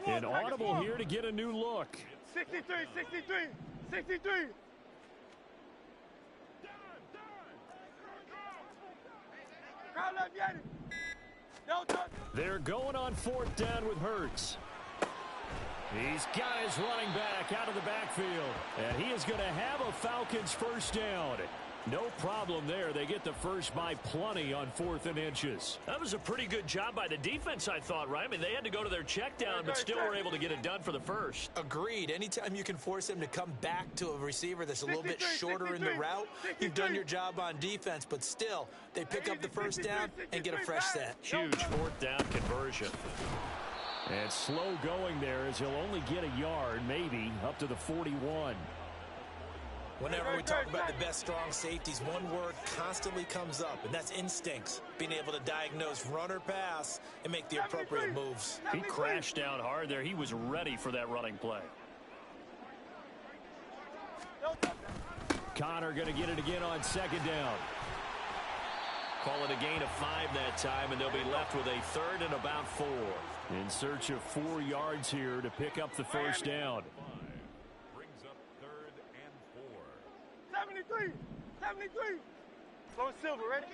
An audible here to get a new look. 63, 63, 63. Crowd left, Yeti. They're going on fourth down with Hurts. He's got his running back out of the backfield. And he is going to have a Falcons first down. No problem there. They get the first by plenty on 4th and inches. That was a pretty good job by the defense, I thought, right? I mean, they had to go to their check down, but still were able to get it done for the first. Agreed. Anytime you can force them to come back to a receiver that's a little bit shorter in the route, you've done your job on defense, but still, they pick up the first down and get a fresh set. Huge 4th down conversion. And slow going there as he'll only get a yard, maybe, up to the 41. Whenever we talk about the best strong safeties, one word constantly comes up, and that's instincts. Being able to diagnose run or pass and make the appropriate moves. He crashed down hard there. He was ready for that running play. Connor going to get it again on 2nd down. Call it a gain of 5 that time, and they'll be left with a 3rd and about 4. In search of 4 yards here to pick up the first down. 73, 73. Slow Silver, ready?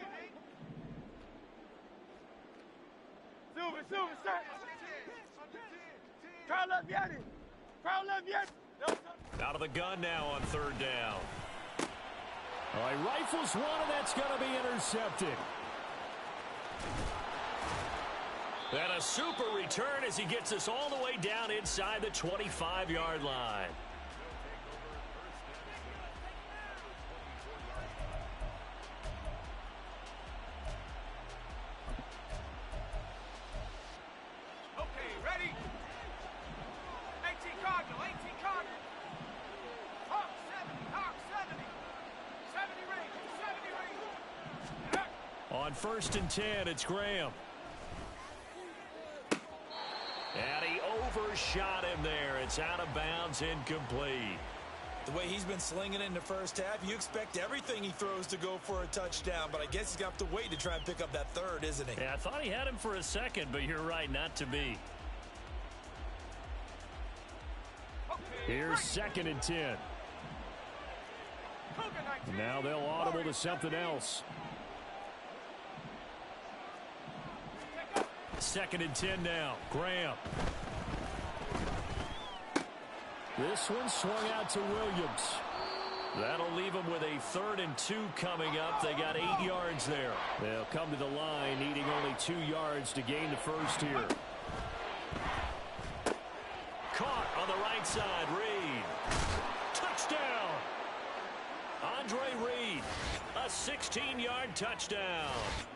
Silver, start. Crowd left, Yeti. Crowd left, Yeti. Out of the gun now on 3rd down. All right, rifles one, and that's going to be intercepted. And a super return as he gets us all the way down inside the 25-yard line. On 1st and 10, it's Graham. And he overshot him there. It's out of bounds, incomplete. The way he's been slinging it in the first half, you expect everything he throws to go for a touchdown, but I guess he's got to wait to try and pick up that 3rd, isn't he? Yeah, I thought he had him for a second, but you're right, not to be. Here's 2nd and 10. Now they'll audible to something else. 2nd and 10 now. Graham. This one swung out to Williams. That'll leave them with a 3rd and 2 coming up. They got 8 yards there. They'll come to the line needing only 2 yards to gain the first here. Caught on the right side. Reed. Touchdown. Andre Reed. A 16-yard touchdown.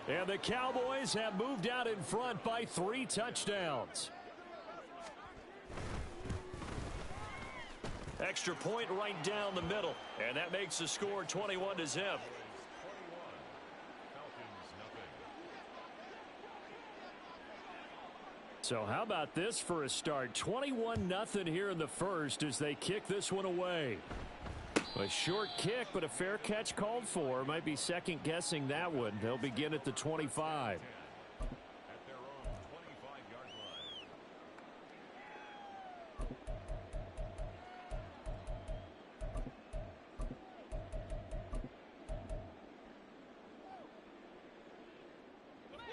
And the Cowboys have moved out in front by 3 touchdowns. Extra point right down the middle. And that makes the score 21-0. So how about this for a start? 21-0 here in the first as they kick this one away. A short kick, but a fair catch called for. Might be second-guessing that one. They'll begin at the 25.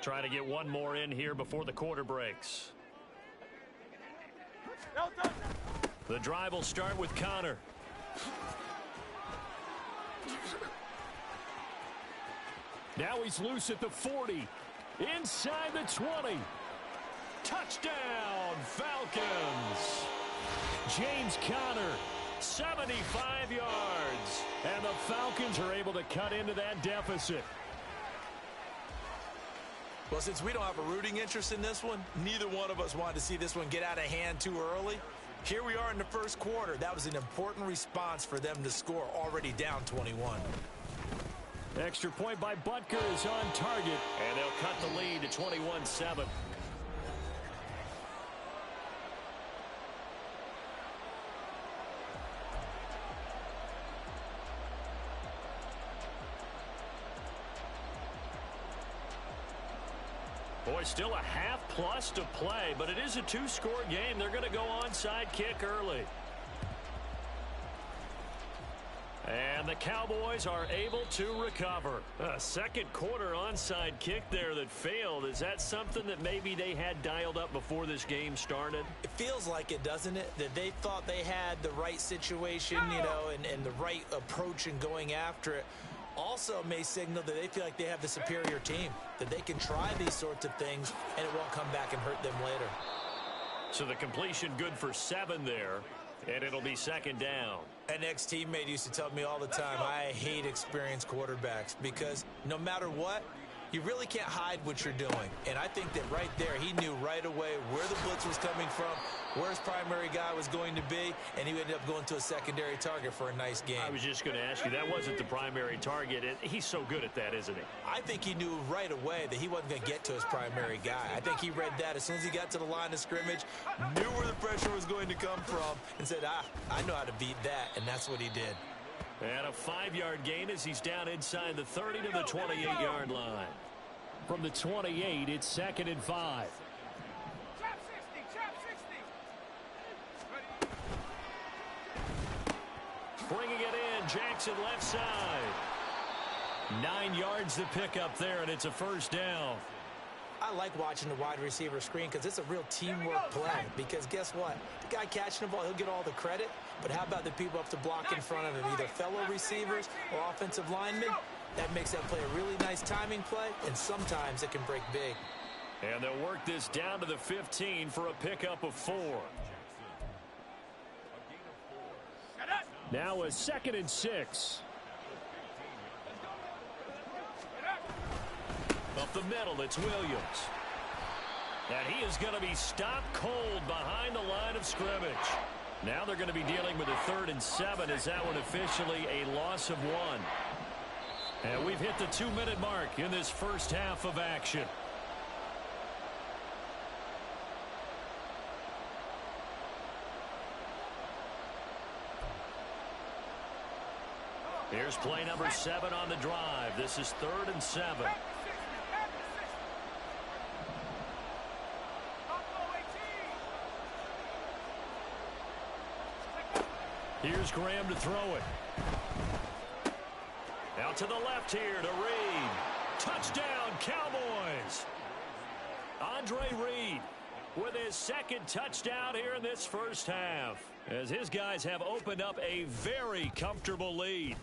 Trying to get one more in here before the quarter breaks. The drive will start with Connor. Now he's loose at the 40. Inside the 20. Touchdown, Falcons. James Conner, 75 yards. And the Falcons are able to cut into that deficit. Well, since we don't have a rooting interest in this one, neither one of us wanted to see this one get out of hand too early. Here we are in the first quarter. That was an important response for them to score, already down 21. Extra point by Butker is on target, and they'll cut the lead to 21-7. Boy, still a half-plus to play, but it is a two-score game. They're going to go onside kick early. And the Cowboys are able to recover. A second quarter onside kick there that failed. Is that something that maybe they had dialed up before this game started? It feels like it, doesn't it? That they thought they had the right situation, you know, and the right approach in going after it. Also may signal that they feel like they have the superior team, that they can try these sorts of things and it won't come back and hurt them later. So the completion good for 7 there, and it'll be second down. An ex-teammate used to tell me all the time, I hate experienced quarterbacks because no matter what, you really can't hide what you're doing. And I think that right there, he knew right away where the blitz was coming from, where his primary guy was going to be, and he ended up going to a secondary target for a nice game. I was just going to ask you, that wasn't the primary target. He's so good at that, isn't he? I think he knew right away that he wasn't going to get to his primary guy. I think he read that as soon as he got to the line of scrimmage, knew where the pressure was going to come from, and said, I know how to beat that, and that's what he did. And a 5-yard gain as he's down inside the 30 to the 28-yard line. From the 28, it's second and 5. Chop 60, chop 60. Bringing it in, Jackson left side. 9 yards to pick up there, and it's a first down. I like watching the wide receiver screen because it's a real teamwork play. Because guess what? The guy catching the ball, he'll get all the credit. But how about the people up to block in front of him, either fellow receivers or offensive linemen? That makes that play a really nice timing play, and sometimes it can break big. And they'll work this down to the 15 for a pickup of 4. Now a second and 6. Up the middle, it's Williams. And he is going to be stopped cold behind the line of scrimmage. Now they're going to be dealing with a 3rd and 7 as that one officially a loss of 1. And we've hit the 2-minute mark in this first half of action. Here's play number 7 on the drive. This is 3rd and 7. Here's Graham to throw it. Out to the left here to Reed. Touchdown, Cowboys. Andre Reed with his second touchdown here in this first half, as his guys have opened up a very comfortable lead.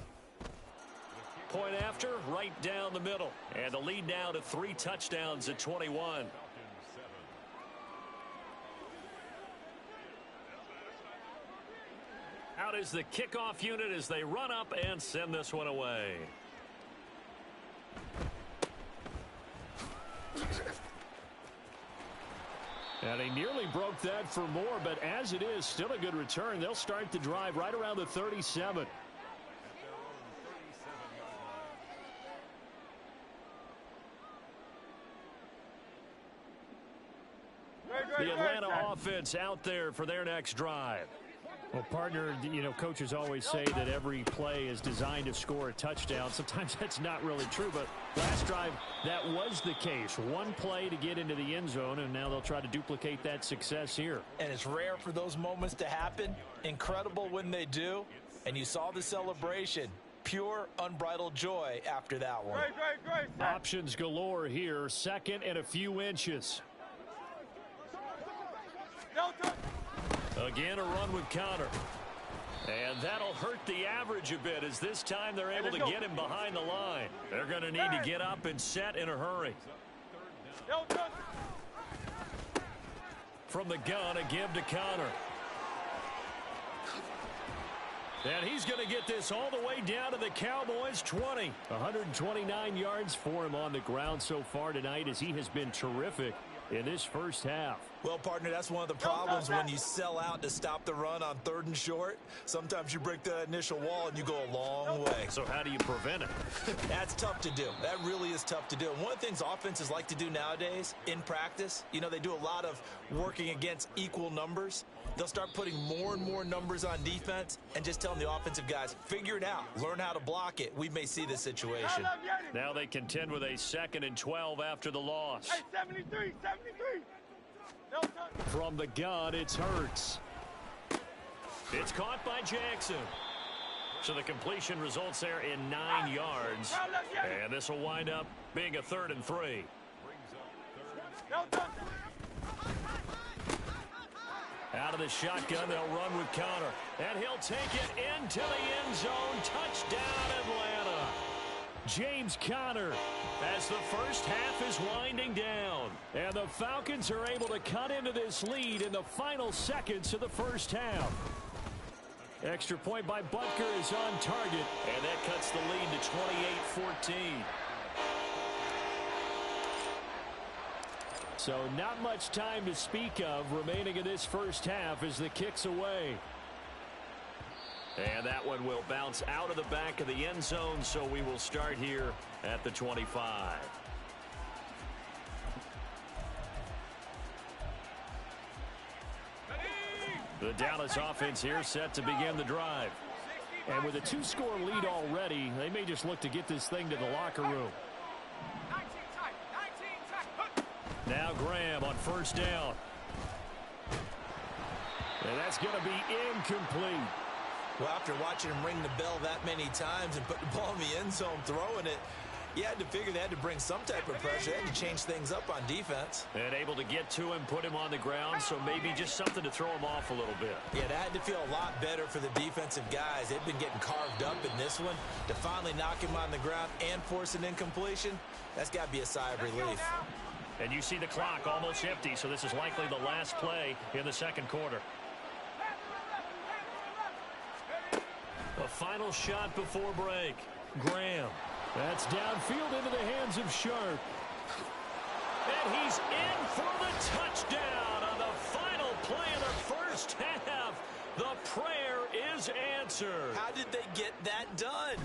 Point after, right down the middle. And the lead now to 3 touchdowns at 21. Out is the kickoff unit as they run up and send this one away. And he nearly broke that for more, but as it is, still a good return. They'll start the drive right around the 37. The Atlanta offense out there for their next drive. Well, partner, you know, coaches always say that every play is designed to score a touchdown. Sometimes that's not really true, but last drive, that was the case. One play to get into the end zone, and now they'll try to duplicate that success here. And it's rare for those moments to happen. Incredible when they do. And you saw the celebration. Pure, unbridled joy after that one. Great. Options galore here. 2nd and a few inches. Again, a run with Conner. And that'll hurt the average a bit, as this time they're able to get him behind the line. They're going to need to get up and set in a hurry. From the gun, a give to Conner. And he's going to get this all the way down to the Cowboys' 20. 129 yards for him on the ground so far tonight, as he has been terrific in this first half. Well, partner, that's one of the problems when you sell out to stop the run on 3rd and short. Sometimes you break the initial wall and you go a long way. So how do you prevent it? That's tough to do. That really is tough to do. And one of the things offenses like to do nowadays in practice, you know, they do a lot of working against equal numbers. They'll start putting more and more numbers on defense and just telling the offensive guys, figure it out. Learn how to block it. We may see this situation. Now they contend with a 2nd and 12 after the loss. Hey, 73, 73. No touch. From the gun, it's Hurts. It's caught by Jackson. So the completion results there in 9 yards. And this will wind up being a 3rd and 3. No touch. Out of the shotgun, they'll run with Conner. And he'll take it into the end zone. Touchdown, Atlanta. James Conner as the first half is winding down. And the Falcons are able to cut into this lead in the final seconds of the first half. Extra point by Butker is on target. And that cuts the lead to 28-14. So not much time to speak of remaining in this first half as the kick's away. And that one will bounce out of the back of the end zone, so we will start here at the 25. The Dallas offense here set to begin the drive. And with a 2-score lead already, they may just look to get this thing to the locker room. Now Graham on first down. And that's going to be incomplete. Well, after watching him ring the bell that many times and put the ball in the end zone throwing it, you had to figure they had to bring some type of pressure. They had to change things up on defense. And able to get to him, put him on the ground, so maybe just something to throw him off a little bit. Yeah, that had to feel a lot better for the defensive guys. They've been getting carved up in this one. To finally knock him on the ground and force an incompletion, that's got to be a sigh of relief. And you see the clock almost empty, so this is likely the last play in the second quarter. A final shot before break. Graham. That's downfield into the hands of Sharp. And he's in for the touchdown on the final play of the first half. The prayer is answered. How did they get that done?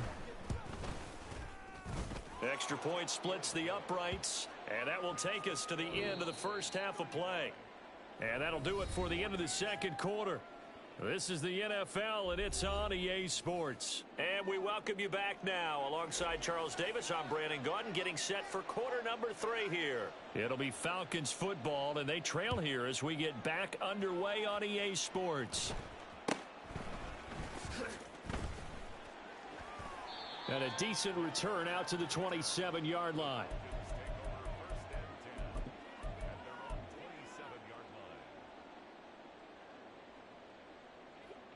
Extra point splits the uprights. And that will take us to the end of the first half of play. And that'll do it for the end of the second quarter. This is the NFL, and it's on EA Sports. And we welcome you back now. Alongside Charles Davis, I'm Brandon Gaudin, getting set for quarter number 3 here. It'll be Falcons football, and they trail here as we get back underway on EA Sports. And a decent return out to the 27-yard line.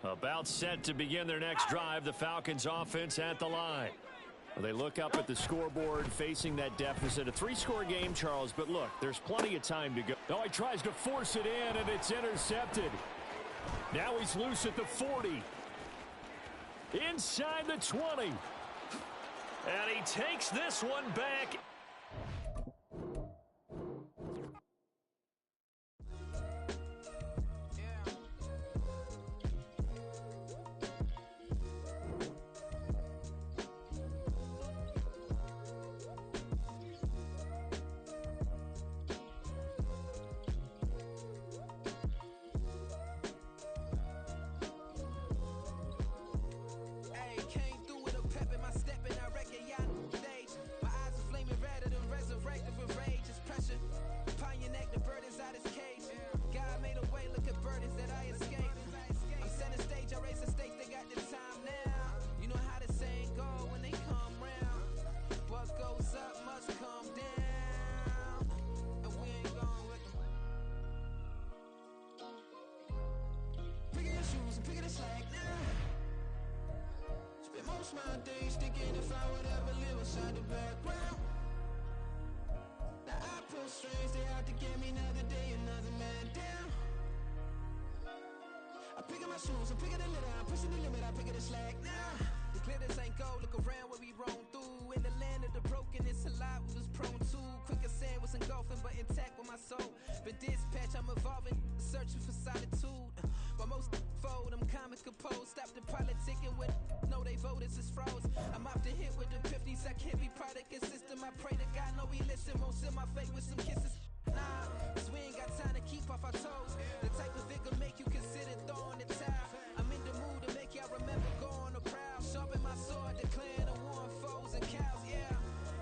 About set to begin their next drive, the Falcons offense at the line. They look up at the scoreboard facing that deficit. A 3-score game, Charles, but look, there's plenty of time to go. Oh, he tries to force it in, and it's intercepted. Now he's loose at the 40. Inside the 20. And he takes this one back. My days thinking if I would ever live inside the background. Now I pull strings, they out to get me another day, another man down. I pick up my shoes, I'm picking the litter, I'm pushing the limit, I pick up the slack now. The glitters ain't gold, look around where we roam through. In the land of the broken, it's a lot we was prone to. Quicker sand was engulfing, but intact with my soul. Been dispatched, I'm evolving. this is froze. I'm off the hit with the 50s. I can't be product and system. I pray to God, no, we listen. Won't send my fate with some kisses. Nah, cause we ain't got time to keep off our toes. The type of vigor make you consider throwing the towel. I'm in the mood to make y'all remember going to proud. Sharpen my sword, declaring the war on foes and cows, yeah.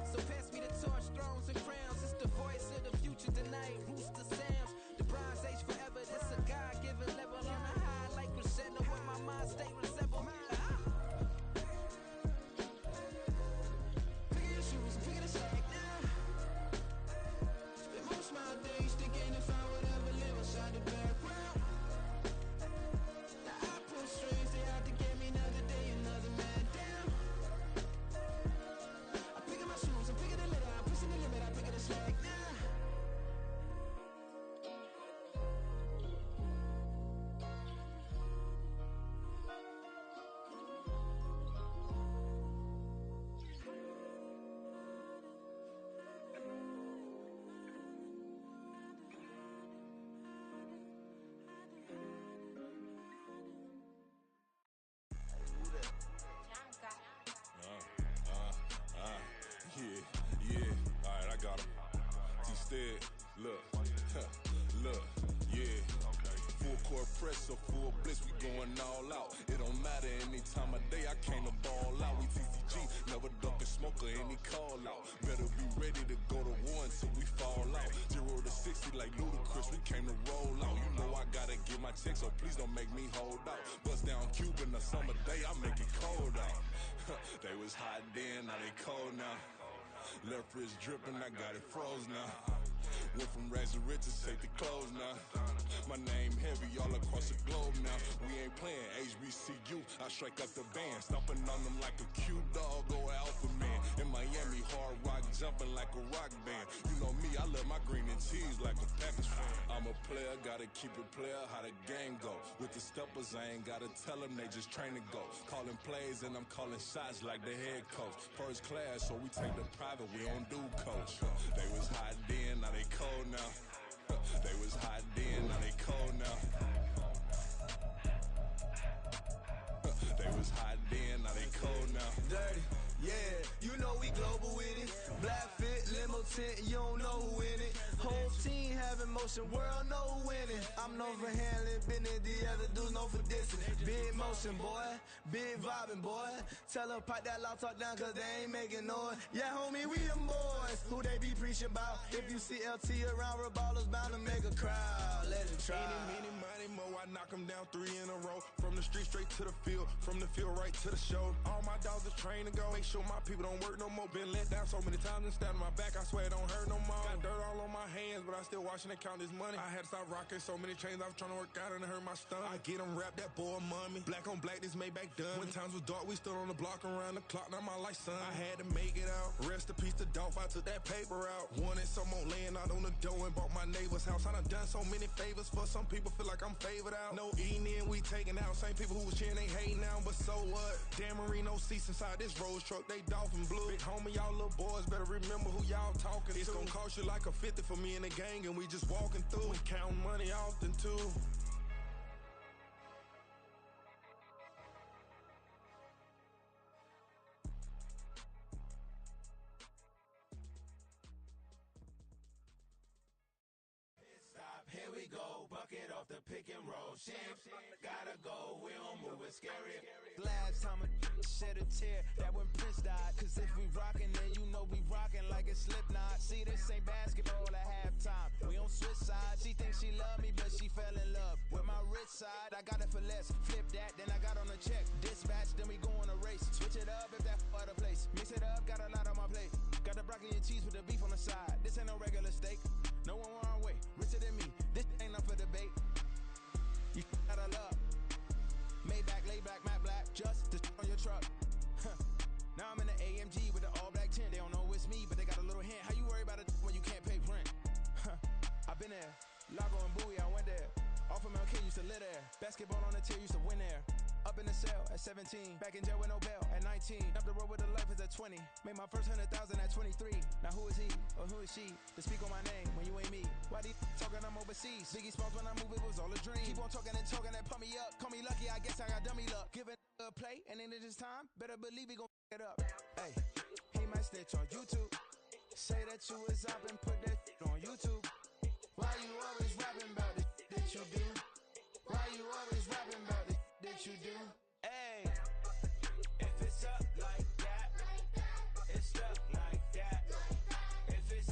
So pass me the torch, thrones and crowns. It's the voice of the future tonight, rooster sounds. The Bronze Age forever, this a God-given level. On a high like crescendo, where my mind stay resemble. Pick your shoes and pick it a slack now. Spend most of my days thinking if I would ever live inside the background. Now I pull strings, they out to get me another day, another man down. I'm picking my shoes, I'm picking the lid, I'm pushing the limit, I'm picking the slack now. Yeah, alright, I got him. T-Stead, look, look, yeah. Full court press or full blitz, we going all out. It don't matter any time of day, I came to ball out. We TCG, never duck a smoke or any call out. Better be ready to go to war until we fall out. 0 to 60 like Ludacris, we came to roll out. You know I gotta get my check, so please don't make me hold out. Bust down Cuban a summer day, I make it cold out. They was hot then, now they cold now. Left wrist dripping, I got it froze now. Went from rags to riches, take the clothes now. My name heavy all across the globe now. We ain't playing HBCU, I strike up the band. Stomping on them like a Q-dog or Alpha Man. In Miami, hard rock jumping like a rock band. You know me, I love my green and cheese like a Packers fan. I'm a player, gotta keep it player, how the game go. With the steppers, I ain't gotta tell them, they just train to go. Calling plays and I'm calling shots like the head coach. First class, so we take the private, we don't do coach. They was hot then, now they cold now. They was hot then, now they cold now. They was hot then, now they cold now. Dirty, yeah, you know we global with it. Black fit, limo tint, you don't know who in it. Whole team having motion, world know who winning. I'm known for handling business, the other dudes known for dissing. Big motion, boy, big vibing, boy. Tell her pipe that loud talk down, cause they ain't making noise. Yeah, homie, we them boys, who they be preaching about. If you see LT around, Reballer's bound to make a crowd. Let it try. Any, money, mo, I knock them down 3 in a row. From the street straight to the field, from the field right to the show. All my dogs are trained to go. Make sure my people don't work no more. Been let down so many times and stabbed on my back, I swear it don't hurt no more. Got dirt all on my hands, but I still watching and count this money. I had to stop rocking so many chains, I was trying to work out and it hurt my stomach. I get them wrapped, that boy mommy. Black on black, this Maybach done. When times was dark, we stood on the block around the clock, now my life son. I had to make it out. Rest in peace to Dolph, I took that paper out. Wanted some more laying out on the dough and bought my neighbor's house. I done done so many favors for some people, feel like I'm favored out. No eating in, we taking out. Same people who was cheering, they hating now, but so what? Dan Marino seats inside this Rolls truck, they Dolphin blue. Big homie, y'all little boys better remember who y'all talking to. It's gonna cost you like a 50 for me and the gang, and we just walking through. We counting money often too. Here we go, bucket off the pick and roll. Shit, gotta go, we don't move it scary. Last time a shed a tear, that when Prince died. Cause if we rockin', then you know we rockin' like it's Slipknot. See, this ain't basketball at halftime. We on switch sides. She thinks she love me, but she fell in love with my rich side. I got it for less. Flip that, then I got on a check. Dispatch, then we go on a race. Switch it up if that other place. Mix it up, got a lot on my plate. Got the broccoli and cheese with the beef on the side. This ain't no regular steak. No one wrong way. Richer than me. This ain't up for debate. You got a love. Maybach, lay back, matte black. Just to on your truck. Now I'm in the AMG with the all black tint. They don't know it's me, but they got a little hint. How you worry about it when you can't pay rent? I've been there. Lago and Bowie, I went there. Off of Mount K, used to live there. Basketball on the tier, used to win there. Up up in the cell at 17. Back in jail with no bail at 19. Up the road with the life is at 20. Made my first 100,000 at 23. Now who is he or who is she to speak on my name when you ain't me? Why they talking I'm overseas? Biggie Smalls when I move it was all a dream. Keep on talking and pump me up. Call me lucky, I guess I got dummy luck. Give it a play and then it's time. Better believe he gon' it up. Hey, he might snitch on YouTube. Say that you was up and put that on YouTube. Why you always rapping about the that you do? Why you always rapping about the that you do? Hey, if it's up like that, it's stuck like that. If it's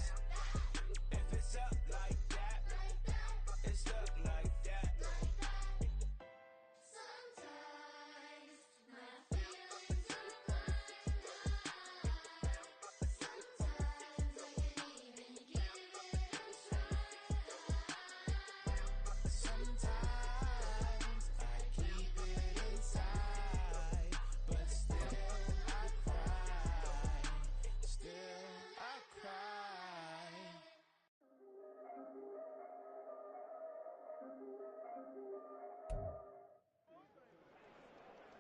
up like that, it's stuck like that. Sometimes my feelings are sometimes I can even give it a try. Sometimes I keep it inside, but still I cry. Still I cry.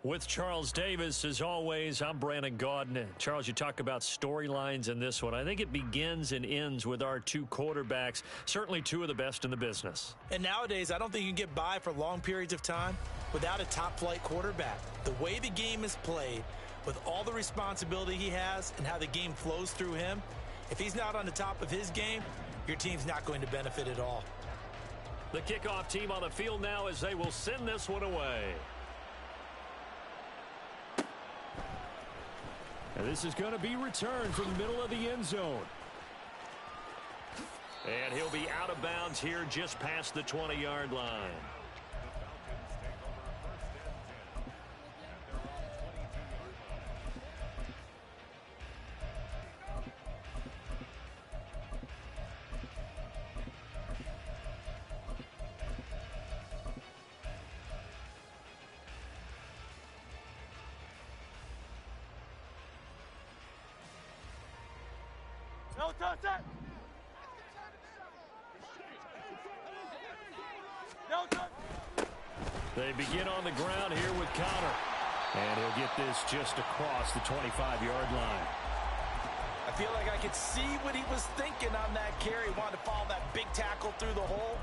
With Charles Davis, as always, I'm Brandon Gaudin. Charles, you talk about storylines in this one. I think it begins and ends with our two quarterbacks, certainly two of the best in the business. And nowadays, I don't think you can get by for long periods of time without a top-flight quarterback. The way the game is played, with all the responsibility he has and how the game flows through him, if he's not on the top of his game, your team's not going to benefit at all. The kickoff team on the field now as they will send this one away. And this is going to be returned from the middle of the end zone. And he'll be out of bounds here just past the 20-yard line. No touch that. No touch. They begin on the ground here with Conner. And he'll get this just across the 25-yard line. I feel like I could see what he was thinking on that carry. Wanted to follow that big tackle through the hole.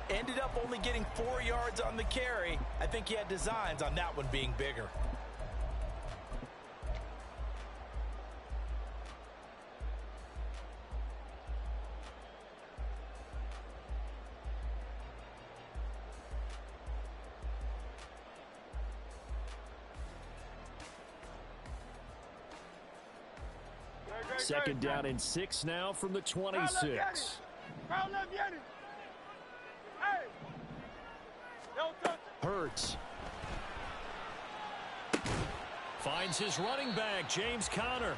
Ended up only getting 4 yards on the carry. I think he had designs on that one being bigger. Second down and 6 now from the 26. Hurts. Finds his running back, James Conner.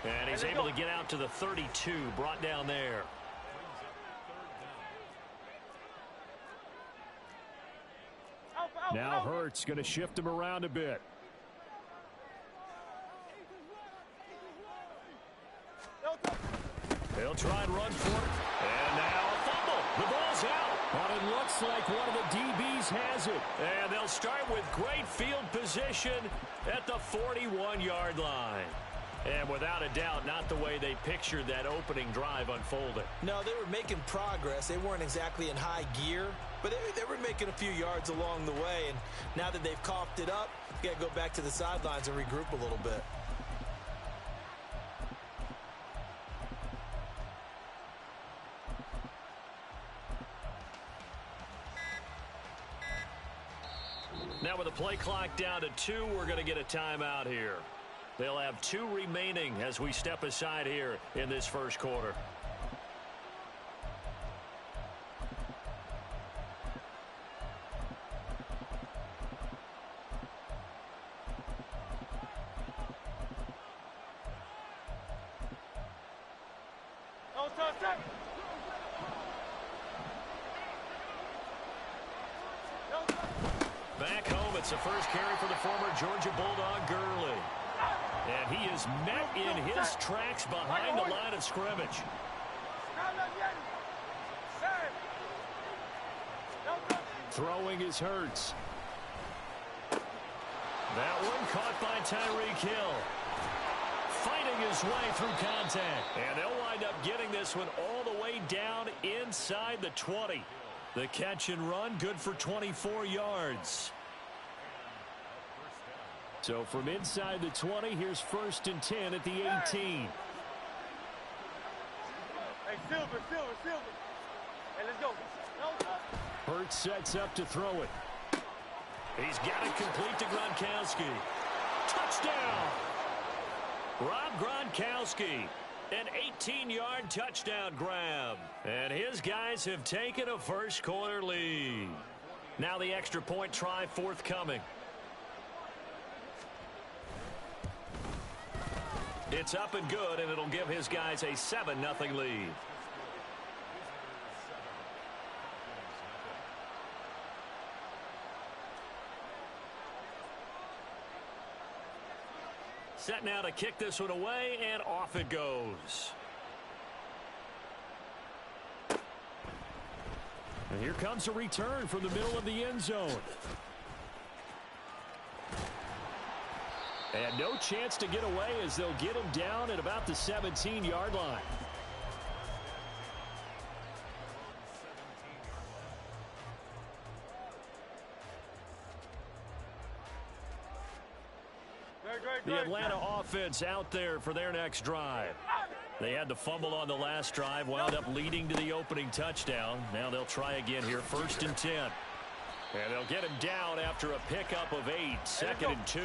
And he's able to get out to the 32, brought down there. Now Hurts going to shift him around a bit. They'll try and run for it. And now a fumble. The ball's out. But it looks like one of the DBs has it. And they'll start with great field position at the 41-yard line. And without a doubt, not the way they pictured that opening drive unfolded. No, they were making progress. They weren't exactly in high gear, but they were making a few yards along the way. And now that they've coughed it up, you got to go back to the sidelines and regroup a little bit. Now with the play clock down to 2, we're going to get a timeout here. They'll have 2 remaining as we step aside here in this first quarter. Back home, it's the first carry for the former Georgia Bulldog, Gurley. And he is met in his tracks behind the line of scrimmage. Throwing is Hurts. That one caught by Tyreek Hill. Fighting his way through contact. And they'll wind up getting this one all the way down inside the 20. The catch and run, good for 24 yards. So from inside the 20, here's 1st and 10 at the 18. Hey, Silver. Hey, let's go. Hurts sets up to throw it. He's got it complete to Gronkowski. Touchdown! Rob Gronkowski, an 18-yard touchdown grab. And his guys have taken a first-quarter lead. Now the extra point try forthcoming. It's up and good, and it'll give his guys a 7-0 lead. Set now to kick this one away, and off it goes. And here comes a return from the middle of the end zone. And no chance to get away as they'll get him down at about the 17-yard line. The Atlanta offense out there for their next drive. They had the fumble on the last drive, wound up leading to the opening touchdown. Now they'll try again here, 1st and 10. And they'll get him down after a pickup of 8, 2nd and 2.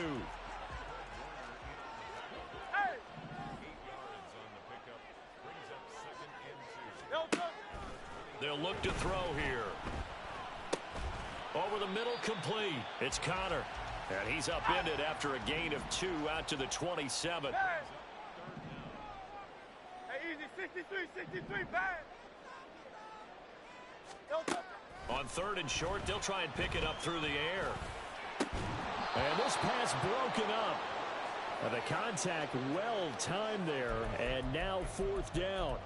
They'll look to throw here. Over the middle, complete. It's Connor. And he's upended after a gain of 2 out to the 27. Hey, easy, 63, bad. On 3rd and short, they'll try and pick it up through the air. And this pass broken up. And the contact well timed there, and now 4th down.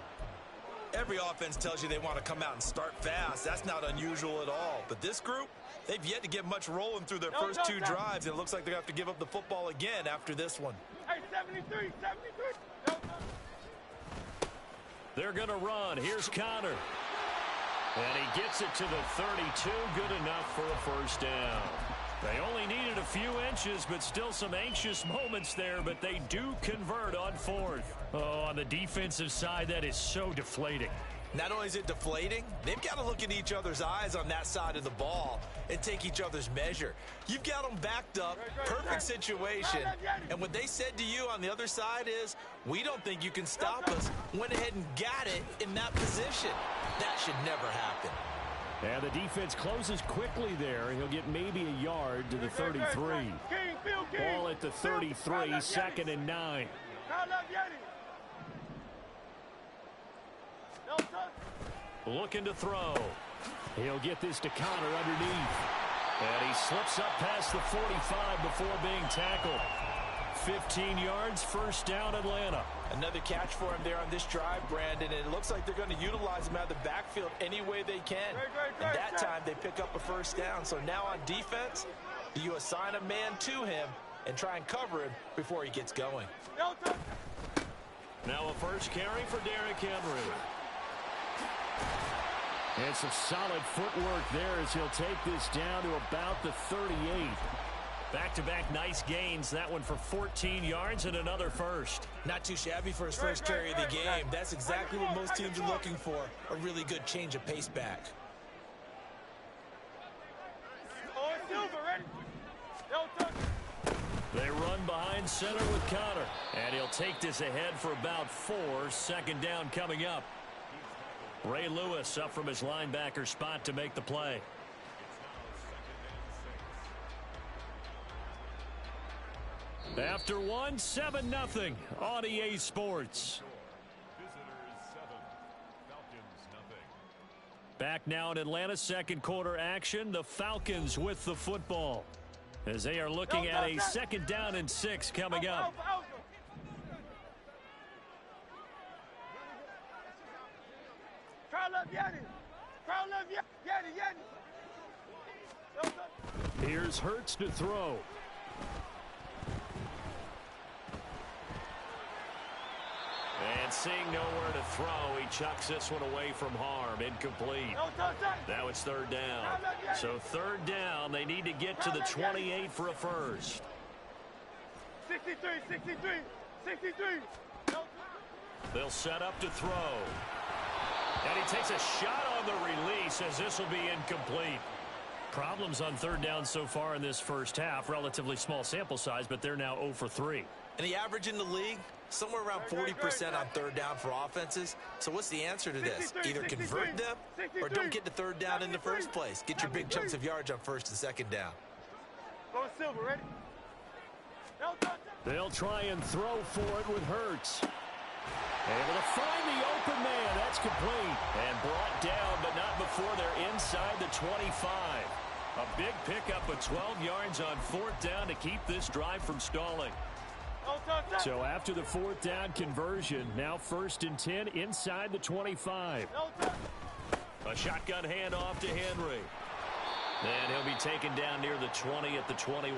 Every offense tells you they want to come out and start fast. That's not unusual at all. But this group, they've yet to get much rolling through their first 2 drives, and it looks like they're going to have to give up the football again after this one. Hey, 73. They're going to run. Here's Connor. And he gets it to the 32. Good enough for a 1st down. They only needed a few inches, but still some anxious moments there, but they do convert on 4th. Oh, on the defensive side, that is so deflating. Not only is it deflating, they've got to look in each other's eyes on that side of the ball and take each other's measure. You've got them backed up, perfect situation, and what they said to you on the other side is, we don't think you can stop us. Went ahead and got it in that position. That should never happen. And the defense closes quickly there. He'll get maybe a yard to the 33. Ball at the 33, 2nd and 9. Looking to throw. He'll get this to Connor underneath. And he slips up past the 45 before being tackled. 15 yards, 1st down, Atlanta. Another catch for him there on this drive, Brandon, and it looks like they're going to utilize him out of the backfield any way they can. And that time they pick up a 1st down. So now on defense, do you assign a man to him and try and cover him before he gets going? Now a first carry for Derrick Henry. And some solid footwork there as he'll take this down to about the 38. Back-to-back nice gains. That one for 14 yards and another 1st. Not too shabby for his first carry of the game. That's exactly what most teams are looking for. A really good change of pace back. They run behind center with Connor. And he'll take this ahead for about 4. 2nd down coming up. Ray Lewis up from his linebacker spot to make the play. After 1, 7-0 on EA Sports. Back now in Atlanta, 2nd quarter action. The Falcons with the football as they are looking at a 2nd down and 6 coming up. Here's Hurts to throw. And seeing nowhere to throw, he chucks this one away from harm. Incomplete. Now it's third down. So third down, they need to get to the 28 for a first. 63, 63, 63. They'll set up to throw. And he takes a shot on the release as this will be incomplete. Problems on third down so far in this first half. Relatively small sample size, but they're now 0 for 3. And the average in the league, somewhere around 40% on third down for offenses. So what's the answer to this? Either convert them or don't get to third down in the first place. Get your big chunks of yards on first and second down. Silver, ready? They'll try and throw for it with Hurts. Able to find the open man. That's complete. And brought down, but not before they're inside the 25. A big pickup of 12 yards on fourth down to keep this drive from stalling. So after the fourth down conversion, now 1st and 10 inside the 25. A shotgun handoff to Henry. And he'll be taken down near the 20 at the 21.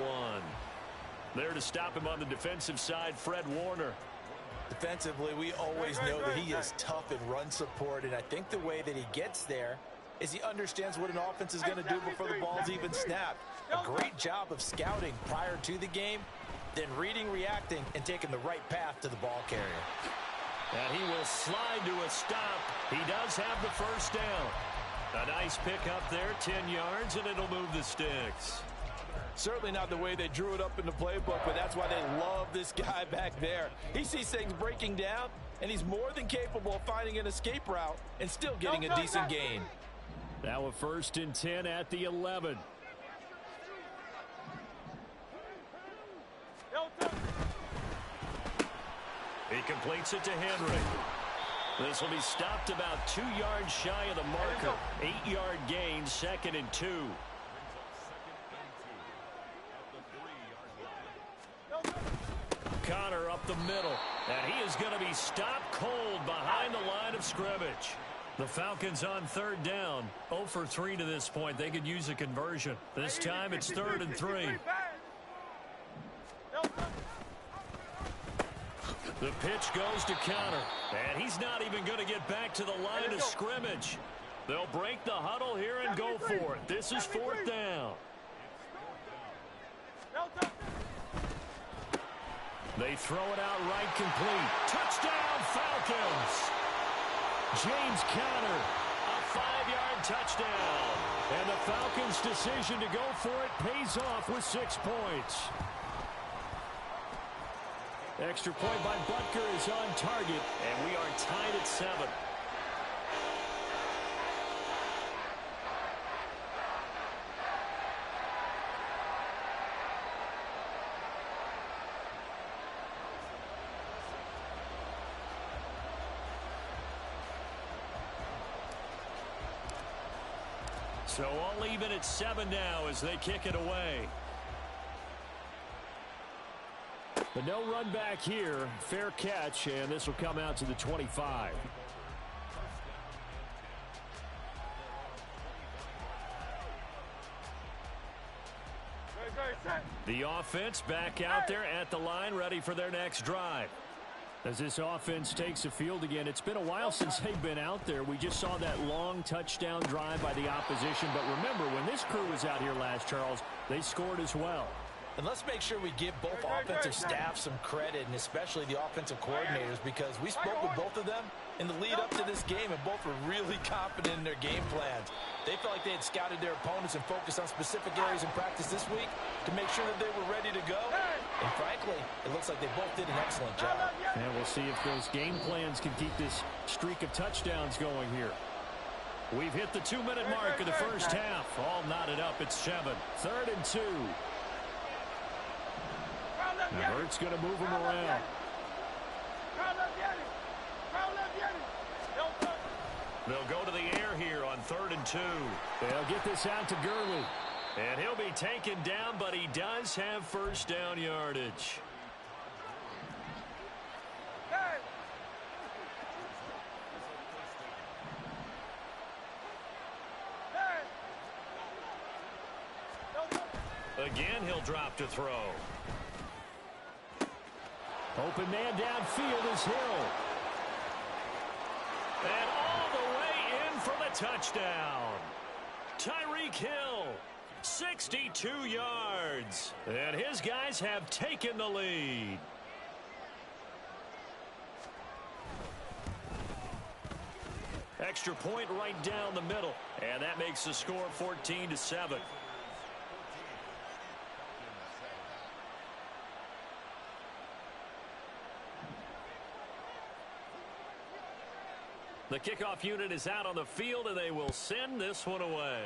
There to stop him on the defensive side, Fred Warner. Defensively, we always know that he is tough in run support, and I think the way that he gets there is he understands what an offense is going to do before the ball's even snapped. A great job of scouting prior to the game, then reading, reacting, and taking the right path to the ball carrier. And he will slide to a stop. He does have the first down. A nice pickup there, 10 yards, and it'll move the sticks. Certainly not the way they drew it up in the playbook, but that's why they love this guy back there. He sees things breaking down, and he's more than capable of finding an escape route and still getting a decent gain. Now a 1st and 10 at the 11. He completes it to Henry. This will be stopped about 2 yards shy of the marker. 8-yard gain, 2nd and 2. Connor up the middle, and he is going to be stopped cold behind the line of scrimmage. The Falcons on third down, 0 for 3 to this point. They could use a conversion. This time it's 3rd and 3. The pitch goes to Connor, and he's not even going to get back to the line of scrimmage. They'll break the huddle here and go for it. This is 4th down. They throw it out right, complete. Touchdown, Falcons! James Conner, a 5-yard touchdown. And the Falcons' decision to go for it pays off with 6 points. Extra point by Butker is on target, and we are tied at 7. So all even at 7 now as they kick it away. But no run back here. Fair catch, and this will come out to the 25. The offense back out there at the line, ready for their next drive. As this offense takes the field again, it's been a while since they've been out there. We just saw that long touchdown drive by the opposition. But remember, when this crew was out here last, Charles, they scored as well. And let's make sure we give both offensive staff some credit, and especially the offensive coordinators, because we spoke with both of them in the lead up to this game, and both were really confident in their game plans. They felt like they had scouted their opponents and focused on specific areas in practice this week to make sure that they were ready to go. And frankly, it looks like they both did an excellent job. And we'll see if those game plans can keep this streak of touchdowns going here. We've hit the 2-minute mark of the first half. All knotted up at 7. 3rd and 2. Now Hurts going to move him around. They'll go to the air here on 3rd and 2. They'll get this out to Gurley. And he'll be taken down, but he does have first down yardage. Again, he'll drop to throw. Open man downfield is Hill. And all the way in for the touchdown. Tyreek Hill, 62 yards. And his guys have taken the lead. Extra point right down the middle. And that makes the score 14-7. The kickoff unit is out on the field, and they will send this one away.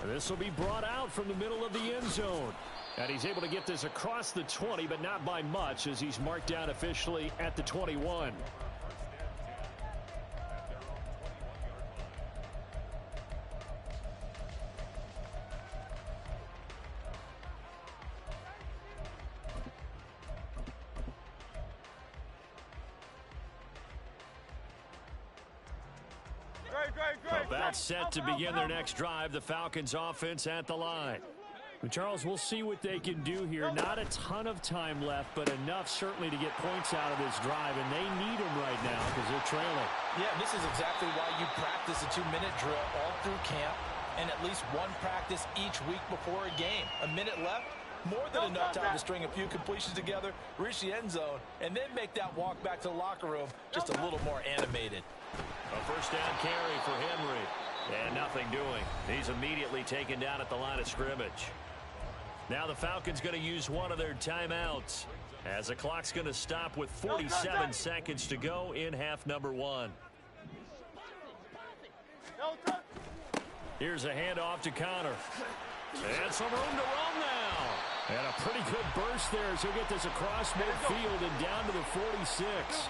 And this will be brought out from the middle of the end zone. And he's able to get this across the 20, but not by much, as he's marked down officially at the 21. About set to begin their next drive. The Falcons offense at the line. And Charles, we'll see what they can do here. Not a ton of time left, but enough certainly to get points out of this drive, and they need them right now because they're trailing. Yeah, this is exactly why you practice a 2-minute drill all through camp and at least one practice each week before a game. A minute left, more than enough time to string a few completions together, reach the end zone, and then make that walk back to the locker room just a little more animated. A first down carry for Henry. And nothing doing. He's immediately taken down at the line of scrimmage. Now the Falcons going to use one of their timeouts, as the clock's going to stop with 47 seconds to go in half number 1. Here's a handoff to Connor. And some room to run now. And a pretty good burst there as he'll get this across midfield and down to the 46.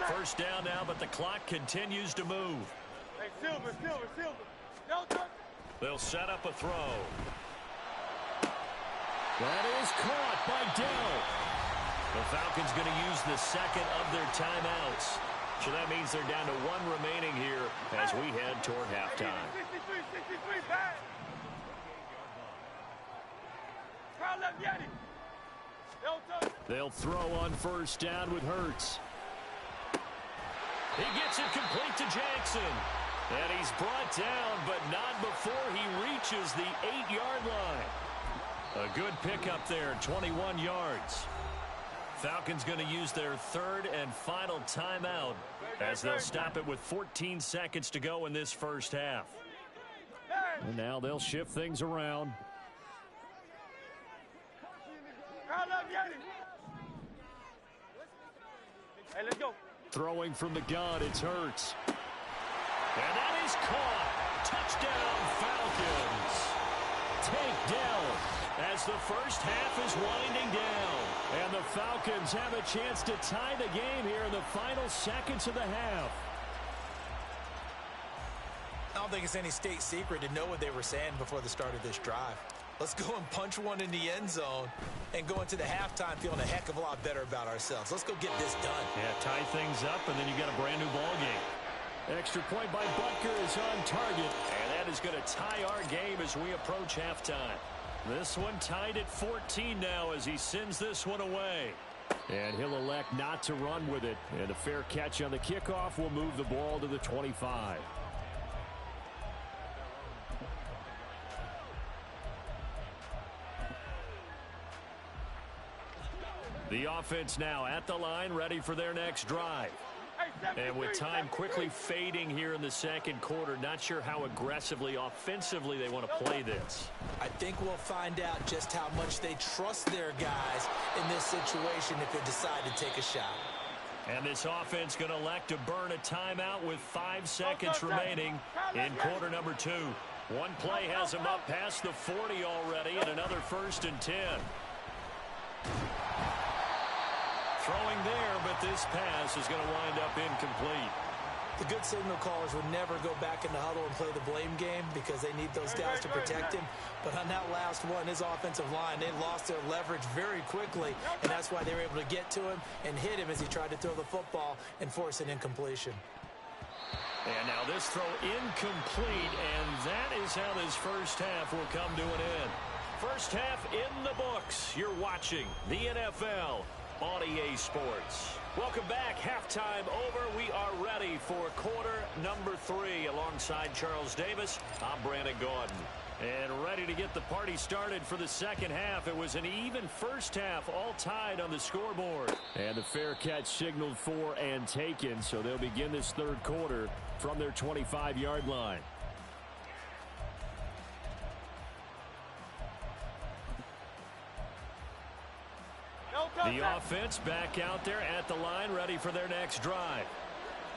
First down now, but the clock continues to move. Hey, Silver. They'll set up a throw. That is caught by Dell. The Falcons going to use the second of their timeouts. So that means they're down to one remaining here as we head toward halftime. 63, back. They'll throw on first down with Hurts. He gets it complete to Jackson. And he's brought down, but not before he reaches the 8-yard line. A good pickup there, 21 yards. Falcons going to use their third and final timeout as they'll stop it with 14 seconds to go in this first half. And now they'll shift things around. Hey, let's go. Throwing from the gun, it's Hurts. And that is caught. Touchdown, Falcons. Take down as the first half is winding down. And the Falcons have a chance to tie the game here in the final seconds of the half. I don't think it's any state secret to know what they were saying before the start of this drive. Let's go and punch one in the end zone and go into the halftime feeling a heck of a lot better about ourselves. Let's go get this done. Yeah, tie things up, and then you got a brand new ball game. Extra point by Butker is on target, and that is going to tie our game as we approach halftime. This one tied at 14 now as he sends this one away. And he'll elect not to run with it. And a fair catch on the kickoff will move the ball to the 25. The offense now at the line, ready for their next drive. And with time quickly fading here in the second quarter, not sure how aggressively, offensively they want to play this. I think we'll find out just how much they trust their guys in this situation if they decide to take a shot. And this offense going to elect to burn a timeout with 5 seconds remaining in quarter number 2. One play has them up past the 40 already, and another 1st and 10. Throwing there, but this pass is going to wind up incomplete. The good signal callers would never go back in the huddle and play the blame game because they need those guys to protect him. But on that last one, his offensive line, they lost their leverage very quickly, and that's why they were able to get to him and hit him as he tried to throw the football and force an incompletion. And now this throw incomplete, and that is how this first half will come to an end. First half in the books. You're watching the NFL on EA Sports. Welcome back. Halftime over. We are ready for quarter number 3. Alongside Charles Davis, I'm Brandon Gaudin. And ready to get the party started for the second half. It was an even first half, all tied on the scoreboard. And the fair catch signaled for and taken, so they'll begin this third quarter from their 25-yard line. The offense back out there at the line, ready for their next drive.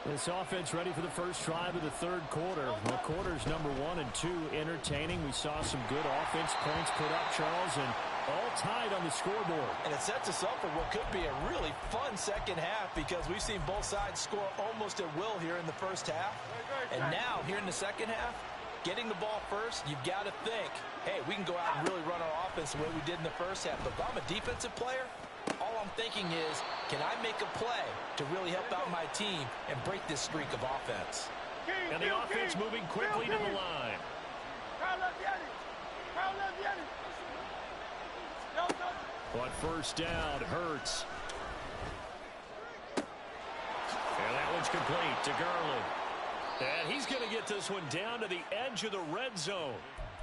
This offense ready for the first drive of the third quarter. Well, quarters number 1 and 2 entertaining. We saw some good offense points put up, Charles, and all tied on the scoreboard. And it sets us up for what could be a really fun second half because we've seen both sides score almost at will here in the first half. And now, here in the second half, getting the ball first, you've got to think, hey, we can go out and really run our offense the way we did in the first half. But if I'm a defensive player, all I'm thinking is, can I make a play to really help out my team and break this streak of offense? And the offense moving quickly to the line. On first down, Hurts. And that one's complete to Gurley. And he's going to get this one down to the edge of the red zone.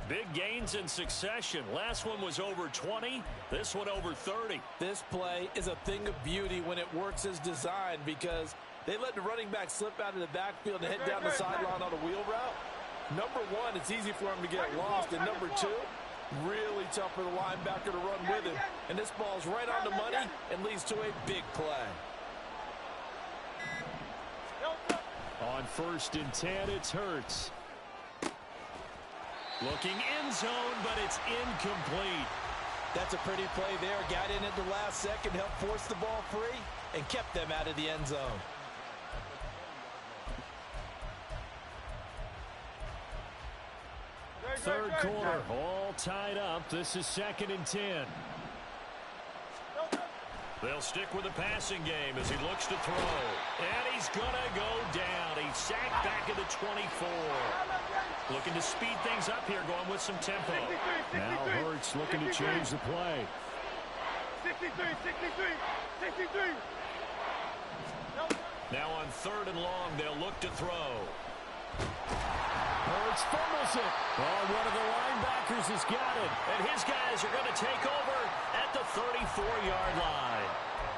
Big gains in succession. Last one was over 20. This one over 30. This play is a thing of beauty when it works as designed because they let the running back slip out of the backfield and head down the sideline on a wheel route. Number 1, it's easy for him to get lost. And number 2, really tough for the linebacker to run with him. And this ball's right on the money and leads to a big play. On first and 10, it's Hurts. Looking end zone, but it's incomplete. That's a pretty play there. Got in at the last second, helped force the ball free, and kept them out of the end zone. Third quarter, all tied up. This is 2nd and 10. They'll stick with the passing game as he looks to throw. And he's going to go down. He's sacked back at the 24. Looking to speed things up here, going with some tempo. Now Hurts looking to change the play. 63. Now on 3rd and long, they'll look to throw. Hurts fumbles it. Oh, one of the linebackers has got it. And his guys are going to take over at the 34-yard line.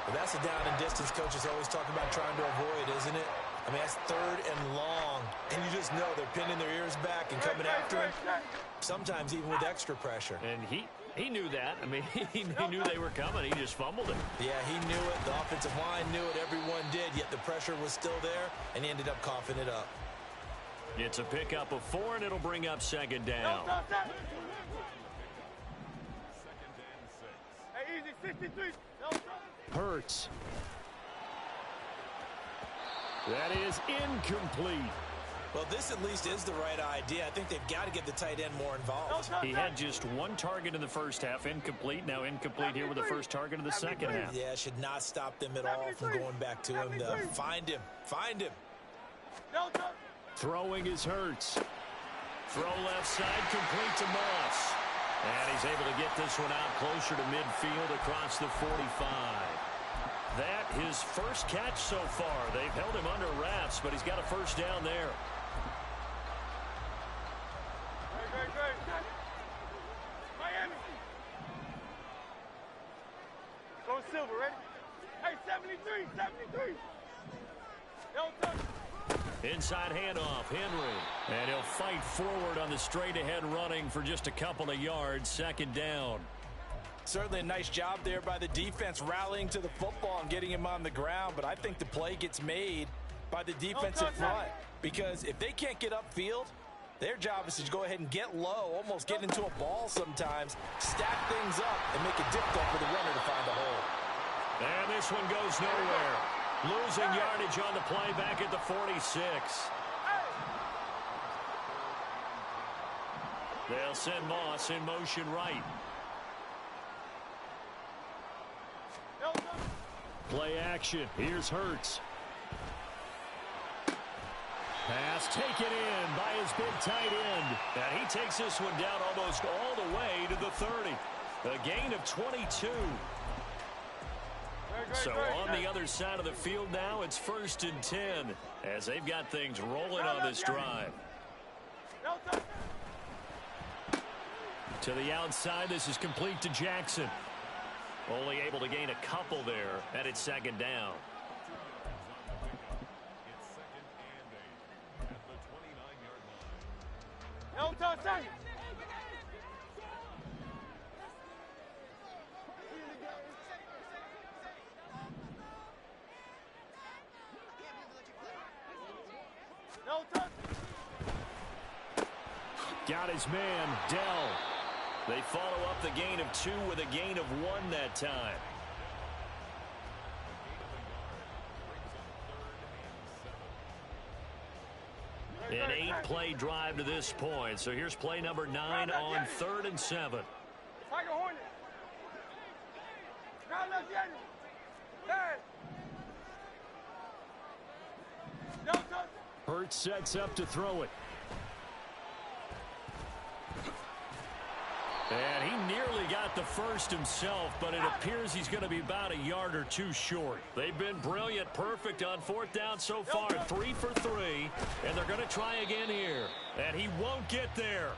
Well, that's a down and distance coaches always talk about trying to avoid, isn't it? I mean, that's 3rd and long. And you just know they're pinning their ears back and coming after him. Sometimes even with extra pressure. And he knew that. I mean, he knew they were coming. He just fumbled it. Yeah, he knew it. The offensive line knew it. Everyone did. Yet the pressure was still there, and he ended up coughing it up. It's a pickup of 4, and it'll bring up 2nd down. Hey, easy, 63. Hurts. That is incomplete. Well, this at least is the right idea. I think they've got to get the tight end more involved. He had just 1 target in the first half, incomplete. Now incomplete here with the first target of the second half. Yeah, should not stop them at all from going back to him. Find him. Throwing is Hurts. Throw left side, complete to Moss. And he's able to get this one out closer to midfield across the 45. That his first catch so far. They've held him under wraps, but he's got a first down there. Great. Miami. Go Silver, ready? Hey, 73. Inside handoff, Henry. And he'll fight forward on the straight-ahead running for just a couple of yards. 2nd down. Certainly a nice job there by the defense rallying to the football and getting him on the ground. But I think the play gets made by the defensive front. Because if they can't get upfield, their job is to go ahead and get low, almost get into a ball sometimes, stack things up, and make it difficult for the runner to find a hole. And this one goes nowhere. Losing yardage on the play back at the 46. They'll send Moss in motion right. Play action. Here's Hurts. Pass taken in by his big tight end. And he takes this one down almost all the way to the 30. A gain of 22. So on the other side of the field now, it's 1st and 10 as they've got things rolling on this drive. To the outside, this is complete to Jackson. Only able to gain a couple there, and it's 2nd down. Got his man, Dell. They follow up the gain of 2 with a gain of 1 that time. An 8-play drive to this point. So here's play number 9 on 3rd and 7. Hurts sets up to throw it. And he nearly got the first himself, but it appears he's going to be about a yard or 2 short. They've been brilliant, perfect on 4th down so far, 3 for 3, and they're going to try again here. And he won't get there.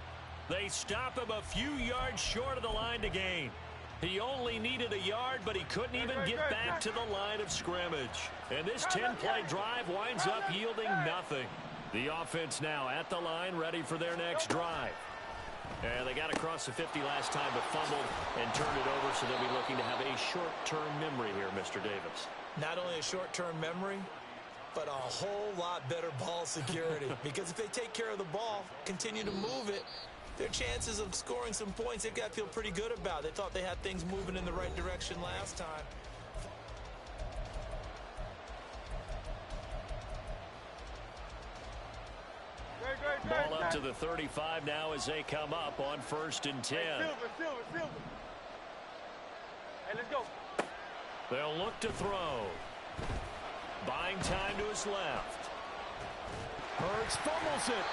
They stop him a few yards short of the line to gain. He only needed a yard, but he couldn't even get back to the line of scrimmage. And this 10-play drive winds up yielding nothing. The offense now at the line, ready for their next drive. And they got across the 50 last time, but fumbled and turned it over, so they'll be looking to have a short-term memory here, Mr. Davis. Not only a short-term memory, but a whole lot better ball security. Because if they take care of the ball, continue to move it, their chances of scoring some points, they've got to feel pretty good about. They thought they had things moving in the right direction last time. Ball up to the 35 now as they come up on 1st and 10. Silver. Hey, let's go. They'll look to throw. Buying time to his left. Hurts fumbles it.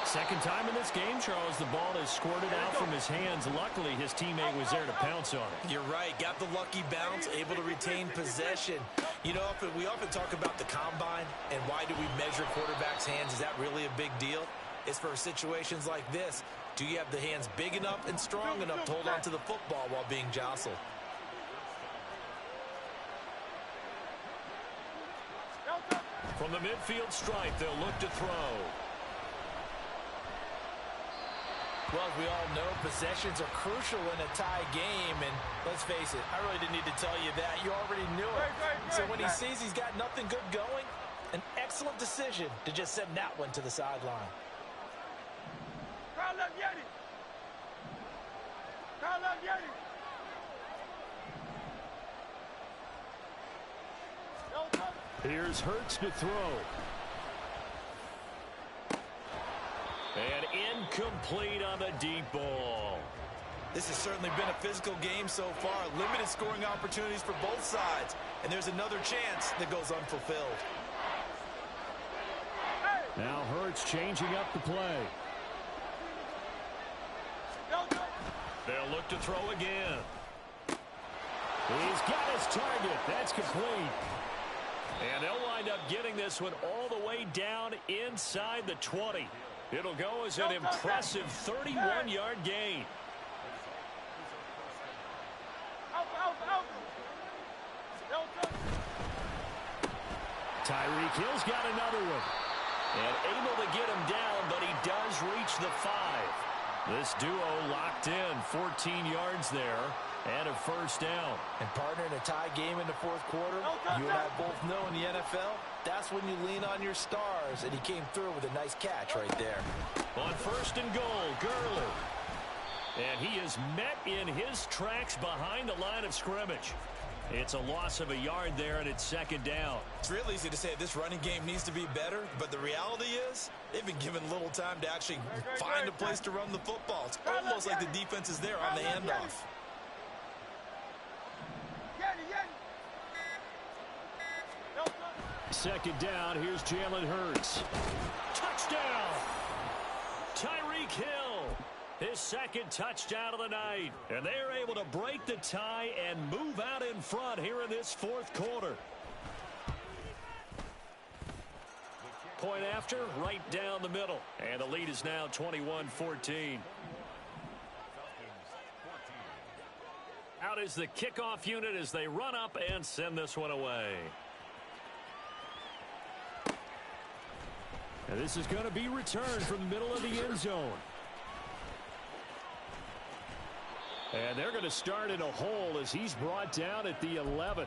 Second time in this game, Charles, the ball has squirted out from his hands. Luckily, his teammate was there to pounce on it. You're right. Got the lucky bounce, able to retain possession. You know, we often talk about the combine and why do we measure quarterbacks' hands. Is that really a big deal? It's for situations like this. Do you have the hands big enough and strong enough to hold on to the football while being jostled? From the midfield stripe, they'll look to throw. Well, as we all know, possessions are crucial in a tie game, and let's face it, I really didn't need to tell you that. You already knew it. So when he sees he's got nothing good going, an excellent decision to just send that one to the sideline. Here's Hurts to throw. And incomplete on the deep ball. This has certainly been a physical game so far. Limited scoring opportunities for both sides. And there's another chance that goes unfulfilled. Now Hurts changing up the play. They'll look to throw again. He's got his target. That's complete. And they'll wind up getting this one all the way down inside the 20. It'll go as an impressive 31-yard gain. Tyreek Hill's got another one. And able to get him down, but he does reach the 5. This duo locked in, 14 yards there, and a first down. And partner, in a tie game in the fourth quarter, you and I both know in the NFL, that's when you lean on your stars, and he came through with a nice catch right there. On 1st and goal, Gurley. And he is met in his tracks behind the line of scrimmage. It's a loss of a yard there, and it's 2nd down. It's real easy to say this running game needs to be better, but the reality is they've been given little time to actually find a place to run the football. It's almost like the defense is there on the handoff. Second down, here's Jalen Hurts. Touchdown! Tyreek Hill. His second touchdown of the night. And they're able to break the tie and move out in front here in this fourth quarter. Point after, right down the middle. And the lead is now 21-14. Out is the kickoff unit as they run up and send this one away. And this is going to be returned from the middle of the end zone. And they're going to start in a hole as he's brought down at the 11.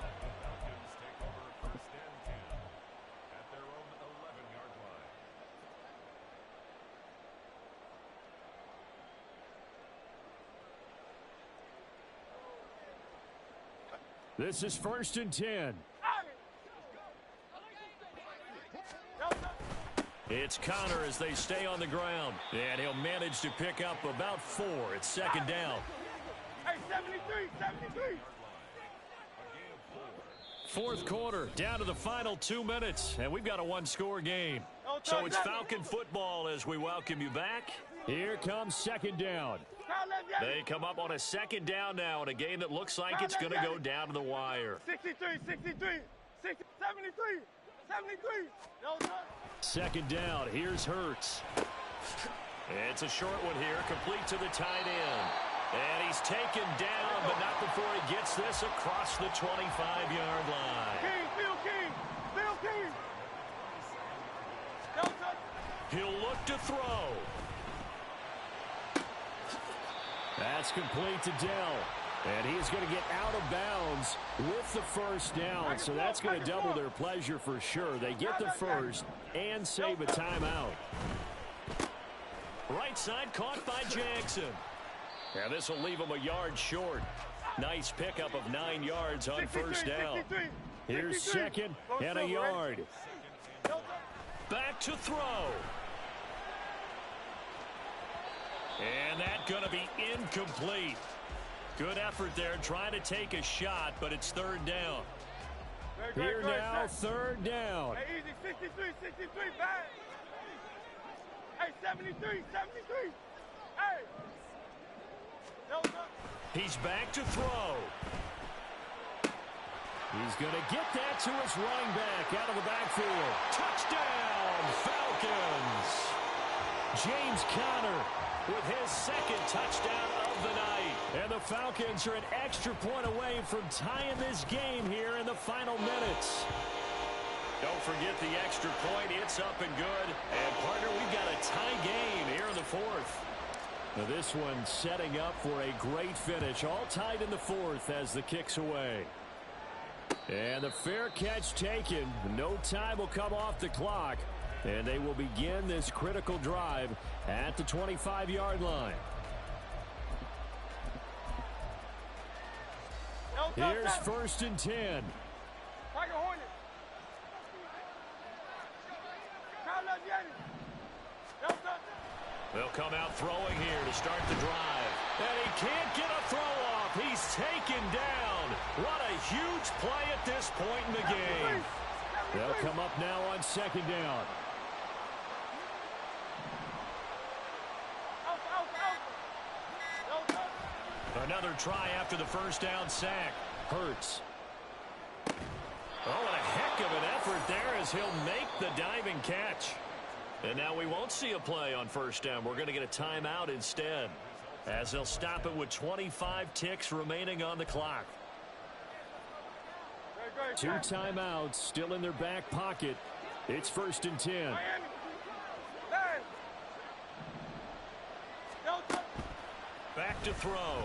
This is 1st and 10. It's Connor as they stay on the ground. And he'll manage to pick up about 4. It's second down. Hey, 73. Fourth quarter, down to the final 2 minutes. And we've got a one-score game. So it's Falcon football as we welcome you back. Here comes second down. They come up on a second down now in a game that looks like it's going to go down to the wire. 63, 73, 73. Second down, here's Hurts. It's a short one here, complete to the tight end. And he's taken down, but not before he gets this across the 25-yard line. Bill King. He'll look to throw. That's complete to Dell. And he's going to get out of bounds with the first down. So that's going to double their pleasure for sure. They get the first and save a timeout. Right side caught by Jackson. And this will leave him a yard short. Nice pickup of 9 yards on first down. Here's second and a yard. Back to throw. And that's going to be incomplete. Good effort there trying to take a shot, but it's third down. Here now, third down. Hey, easy, 63, back. Hey, 73. Hey. He's back to throw. He's going to get that to his running back out of the backfield. Touchdown, Falcons. James Conner with his second touchdown of the night. And the Falcons are an extra point away from tying this game here in the final minutes. Don't forget the extra point. It's up and good. And, partner, we've got a tie game here in the fourth. Now this one setting up for a great finish. All tied in the fourth as the kick's away. And the fair catch taken. No time will come off the clock. And they will begin this critical drive at the 25-yard line. Here's 1st and 10. They'll come out throwing here to start the drive. And he can't get a throw off. He's taken down. What a huge play at this point in the game. They'll come up now on second down. Another try after the first down sack. Hurts. Oh, and a heck of an effort there as he'll make the diving catch. And now we won't see a play on first down. We're going to get a timeout instead, as they'll stop it with 25 ticks remaining on the clock. 2 timeouts still in their back pocket. It's 1st and 10. Back to throw.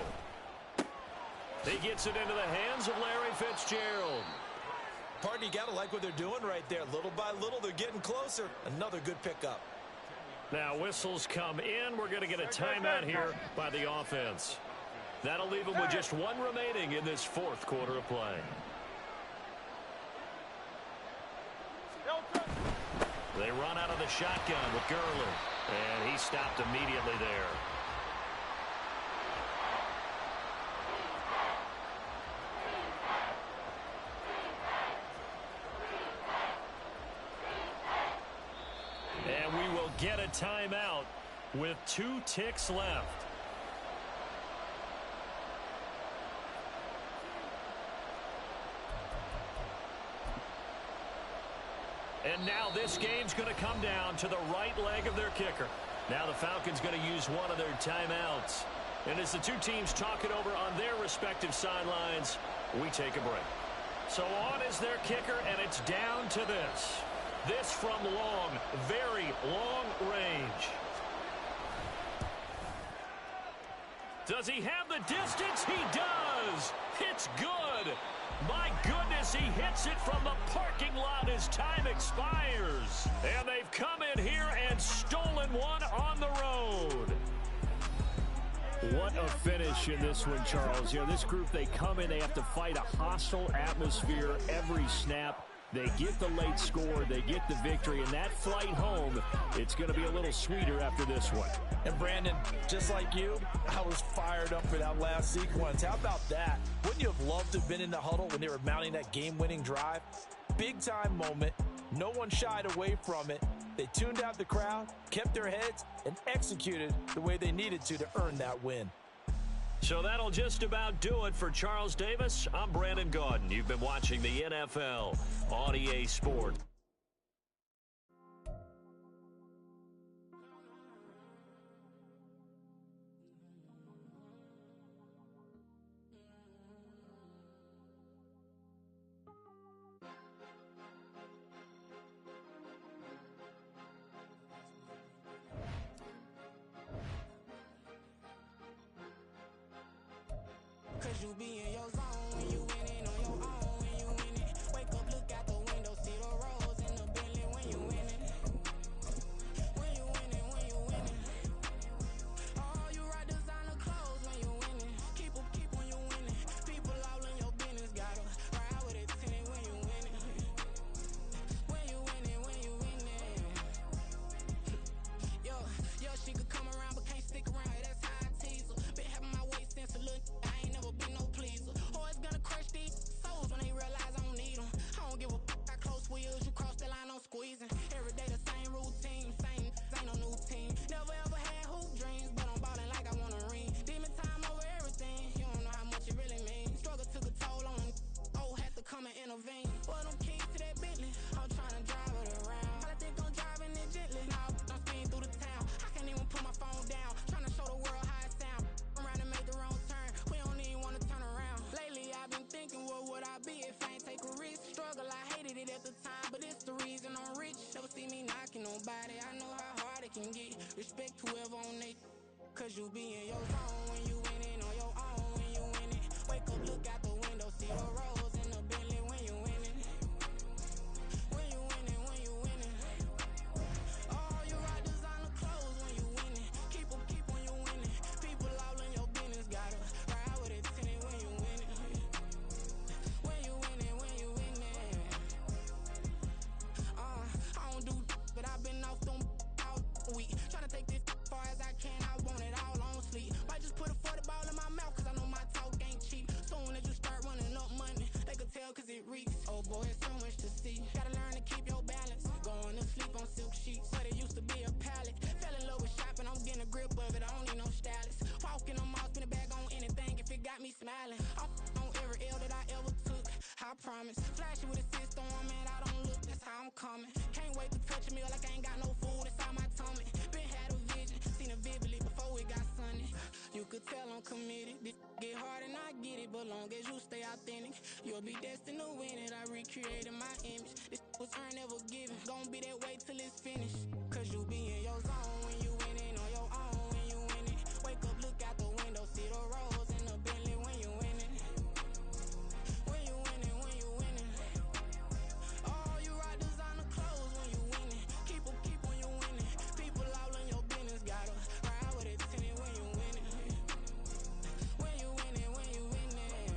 He gets it into the hands of Larry Fitzgerald. Partner, you got to like what they're doing right there. Little by little, they're getting closer. Another good pickup. Now whistles come in. We're going to get a timeout here by the offense. That'll leave them with just 1 remaining in this fourth quarter of play. They run out of the shotgun with Gurley. And he stopped immediately there. And we will get a timeout with 2 ticks left. And now this game's going to come down to the right leg of their kicker. Now the Falcons going to use one of their timeouts. And as the two teams talk it over on their respective sidelines, we take a break. So on is their kicker, and it's down to this. This from long, very long range. Does he have the distance? He does. It's good. My goodness, he hits it from the parking lot as time expires. And they've come in here and stolen one on the road. What a finish in this one, Charles. You know, this group, they come in, they have to fight a hostile atmosphere every snap. They get the late score, they get the victory, and that flight home, it's going to be a little sweeter after this one. And Brandon, just like you, I was fired up for that last sequence. How about that? Wouldn't you have loved to have been in the huddle when they were mounting that game-winning drive? Big-time moment. No one shied away from it. They tuned out the crowd, kept their heads, and executed the way they needed to earn that win. So that'll just about do it for Charles Davis. I'm Brandon Gaudin. You've been watching the NFL on EA Sports. Cause you be in your zone when you winning on your own when you winning. Wake up, look out the window, see the rose in the Bentley when you winning. When you winning, when you winning. Oh, you ride designer clothes when you winning. Keep when you winning. People all in your business, gotta ride with it tinted when you winning. When you winning, when you winning. Yo, she could come around but can't stick around. That's how I tease her. Been having my weight since a little. Be no pleaser. Always gonna crush these souls when they realize I don't need them. I don't give a f*** how close wheels. You cross the line, I'm squeezing. Every day the same routine, same, ain't no new team. Never ever had hoop dreams, but I'm ballin' like I want a ring. Demon time over everything. You don't know how much it really means. Struggle took a toll on them. Oh, had to come and intervene. Well, them keys to that Bentley, I'm tryna drive it around. I think I'm driving it gently. Now I'm speeding through the town. I can't even put my phone down. Tryna show the world how it sound. Around and make the wrong turn. We don't even wanna turn around. Lately I've been thinking, what would I be if I ain't take a risk? Struggle, I hated it at the time, but it's the reason I'm rich. Never see me knocking nobody. I know how hard it can get. Respect whoever on they. Cause you be in your zone when you winning on your own when you winning. Wake up, look out the window, see the rose in the Bentley when you winning. When you winning, when you winning. Oh, you ride designer clothes when you winning. Keep when you winning. People all in your business, gotta ride with it tinted when you winning. When you winning, when you winning. I don't do but I've been off them all week. Tryna take this far as I can, I want it all on sleep. Might just put a 40 ball in my mouth, cause I know my talk ain't cheap. Soon as you start running up money, they could tell cause it reeks. Oh boy, it's so much to see. Gotta learn to keep your balance. Going to sleep on silk sheets, but it used to be a pallet. Fell in love with shopping, I'm getting a grip of it, I don't need no stylist. Walking them off, spin a bag on anything if it got me smiling. I'm on every L that I ever took, I promise. Flashy with a system, man, I don't look, that's how I'm coming. Can't wait to touch a meal like I ain't got no food inside my tummy. Been had a vision, seen it vividly before it got sunny. You could tell I'm committed. This get hard and I get it, but long as you stay authentic, you'll be destined to win it. I recreated my image. This was earned, never given. Gonna be that way till it's finished. Cause you be in your zone when you winning on your own when you winning. Wake up, look out the window, see the rose in the Bentley when you winning. When you winning, when you winning. Oh, you ride designer clothes when you winning. Keep when you winning. People all in your business, gotta ride with it tinted when you winning. When you winning, when you winning.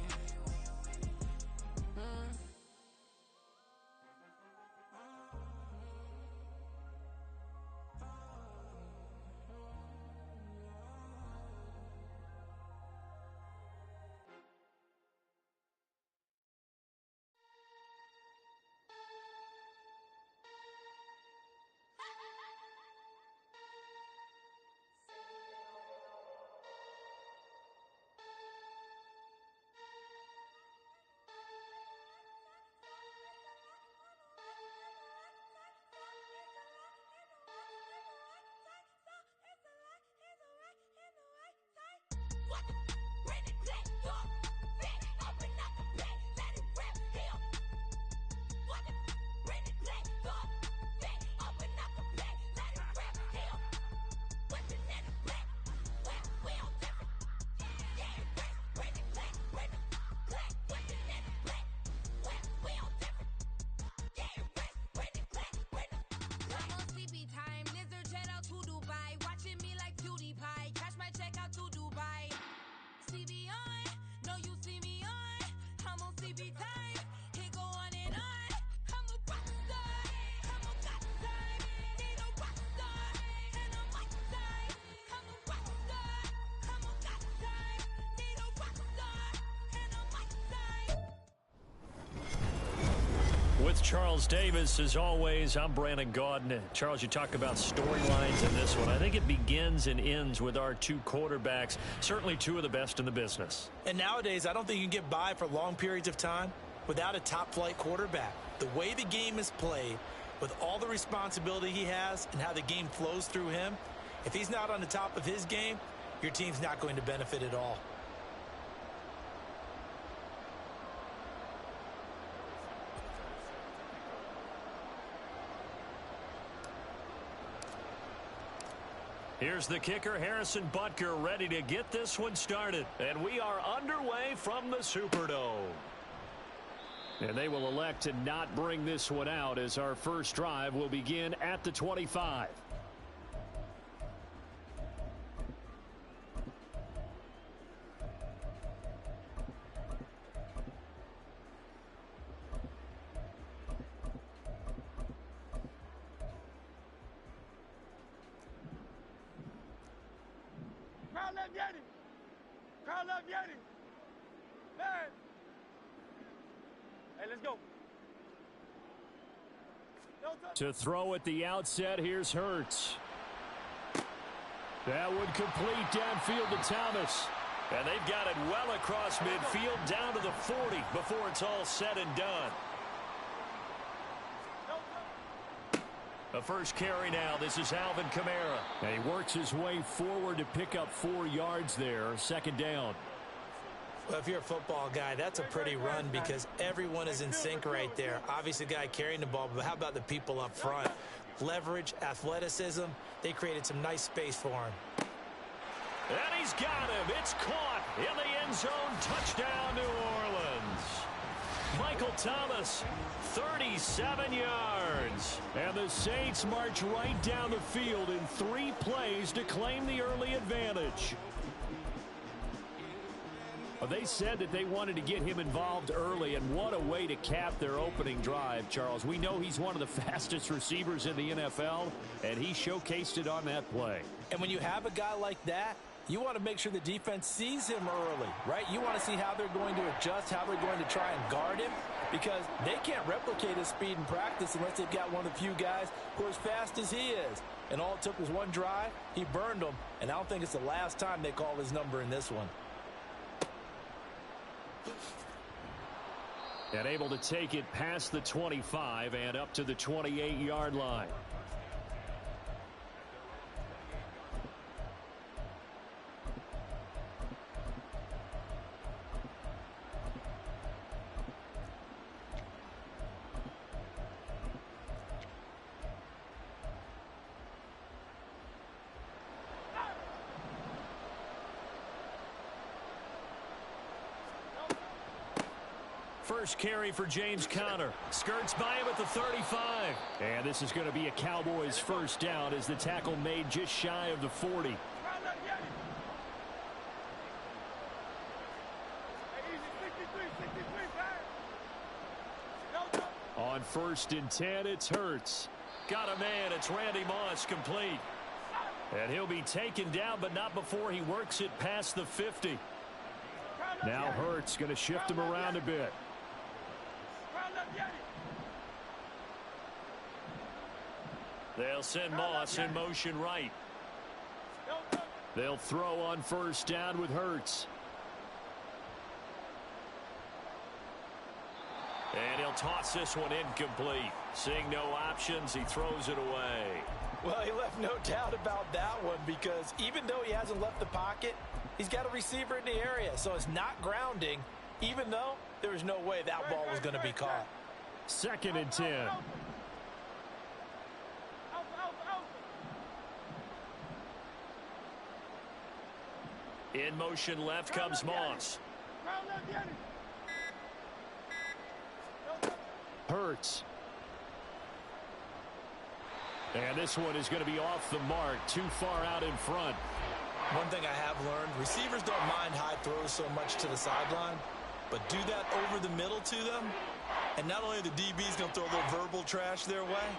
baby time. It go on and on. I'm a rock star. I'm a got time. Need a rock star. And a mic time. I'm a rock star. I'm a got time. Need a rock star. And a mic time. With Charles Davis, as always, I'm Brandon Gaudin. Charles, you talk about storylines in this one. I think it begins and ends with our two quarterbacks, certainly two of the best in the business. And nowadays, I don't think you can get by for long periods of time without a top-flight quarterback. The way the game is played, with all the responsibility he has and how the game flows through him, if he's not on the top of his game, your team's not going to benefit at all. Here's the kicker, Harrison Butker, ready to get this one started. And we are underway from the Superdome. And they will elect to not bring this one out as our first drive will begin at the 25. Crowd left Yeti. Crowd left Yeti. Man. Hey, let's go. To throw at the outset, here's Hurts. That would complete downfield to Thomas. And they've got it well across midfield down to the 40 before it's all said and done. The first carry now. This is Alvin Kamara. And he works his way forward to pick up 4 yards there. Second down. Well, if you're a football guy, that's a pretty run because everyone is in sync right there. Obviously, the guy carrying the ball, but how about the people up front? Leverage, athleticism, they created some nice space for him. And he's got him. It's caught in the end zone. Touchdown, New Orleans. Michael Thomas, 37 yards. And the Saints march right down the field in 3 plays to claim the early advantage. Well, they said that they wanted to get him involved early, and what a way to cap their opening drive, Charles. We know he's one of the fastest receivers in the NFL, and he showcased it on that play. And when you have a guy like that, you want to make sure the defense sees him early, right? You want to see how they're going to adjust, how they're going to try and guard him, because they can't replicate his speed in practice unless they've got one of the few guys who are as fast as he is. And all it took was one drive. He burned them, and I don't think it's the last time they call his number in this one. And able to take it past the 25 and up to the 28-yard line. First carry for James Conner. Skirts by him at the 35. And this is going to be a Cowboys first down as the tackle made just shy of the 40. On 1st and 10, it's Hurts. Got a man. It's Randy Moss, complete. And he'll be taken down, but not before he works it past the 50. Now Hurts going to shift him around a bit. They'll send Moss in motion right. They'll throw on 1st down with Hurts. And he'll toss this one incomplete. Seeing no options, he throws it away. Well, he left no doubt about that one because even though he hasn't left the pocket, he's got a receiver in the area, so it's not grounding, even though there was no way that ball was going to be caught. 2nd and 10. In motion left comes Moss. Hurts. And this one is going to be off the mark, too far out in front. One thing I have learned, receivers don't mind high throws so much to the sideline. but do that over the middle to them, and not only are the DBs going to throw a little verbal trash their way,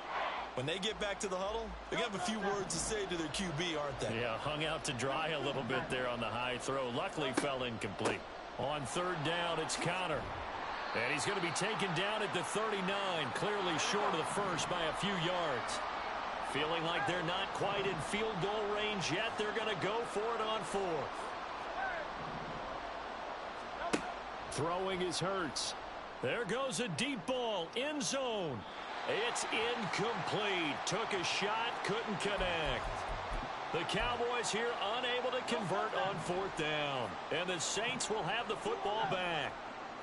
when they get back to the huddle, they're going to have a few words to say to their QB, aren't they? Yeah, hung out to dry a little bit there on the high throw. Luckily fell incomplete. On third down, it's Conner. And he's going to be taken down at the 39, clearly short of the first by a few yards. Feeling like they're not quite in field goal range yet, they're going to go for it on fourth. Throwing is Hurts. There goes a deep ball, end zone. It's incomplete. Took a shot, couldn't connect. The Cowboys here unable to convert on fourth down. And the Saints will have the football back.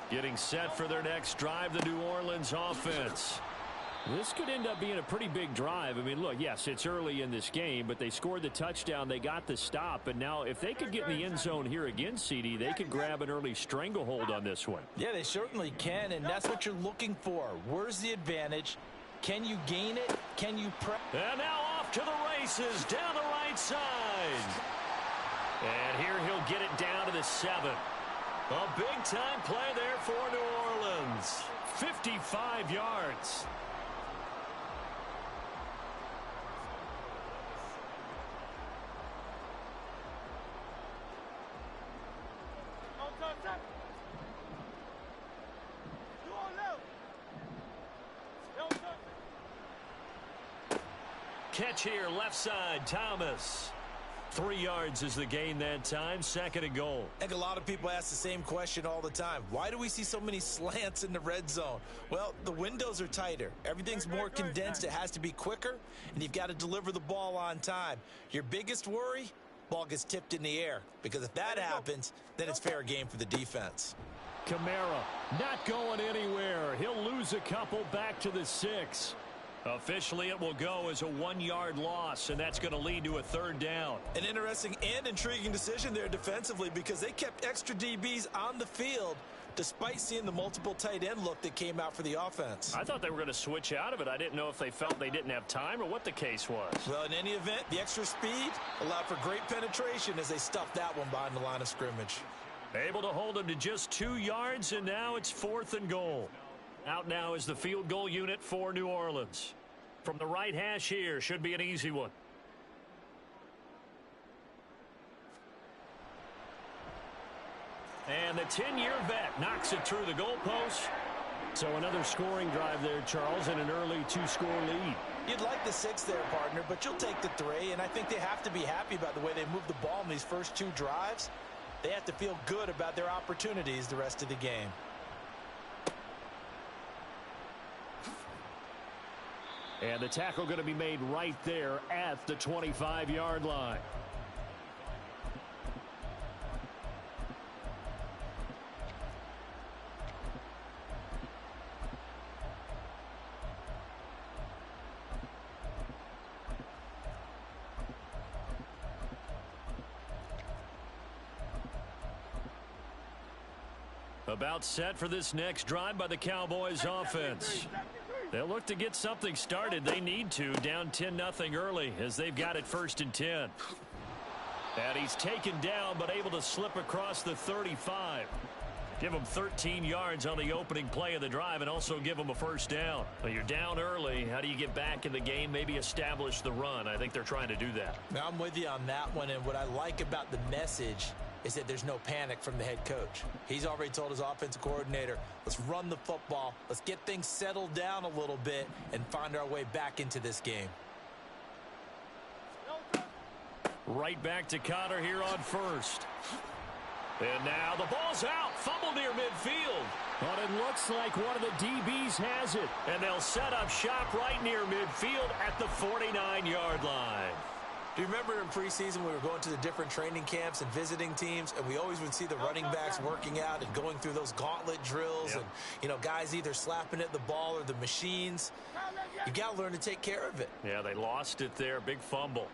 Getting set for their next drive, the New Orleans offense. This could end up being a pretty big drive. I mean, look, yes, it's early in this game, but they scored the touchdown. They got the stop. And now if they could get in the end zone here again, CD, they could grab an early stranglehold on this one. Yeah, they certainly can, and that's what you're looking for. Where's the advantage? Can you gain it? Can you press? And now off to the races down the right side. And here he'll get it down to the 7. A big-time play there for New Orleans. 55 yards. Catch here, left side, Thomas. 3 yards is the gain that time, 2nd and goal. I think a lot of people ask the same question all the time. Why do we see so many slants in the red zone? Well, the windows are tighter. Everything's more condensed. It has to be quicker, and you've got to deliver the ball on time. Your biggest worry, ball gets tipped in the air, because if that happens, then it's fair game for the defense. Kamara not going anywhere. He'll lose a couple back to the 6. Officially, it will go as a 1-yard loss, and that's going to lead to a 3rd down. An interesting and intriguing decision there defensively, because they kept extra DBs on the field despite seeing the multiple tight end look that came out for the offense. I thought they were going to switch out of it. I didn't know if they felt they didn't have time or what the case was. Well, in any event, the extra speed allowed for great penetration as they stuffed that one behind the line of scrimmage. Able to hold him to just 2 yards, and now it's 4th and goal. Out now is the field goal unit for New Orleans. From the right hash here, should be an easy one. And the 10-year vet knocks it through the goalpost. So another scoring drive there, Charles, and an early 2-score lead. You'd like the 6 there, partner, but you'll take the 3, and I think they have to be happy about the way they moved the ball in these first 2 drives. They have to feel good about their opportunities the rest of the game. And the tackle going to be made right there at the 25-yard line. About set for this next drive by the Cowboys offense. They'll look to get something started. They need to. Down 10-0 early as they've got it 1st and 10. And he's taken down but able to slip across the 35. Give him 13 yards on the opening play of the drive and also give him a 1st down. Well, you're down early. How do you get back in the game? Maybe establish the run. I think they're trying to do that. Now, I'm with you on that one, and what I like about the message is that there's no panic from the head coach. He's already told his offensive coordinator, let's run the football, let's get things settled down a little bit and find our way back into this game. Right back to Conner here on 1st. And now the ball's out. Fumble near midfield. But it looks like one of the DBs has it. And they'll set up shop right near midfield at the 49-yard line. Do you remember in preseason we were going to the different training camps and visiting teams, and we always would see the running backs working out and going through those gauntlet drills, and, you know, guys either slapping at the ball or the machines. You got to learn to take care of it. Yeah, they lost it there. Big fumble.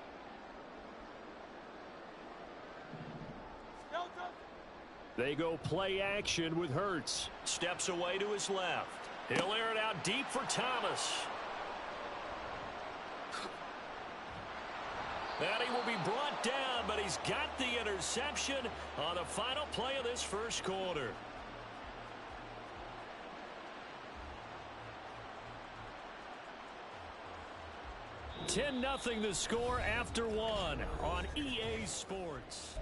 They go play action with Hurts. Steps away to his left. He'll air it out deep for Thomas. And he will be brought down, but he's got the interception on the final play of this first quarter. 10-0 the score after one on EA Sports.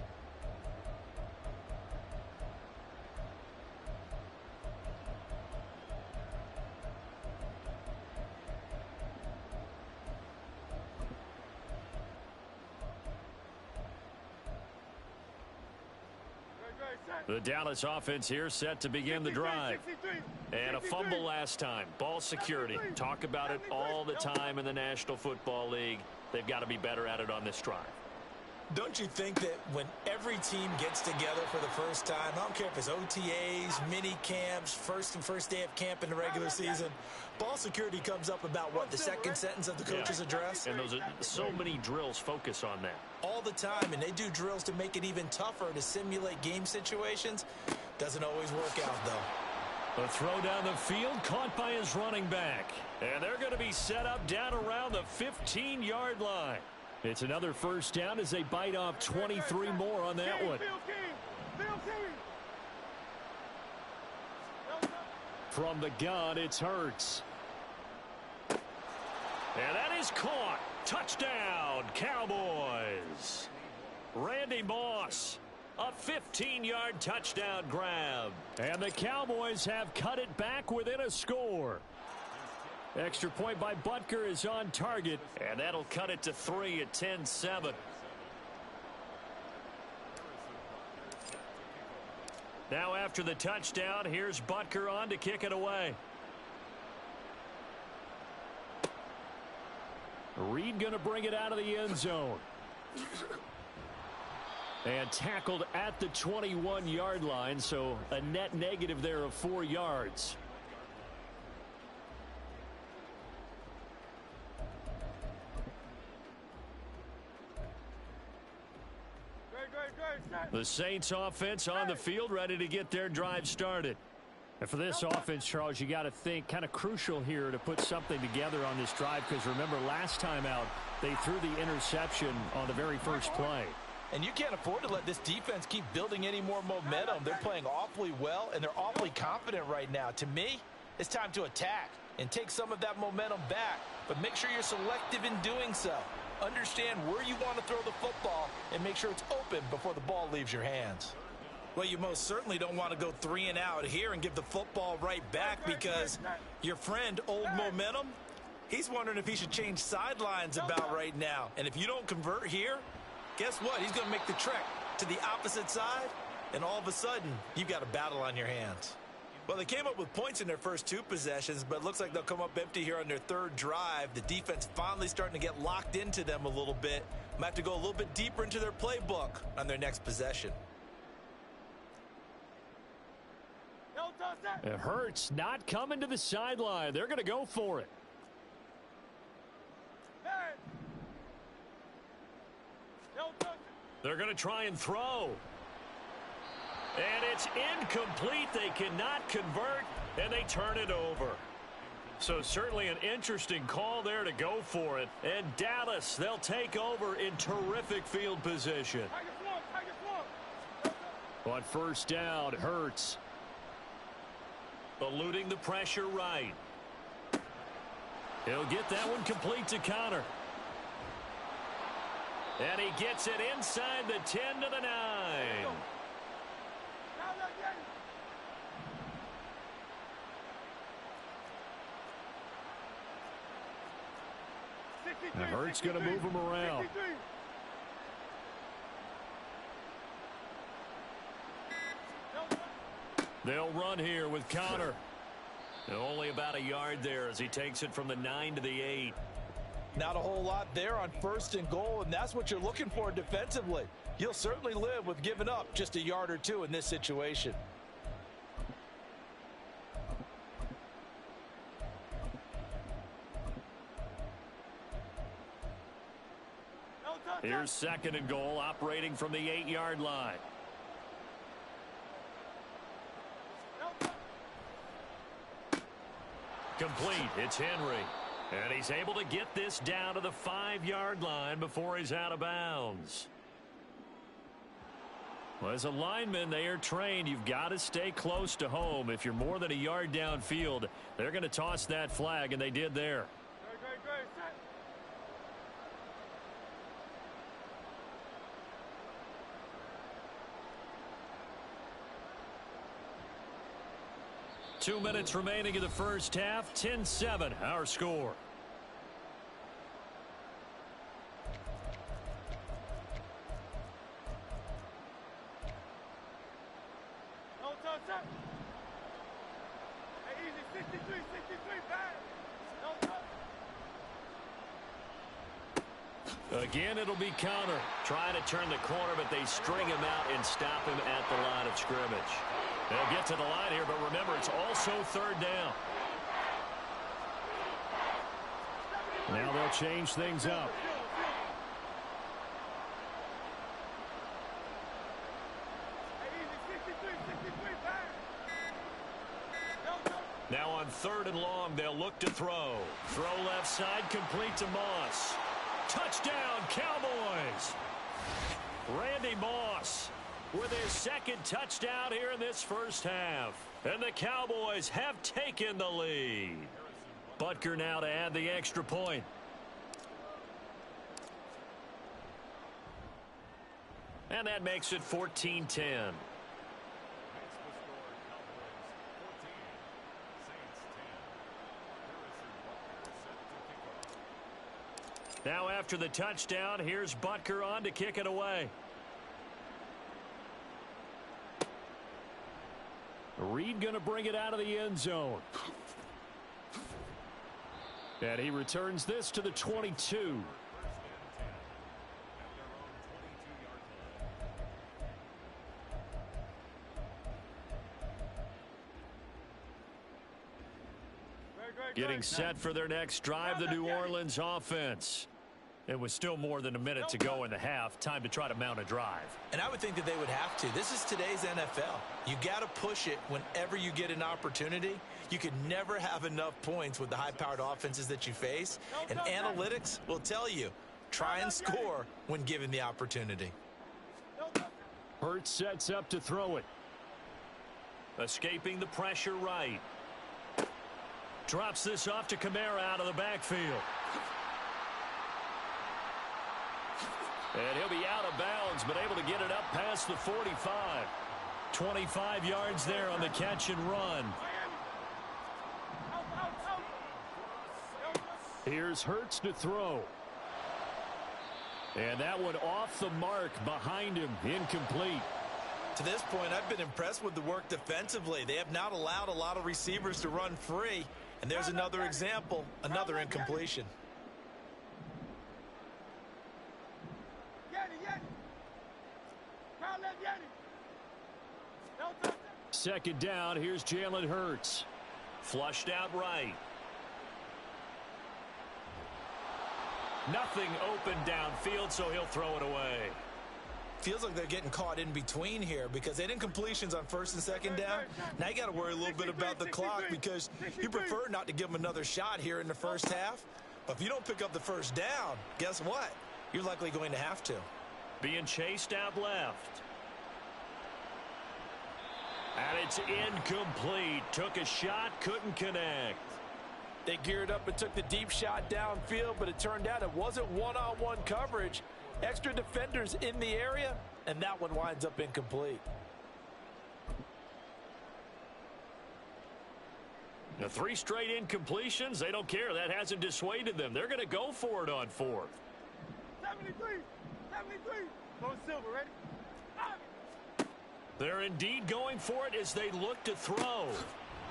The Dallas offense here set to begin the drive. And a fumble last time. Ball security. Talk about it all the time in the National Football League. They've got to be better at it on this drive. Don't you think that when every team gets together for the first time, I don't care if it's OTAs, mini camps, first day of camp in the regular season, ball security comes up about what, the second sentence of the coach's address? And those are so many drills focus on that. All the time, and they do drills to make it even tougher to simulate game situations. Doesn't always work out, though. A throw down the field, caught by his running back. And they're going to be set up down around the 15-yard line. It's another first down as they bite off 23 more on that one. From the gun, it's Hurts. And that is caught. Touchdown, Cowboys. Randy Moss, a 15-yard touchdown grab. And the Cowboys have cut it back within a score. Extra point by Butker is on target, and that'll cut it to 3 at 10-7. Now after the touchdown, here's Butker on to kick it away. Reed going to bring it out of the end zone. And tackled at the 21-yard line, so a net negative there of 4 yards. The Saints offense on the field, ready to get their drive started. And for this offense, Charles, you got to think kind of crucial here to put something together on this drive, because remember last time out they threw the interception on the very first play. And you can't afford to let this defense keep building any more momentum. They're playing awfully well, and they're awfully confident right now. To me, it's time to attack and take some of that momentum back, but make sure you're selective in doing so. Understand where you want to throw the football and make sure it's open before the ball leaves your hands. Well, you most certainly don't want to go 3 and out here and give the football right back, because your friend, Old Momentum, he's wondering if he should change sidelines about right now. And if you don't convert here, guess what? He's going to make the trek to the opposite side, and all of a sudden, you've got a battle on your hands. Well, they came up with points in their first 2 possessions, but it looks like they'll come up empty here on their 3rd drive. The defense finally starting to get locked into them a little bit. Might have to go a little bit deeper into their playbook on their next possession. It hurts not coming to the sideline. They're going to go for it. They're going to try and throw. And it's incomplete. They cannot convert, and they turn it over. So certainly an interesting call there to go for it. And Dallas, they'll take over in terrific field position. On first down, Hurts. Eluding the pressure right. He'll get that one complete to Connor. And he gets it inside the 10 to the 9. Now Hurts going to move him around. They'll run here with Connor. Only about a yard there as he takes it from the 9 to the 8. Not a whole lot there on 1st and goal, and that's what you're looking for defensively. You'll certainly live with giving up just a yard or 2 in this situation. Here's 2nd and goal, operating from the 8-yard line. Complete. It's Henry. And he's able to get this down to the 5-yard line before he's out of bounds. Well, as a lineman, they are trained. You've got to stay close to home. If you're more than a yard downfield, they're going to toss that flag, and they did there. 2 minutes remaining in the first half. 10-7 our score. Hey, easy, 63, back. No touch. Again, it'll be counter. Trying to turn the corner, but they string him out and stop him at the line of scrimmage. They'll get to the line here, but remember, it's also third down. Now they'll change things up. Now on 3rd and long, they'll look to throw. Throw left side, complete to Moss. Touchdown, Cowboys! Randy Moss with his second touchdown here in this first half. And the Cowboys have taken the lead. Butker now to add the extra point. And that makes it 14-10. Now after the touchdown, here's Butker on to kick it away. Reed going to bring it out of the end zone. And he returns this to the 22. Getting set for their next drive, the New Orleans offense. It was still more than a minute to go in the half. Time to try to mount a drive. And I would think that they would have to. This is today's NFL. You got to push it whenever you get an opportunity. You could never have enough points with the high-powered offenses that you face. And analytics will tell you, try and score when given the opportunity. Hurts sets up to throw it. Escaping the pressure right. Drops this off to Kamara out of the backfield. And he'll be out of bounds, but able to get it up past the 45. 25 yards there on the catch and run. Here's Hurts to throw. And that one off the mark behind him. Incomplete. To this point, I've been impressed with the work defensively. They have not allowed a lot of receivers to run free. And there's another example, another incompletion. Second down, here's Jalen Hurts. Flushed out right. Nothing open downfield, so he'll throw it away. Feels like they're getting caught in between here because they didn't completions on 1st and 2nd down. Now you got to worry a little bit about the clock because you prefer not to give them another shot here in the first half. But if you don't pick up the first down, guess what? You're likely going to have to. Being chased out left. And it's incomplete. Took a shot, couldn't connect. They geared up and took the deep shot downfield, but it turned out it wasn't one-on-one coverage. Extra defenders in the area, and that one winds up incomplete. The 3 straight incompletions, they don't care. That hasn't dissuaded them. They're going to go for it on 4th. 73. Go Silver, ready? They're indeed going for it as they look to throw.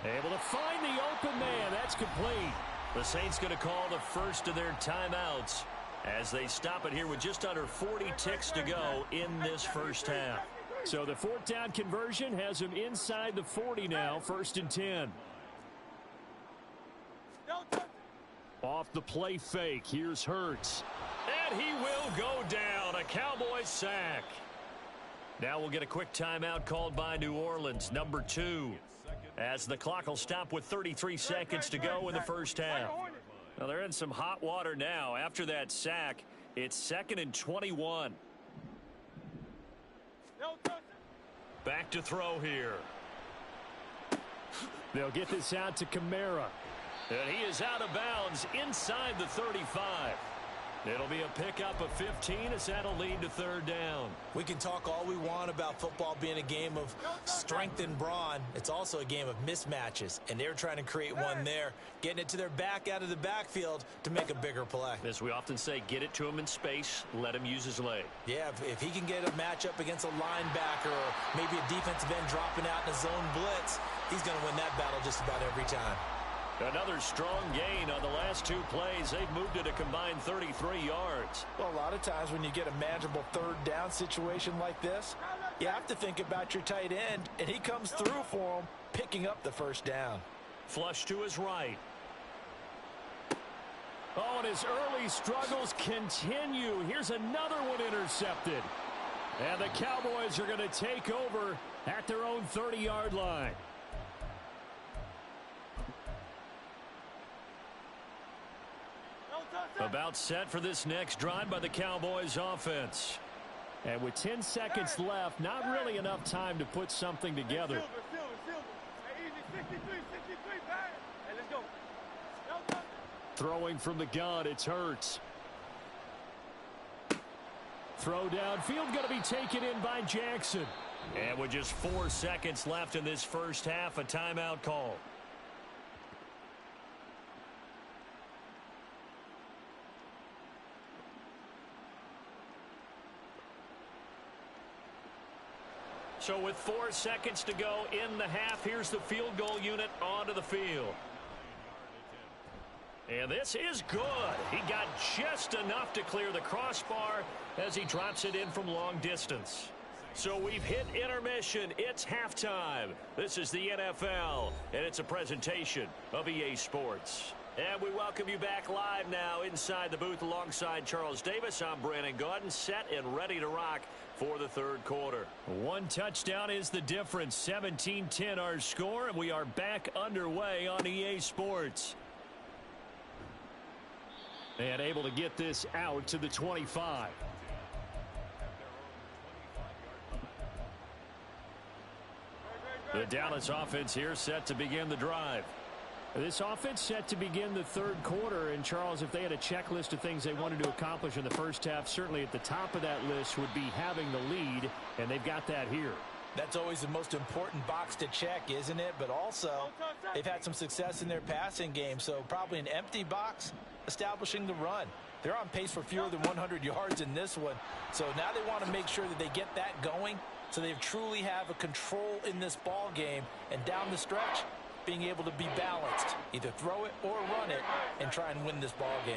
Able to find the open man. That's complete. The Saints going to call the first of their timeouts as they stop it here with just under 40 ticks to go in this first half. So the 4th down conversion has him inside the 40 now, 1st and 10. Off the play fake, here's Hurts. And he will go down. A Cowboys sack. Now we'll get a quick timeout called by New Orleans, number 2. As the clock will stop with 33 seconds to go in the first half. Well, they're in some hot water now. After that sack, it's 2nd and 21. Back to throw here. They'll get this out to Kamara. And he is out of bounds inside the 35. It'll be a pickup of 15 as that'll lead to third down. We can talk all we want about football being a game of strength and brawn. It's also a game of mismatches, and they're trying to create one there, getting it to their back out of the backfield to make a bigger play. As we often say, get it to him in space, let him use his leg. Yeah, if he can get a matchup against a linebacker or maybe a defensive end dropping out in a zone blitz, he's going to win that battle just about every time. Another strong gain on the last two plays. They've moved it a combined 33 yards. Well, a lot of times when you get a manageable third down situation like this, you have to think about your tight end, and he comes through for him, picking up the first down. Flush to his right. Oh, and his early struggles continue. Here's another one intercepted. And the Cowboys are going to take over at their own 30-yard line. About set for this next drive by the Cowboys offense. And with 10 seconds left, not really enough time to put something together. Throwing from the gun, it's Hurts. Throw downfield going to be taken in by Jackson. And with just 4 seconds left in this first half, a timeout call. So with 4 seconds to go in the half, here's the field goal unit onto the field. And this is good. He got just enough to clear the crossbar as he drops it in from long distance. So we've hit intermission. It's halftime. This is the NFL, and it's a presentation of EA Sports. And we welcome you back live now inside the booth alongside Charles Davis. I'm Brandon Gaudin, set and ready to rock for the third quarter. One touchdown is the difference. 17-10 our score, and we are back underway on EA Sports. And able to get this out to the 25. The Dallas offense here set to begin the drive. This offense set to begin the third quarter. And, Charles, if they had a checklist of things they wanted to accomplish in the first half, certainly at the top of that list would be having the lead, and they've got that here. That's always the most important box to check, isn't it? But also, they've had some success in their passing game, so probably an empty box establishing the run. They're on pace for fewer than 100 yards in this one, so now they want to make sure that they get that going so they truly have a control in this ball game, and down the stretch, being able to be balanced, either throw it or run it, and try and win this ball game.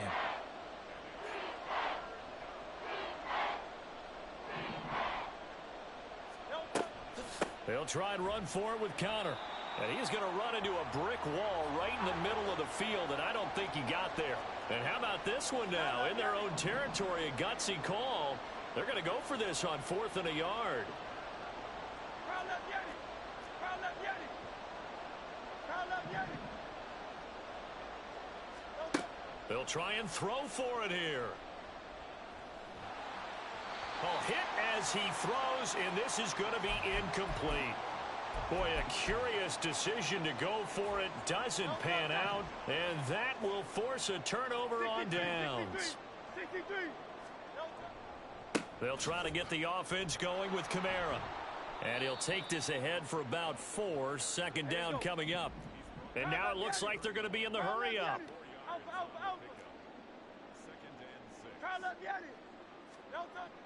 They'll try and run for it with Conner. And he's going to run into a brick wall right in the middle of the field, and I don't think he got there. And how about this one now? In their own territory, a gutsy call. They're going to go for this on 4th and a yard. They'll try and throw for it here. Oh, hit as he throws, and this is going to be incomplete. Boy, a curious decision to go for it. Doesn't pan out, and that will force a turnover on downs. They'll try to get the offense going with Kamara. And he'll take this ahead for about 4. Second down coming up. And now it looks like they're going to be in the hurry up.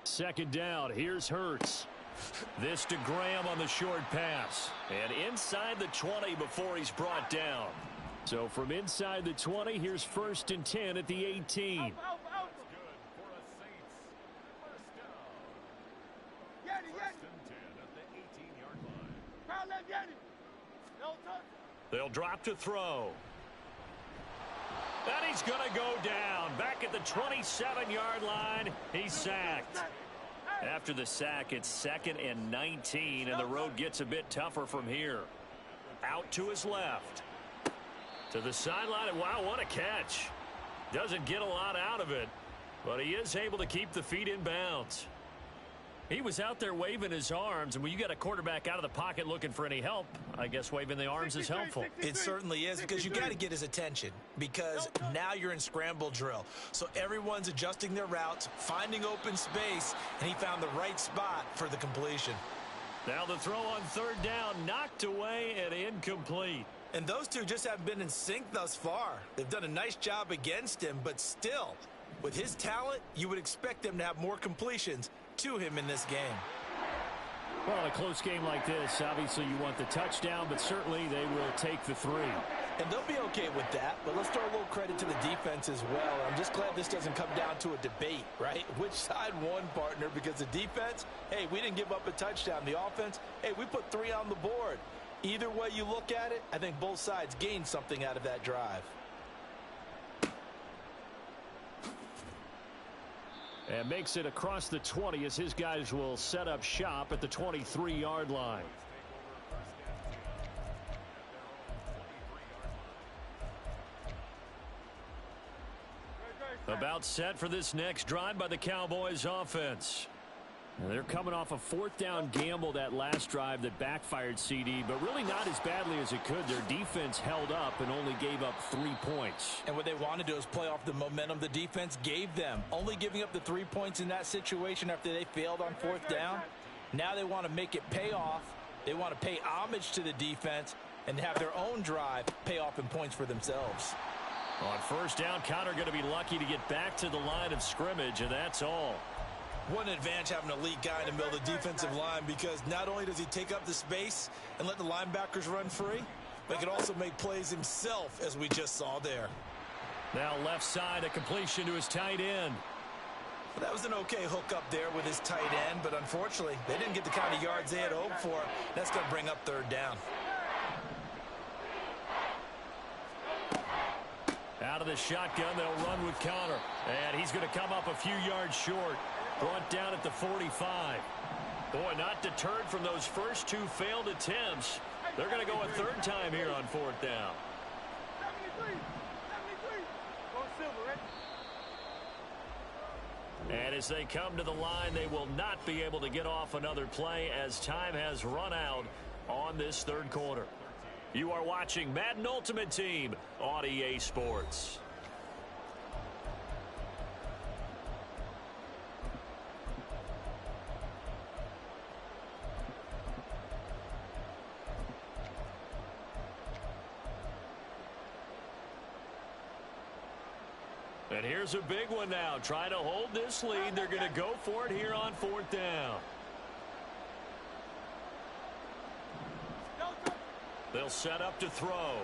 Second down, here's Hurts. This to Graham on the short pass. And inside the 20 before he's brought down. So from inside the 20, here's 1st and 10 at the 18. They'll drop to throw. And he's going to go down. Back at the 27-yard line, he's sacked. After the sack, it's 2nd and 19, and the road gets a bit tougher from here. Out to his left. To the sideline, and wow, what a catch. Doesn't get a lot out of it, but he is able to keep the feet in bounds. He was out there waving his arms, and when you got a quarterback out of the pocket looking for any help, I guess waving the arms is helpful. It certainly is, because you got to get his attention, because now you're in scramble drill. So everyone's adjusting their routes, finding open space, and he found the right spot for the completion. Now the throw on third down, knocked away and incomplete. And those two just haven't been in sync thus far. They've done a nice job against him, but still, with his talent, you would expect them to have more completions to him in this game. Well, a close game like this, obviously you want the touchdown, but certainly they will take the 3. And they'll be okay with that, but let's throw a little credit to the defense as well. I'm just glad this doesn't come down to a debate, right? Which side won, partner? Because the defense, hey, we didn't give up a touchdown. The offense, hey, we put 3 on the board. Either way you look at it, I think both sides gained something out of that drive. And makes it across the 20 as his guys will set up shop at the 23-yard line. About set for this next drive by the Cowboys offense. They're coming off a 4th down gamble that last drive that backfired CD, but really not as badly as it could. Their defense held up and only gave up 3 points. And what they want to do is play off the momentum the defense gave them. Only giving up the 3 points in that situation after they failed on 4th down. Now they want to make it pay off. They want to pay homage to the defense and have their own drive pay off in points for themselves. On 1st down, Conner going to be lucky to get back to the line of scrimmage, and that's all. What an advantage having an elite guy in the middle of the defensive line, because not only does he take up the space and let the linebackers run free, but he can also make plays himself, as we just saw there. Now left side, a completion to his tight end. Well, that was an okay hook up there with his tight end, but unfortunately, they didn't get the kind of yards they had hoped for. That's going to bring up 3rd down. Out of the shotgun, they'll run with Conner. And he's going to come up a few yards short. Brought down at the 45. Boy, not deterred from those first 2 failed attempts. They're going to go a 3rd time here on 4th down. 73. Go Silver, right? And as they come to the line, they will not be able to get off another play as time has run out on this 3rd quarter. You are watching Madden Ultimate Team on EA Sports. And here's a big one now. Trying to hold this lead. They're going to go for it here on 4th down. They'll set up to throw.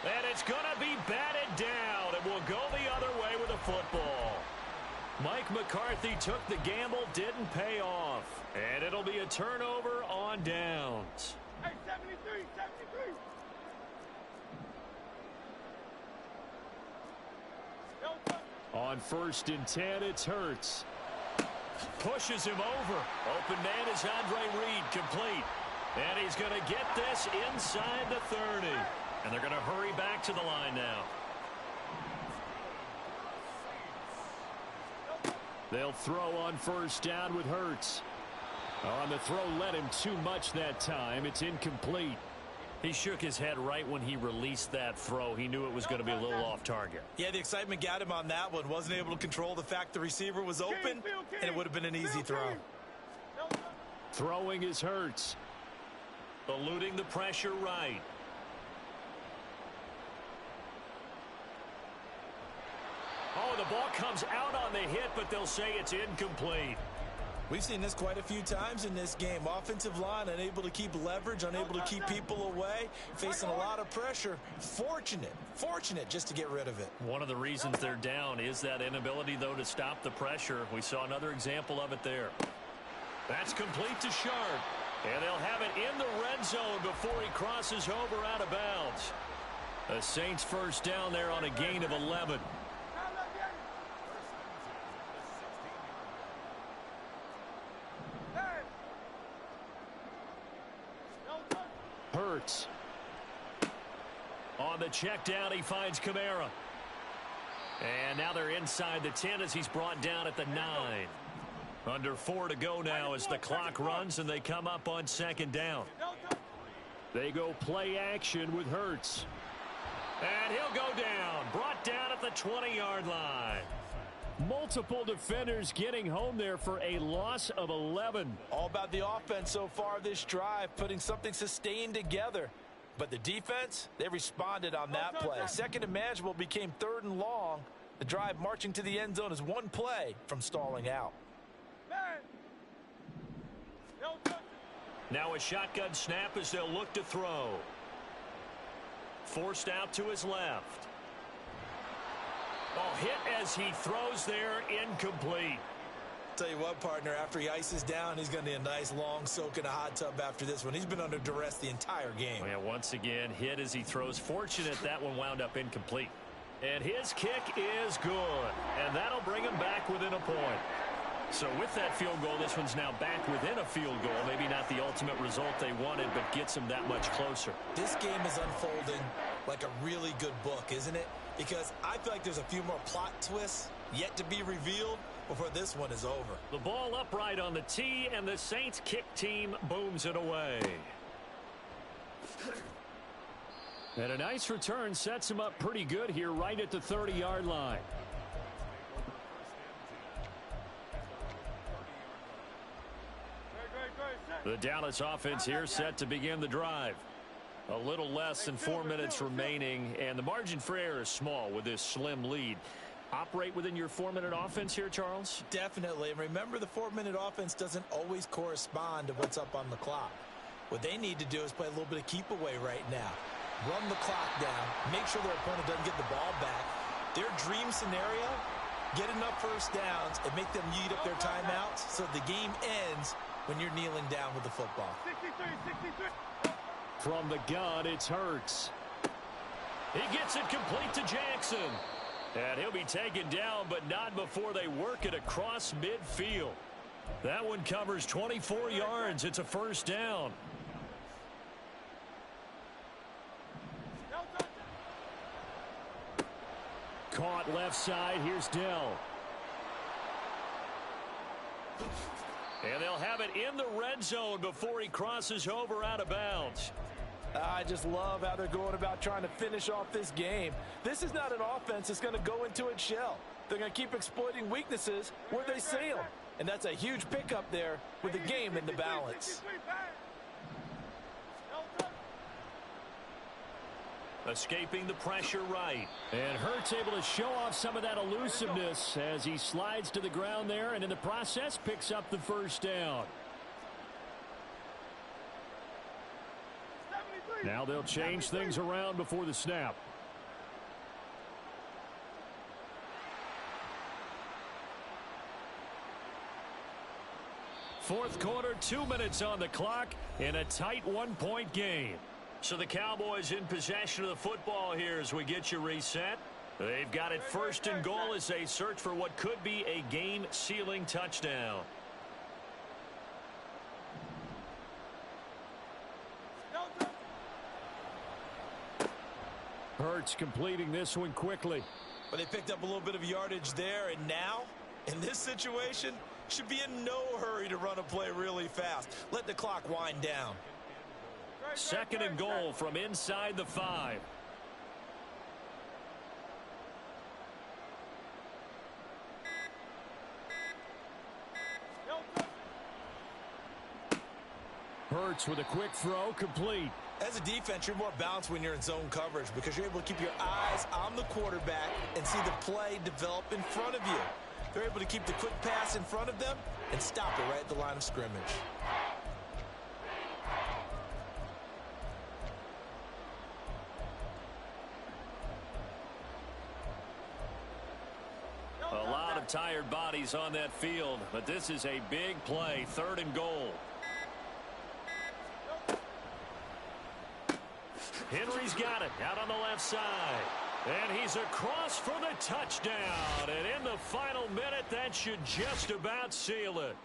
And it's going to be batted down. And will go the other way with a football. Mike McCarthy took the gamble, didn't pay off. And it'll be a turnover on downs. Hey, 73. On 1st and 10, it's Hurts. Pushes him over. Open man is Andre Reed, complete. And he's going to get this inside the 30. And they're going to hurry back to the line now. They'll throw on 1st down with Hurts. On the throw, led him too much that time. It's incomplete. He shook his head right when he released that throw. He knew it was going to be a little off target. Yeah, the excitement got him on that one. Wasn't able to control the fact the receiver was open, and it would have been an easy throw. Throwing is Hurts. Eluding the pressure right. Oh, the ball comes out on the hit, but they'll say it's incomplete. We've seen this quite a few times in this game. Offensive line unable to keep leverage, unable to keep people away, facing a lot of pressure. Fortunate just to get rid of it. One of the reasons they're down is that inability, though, to stop the pressure. We saw another example of it there. That's complete to Sharp. And they'll have it in the red zone before he crosses over out of bounds. The Saints 1st down there on a gain of 11. Hurts. On the check down, he finds Kamara. And now they're inside the 10 as he's brought down at the 9. Under 4 to go now as the clock runs and they come up on second down. They go play action with Hurts. And he'll go down. Brought down at the 20-yard line. Multiple defenders getting home there for a loss of 11. All about the offense so far this drive, putting something sustained together. But the defense, they responded on that play. Second and manageable became 3rd and long. The drive marching to the end zone is one play from stalling out. Now a shotgun snap as they'll look to throw. Forced out to his left. Oh, hit as he throws there, incomplete. Tell you what, partner, after he ices down, he's going to need a nice long soak in a hot tub after this one. He's been under duress the entire game. Yeah, once again, hit as he throws. Fortunate that one wound up incomplete. And his kick is good. And that'll bring him back within a point. So with that field goal, this one's now back within a field goal. Maybe not the ultimate result they wanted, but gets them that much closer. This game is unfolding like a really good book, isn't it? Because I feel like there's a few more plot twists yet to be revealed before this one is over. The ball upright on the tee, and the Saints kick team booms it away. And a nice return sets him up pretty good here right at the 30-yard line. The Dallas offense here set to begin the drive. A little less than 4 minutes remaining, and the margin for error is small with this slim lead. Operate within your 4-minute offense here, Charles? Definitely. And remember, the 4-minute offense doesn't always correspond to what's up on the clock. What they need to do is play a little bit of keep away right now. Run the clock down. Make sure their opponent doesn't get the ball back. Their dream scenario, get enough first downs and make them eat up their timeouts so the game ends when you're kneeling down with the football. 63. From the gun, it's Hurts. He gets it complete to Jackson. And he'll be taken down, but not before they work it across midfield. That one covers 24 yards. It's a first down. Caught left side. Here's Dell. And they'll have it in the red zone before he crosses over out of bounds. I just love how they're going about trying to finish off this game. This is not an offense that's going to go into its shell. They're going to keep exploiting weaknesses where they see them. And that's a huge pickup there with the game in the balance. Escaping the pressure right. And Hurts able to show off some of that elusiveness as he slides to the ground there, and in the process picks up the first down. Now they'll change things around before the snap. Fourth quarter, 2 minutes on the clock in a tight 1-point game. So the Cowboys in possession of the football here as we get you reset. They've got it first and goal as they search for what could be a game-sealing touchdown. Hurts completing this one quickly. But they picked up a little bit of yardage there, and now, in this situation, should be in no hurry to run a play really fast. Let the clock wind down. Second and goal from inside the 5. Hurts with a quick throw, complete. As a defense, you're more balanced when you're in zone coverage because you're able to keep your eyes on the quarterback and see the play develop in front of you. They're able to keep the quick pass in front of them and stop it right at the line of scrimmage. A lot of tired bodies on that field, but this is a big play. Third and goal. Henry's got it out on the left side. And he's across for the touchdown. And in the final minute, that should just about seal it.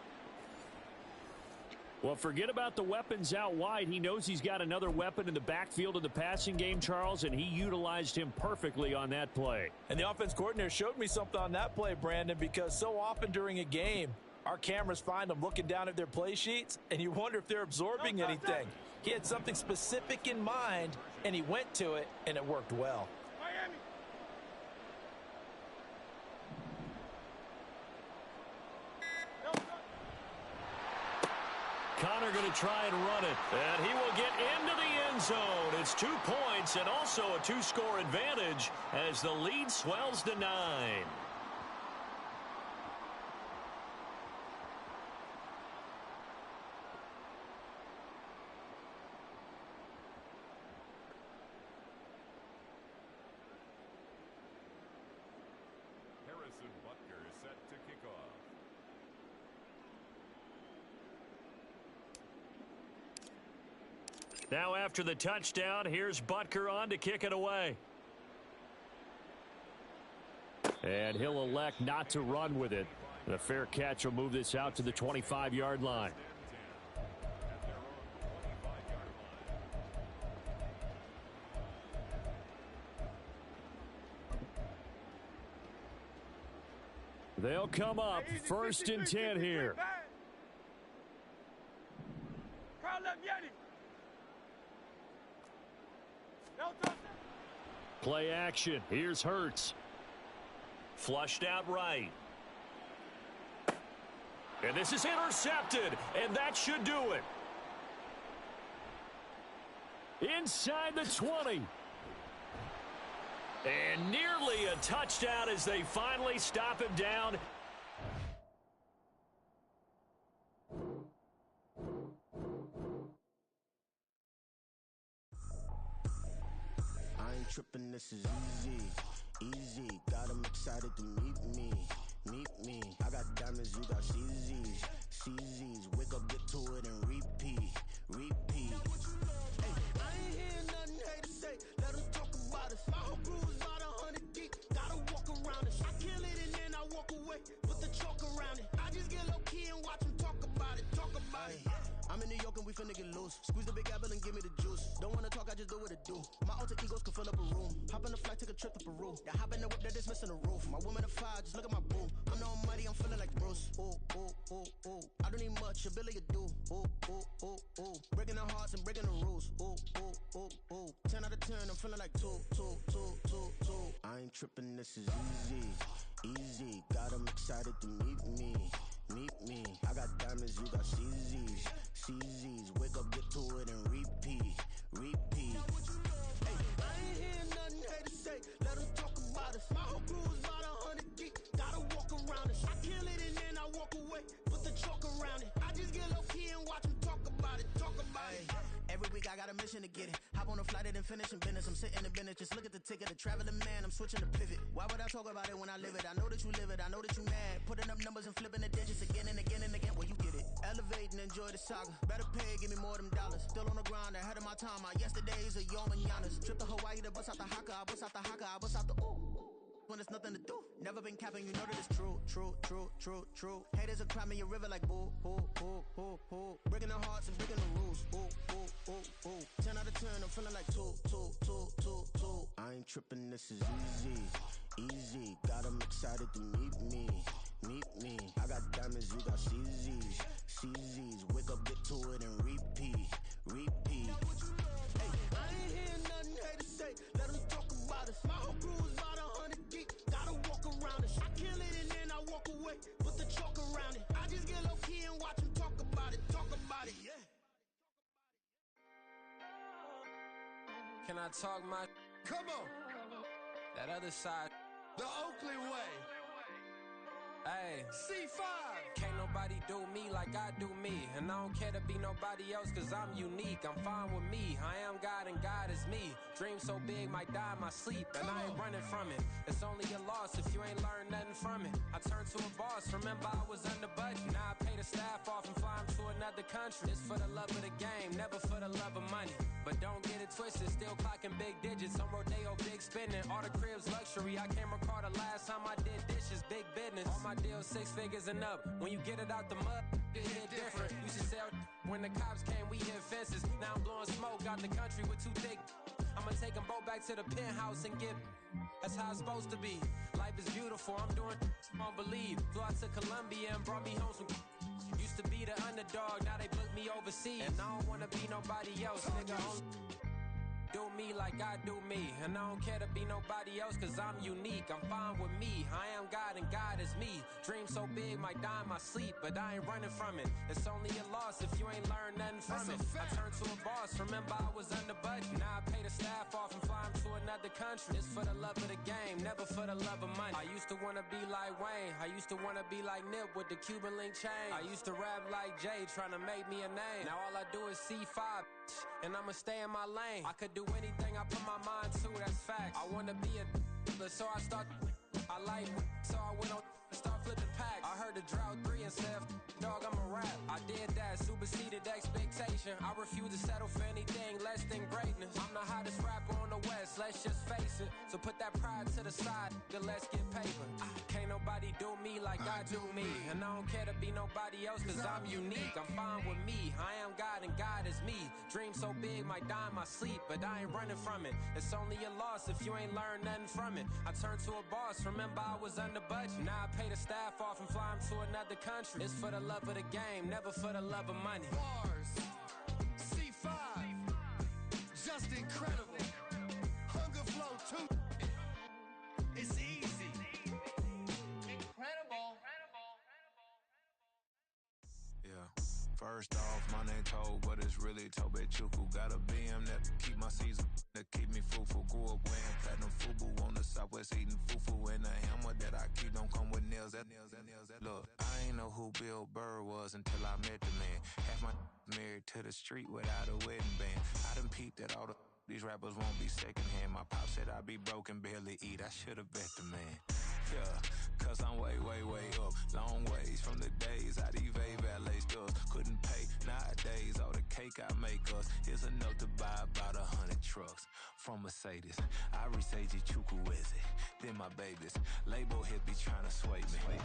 Well, forget about the weapons out wide. He knows he's got another weapon in the backfield of the passing game, Charles, and he utilized him perfectly on that play. And the offense coordinator showed me something on that play, Brandon, because so often during a game, Our cameras find them looking down at their play sheets, and you wonder if they're absorbing anything. He had something specific in mind, and he went to it, and it worked well. Miami. Connor going to try and run it, and he will get into the end zone. It's 2 points and also a 2-score advantage as the lead swells to 9. Harrison Butker is set to kick off. Now after the touchdown, here's Butker on to kick it away. And he'll elect not to run with it. The fair catch will move this out to the 25-yard line. They'll come up 1st and 10 here. Play action. Here's Hurts. Flushed out right. And this is intercepted, and that should do it. Inside the 20. And nearly a touchdown as they finally stop him down. I ain't tripping, this is easy. Got 'em excited to meet me. I got diamonds, you got CZs. Wake up, get to it, and repeat. Hey, I ain't hear nothing hate to say. Let 'em talk about us. My whole crew is about 100 deep. Gotta walk around it. I kill it and then I walk away. Put the chalk around it. I just get low key and watch 'em talk about it. I'm in New York and we finna get loose. Squeeze the big apple and give me the juice. Don't wanna talk, I just do what it do. My alter egos can fill up a room. Hop on a flight, take a trip to Peru. That hop in the whip that is missing the roof. My woman a fire, just look at my boo. I'm no muddy, I'm feeling like Bruce. Ooh. I don't need much, ability to do. Ooh. Breaking the hearts and breaking the rules. Ooh. 10 out of 10, I'm feeling like 2. I ain't tripping, this is easy. Got 'em excited to meet me. I got diamonds, you got CZs. Wake up, get to it, and repeat. Hey, I ain't hear nothing hate to say. Let 'em talk about us. My whole crew is about 100 deep. Gotta walk around us. I kill it and then I walk away. Put the chalk around it. I just get low key and watch 'em talk about it. Every week I got a mission to get it. Hop on a flight and then finish in business. I'm sitting in business, just look at the ticket. A traveling man, I'm switching to pivot. Why would I talk about it when I live it? I know that you live it, I know that you mad. Putting up numbers and flipping the digits again and again and again. Well, you get it. Elevate and enjoy the saga. Better pay, give me more than dollars. Still on the grind, ahead of my time. My yesterdays are your mananas. Trip to Hawaii to bust out the haka. I bust out the haka, I bust out the ooh. When there's nothing to do. Never been capping, you know that it's true. Haters are crying me a river like boo. Breaking the hearts and breaking the rules. Ooh. 10 out of 10, I'm feeling like 2. I ain't tripping, this is easy. Got 'em excited to meet me. I got diamonds, you got CZs. Wake up, get to it, and repeat. Hey, I ain't hear nothing hate to say. Let 'em talk about us. My whole crew is about 100 deep. Gotta walk around us. I kill it and then I walk away. Put the chalk around it. I just get low key and watch 'em talk about it. Yeah. Can I talk my? Come on. That other side. The Oakley way. Hey. C5. Can't nobody do me like I do me. And I don't care to be nobody else cause I'm unique. I'm fine with me. I am God and God is me. Dream so big might die in my sleep. And I ain't running from it. It's only a loss if you ain't learned nothing from it. I turned to a boss. Remember I was under budget. Now I pay the staff off and fly them to another country. It's for the love of the game, never for the love of money. But don't get it twisted, still clocking big digits. I'm Rodeo, big spending. All the cribs luxury. I can't recall the last time I did dishes, big business. All my deals 6 figures and up. When you get it out the mud, it hit different. Used to sell when the cops came, we hit fences. Now I'm blowing smoke out the country with 2 thick. I'ma take them both back to the penthouse and get. That's how it's supposed to be. Life life is beautiful. I'm doing won't believe. Flew out to Colombia and brought me home some. Used to be the underdog, now they book me overseas. And I don't wanna be nobody else, nigga. Do me like I do me. And I don't care to be nobody else, cause I'm unique. I'm fine with me. I am God and God is me. Dream so big, might die in my sleep, but I ain't running from it. It's only a loss if you ain't learned nothing from it. I turned to a boss, remember I was under budget. Now I pay the staff off and fly them to another country. It's for the love of the game, never for the love of money. I used to wanna be like Wayne. I used to wanna be like Nip with the Cuban link chain. I used to rap like Jay, trying to make me a name. Now all I do is C5, and I'ma stay in my lane. I could do anything I put my mind to, that's fact. I wanna be a so I start. I like, so I went on and start flipping packs. I heard the drought 3 and said, dog, I'm a rap. I did that, superseded expectation. I refuse to settle for anything less than greatness. I'm the hottest rapper on the West, let's just face it. So put that pride to the side, then let's get paper. Can't nobody do me like I do me. And I don't care to be nobody else, cause I'm unique. I'm fine with me, I am God and God is me. Dream so big, might die in my sleep, but I ain't running from it. It's only a loss if you ain't learned nothing from it. I turned to a boss, remember I was under budget. Now I pay the staff off and fly them to another country. It's for the love of the game, never for the love of money. Bars, C5, just incredible. Hunger Flow 2, it's easy. Incredible. Yeah. First off, my name Tobe, but it's really Tobe Chuku. Got a BM that keep my season, that keep me fruitful. Grew up wearing platinum FUBU on the Southwest eating fufu. And the hammer that I keep don't come with nails. Look, I ain't know who Bill Burr was until I met the man. Half my married to the street without a wedding band. I done peeped that all these rappers won't be secondhand. My pop said I'd be broken, barely eat. I should've bet the man. Yeah, cause I'm way, way, way up. Long ways from the days I evade valet stores. Couldn't pay nowadays, all the cake I make us is enough to buy about 100 trucks from Mercedes. I resage Chukwueze, then my babies. Label hit be trying to sway me,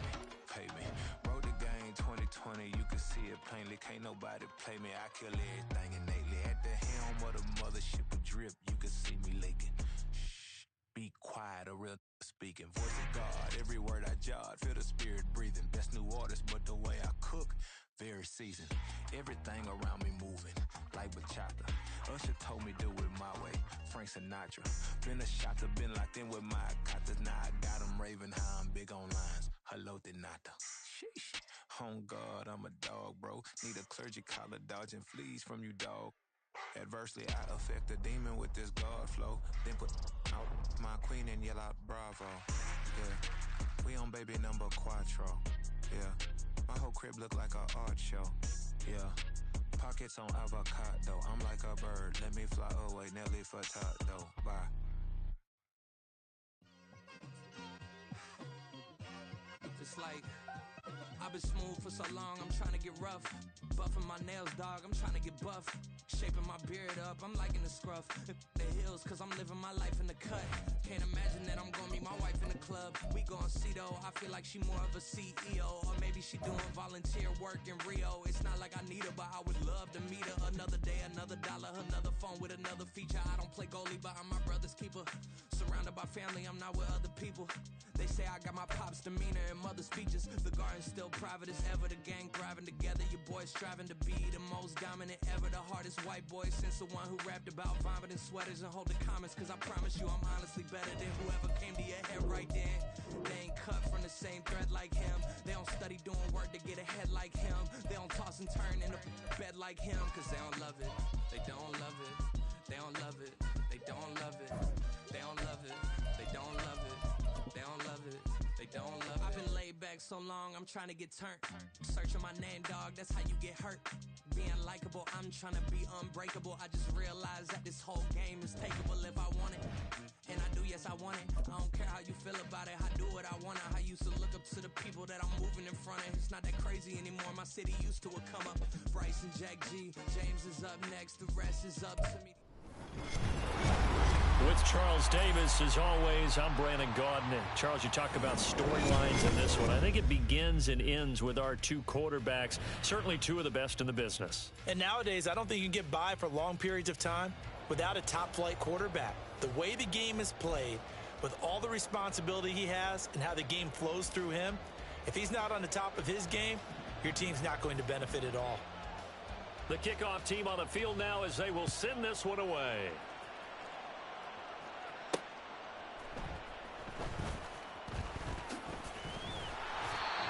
pay me. Wrote the game 2020, you can see it plainly. Can't nobody play me, I kill everything innately. At the helm of the mothership of drip, you can see me leaking. Shh, be quiet, a real speaking. Voice of God, every word I jot, feel the spirit breathing. Best new artist, but the way I cook, very seasoned. Everything around me moving, like bachata. Usher told me do it my way, Frank Sinatra. Been a shotter, been locked in with my katas. Now I got them raving how I'm big on lines. Hello, Denata. Sheesh. On God, I'm a dog, bro. Need a clergy collar, dodging fleas from you, dog. Adversely, I affect the demon with this God flow. Then put out my queen and yell out bravo. Yeah, we on baby number quattro. Yeah, my whole crib look like an art show. Yeah, pockets on avocado. I'm like a bird, let me fly away. Nelly Furtado, bye. It's like I've been smooth for so long, I'm trying to get rough. Buffing my nails, dog, I'm trying to get buff. Shaping my beard up, I'm liking the scruff. The hills, cause I'm living my life in the cut. Can't imagine that I'm gonna meet my wife in the club. We gon' see though, I feel like she more of a CEO. Or maybe she doing volunteer work in Rio. It's not like I need her, but I would love to meet her. Another day, another dollar, another phone with another feature. I don't play goalie, but I'm my brother's keeper. Surrounded by family, I'm not with other people. They say I got my pop's demeanor and mother's features. The garden's still private as ever. The gang thriving together. Your boys striving to be the most dominant ever. The hardest white boy since the one who rapped about vomiting sweaters and hold the comments. Cause I promise you I'm honestly better than whoever came to your head right then. They ain't cut from the same thread like him. They don't study doing work to get ahead like him. They don't toss and turn in a bed like him. Cause they don't love it. They don't love it. They don't love it. They don't love it. They don't love it. They don't love it. They don't love it. They don't love it. I've been laid back so long, I'm trying to get turned. Searching my name, dog, that's how you get hurt. Being likable, I'm trying to be unbreakable. I just realized that this whole game is takeable if I want it. And I do, yes, I want it. I don't care how you feel about it. I do what I want. I used to look up to the people that I'm moving in front of. It's not that crazy anymore. My city used to come up. Bryce and Jack G. James is up next. The rest is up to me. With Charles Davis, as always, I'm Brandon Gaudin. Charles, you talk about storylines in this one. I think it begins and ends with our two quarterbacks, certainly two of the best in the business. And nowadays, I don't think you can get by for long periods of time without a top-flight quarterback. The way the game is played, With all the responsibility he has and how the game flows through him, if he's not on the top of his game, your team's not going to benefit at all. The kickoff team on the field now as they will send this one away.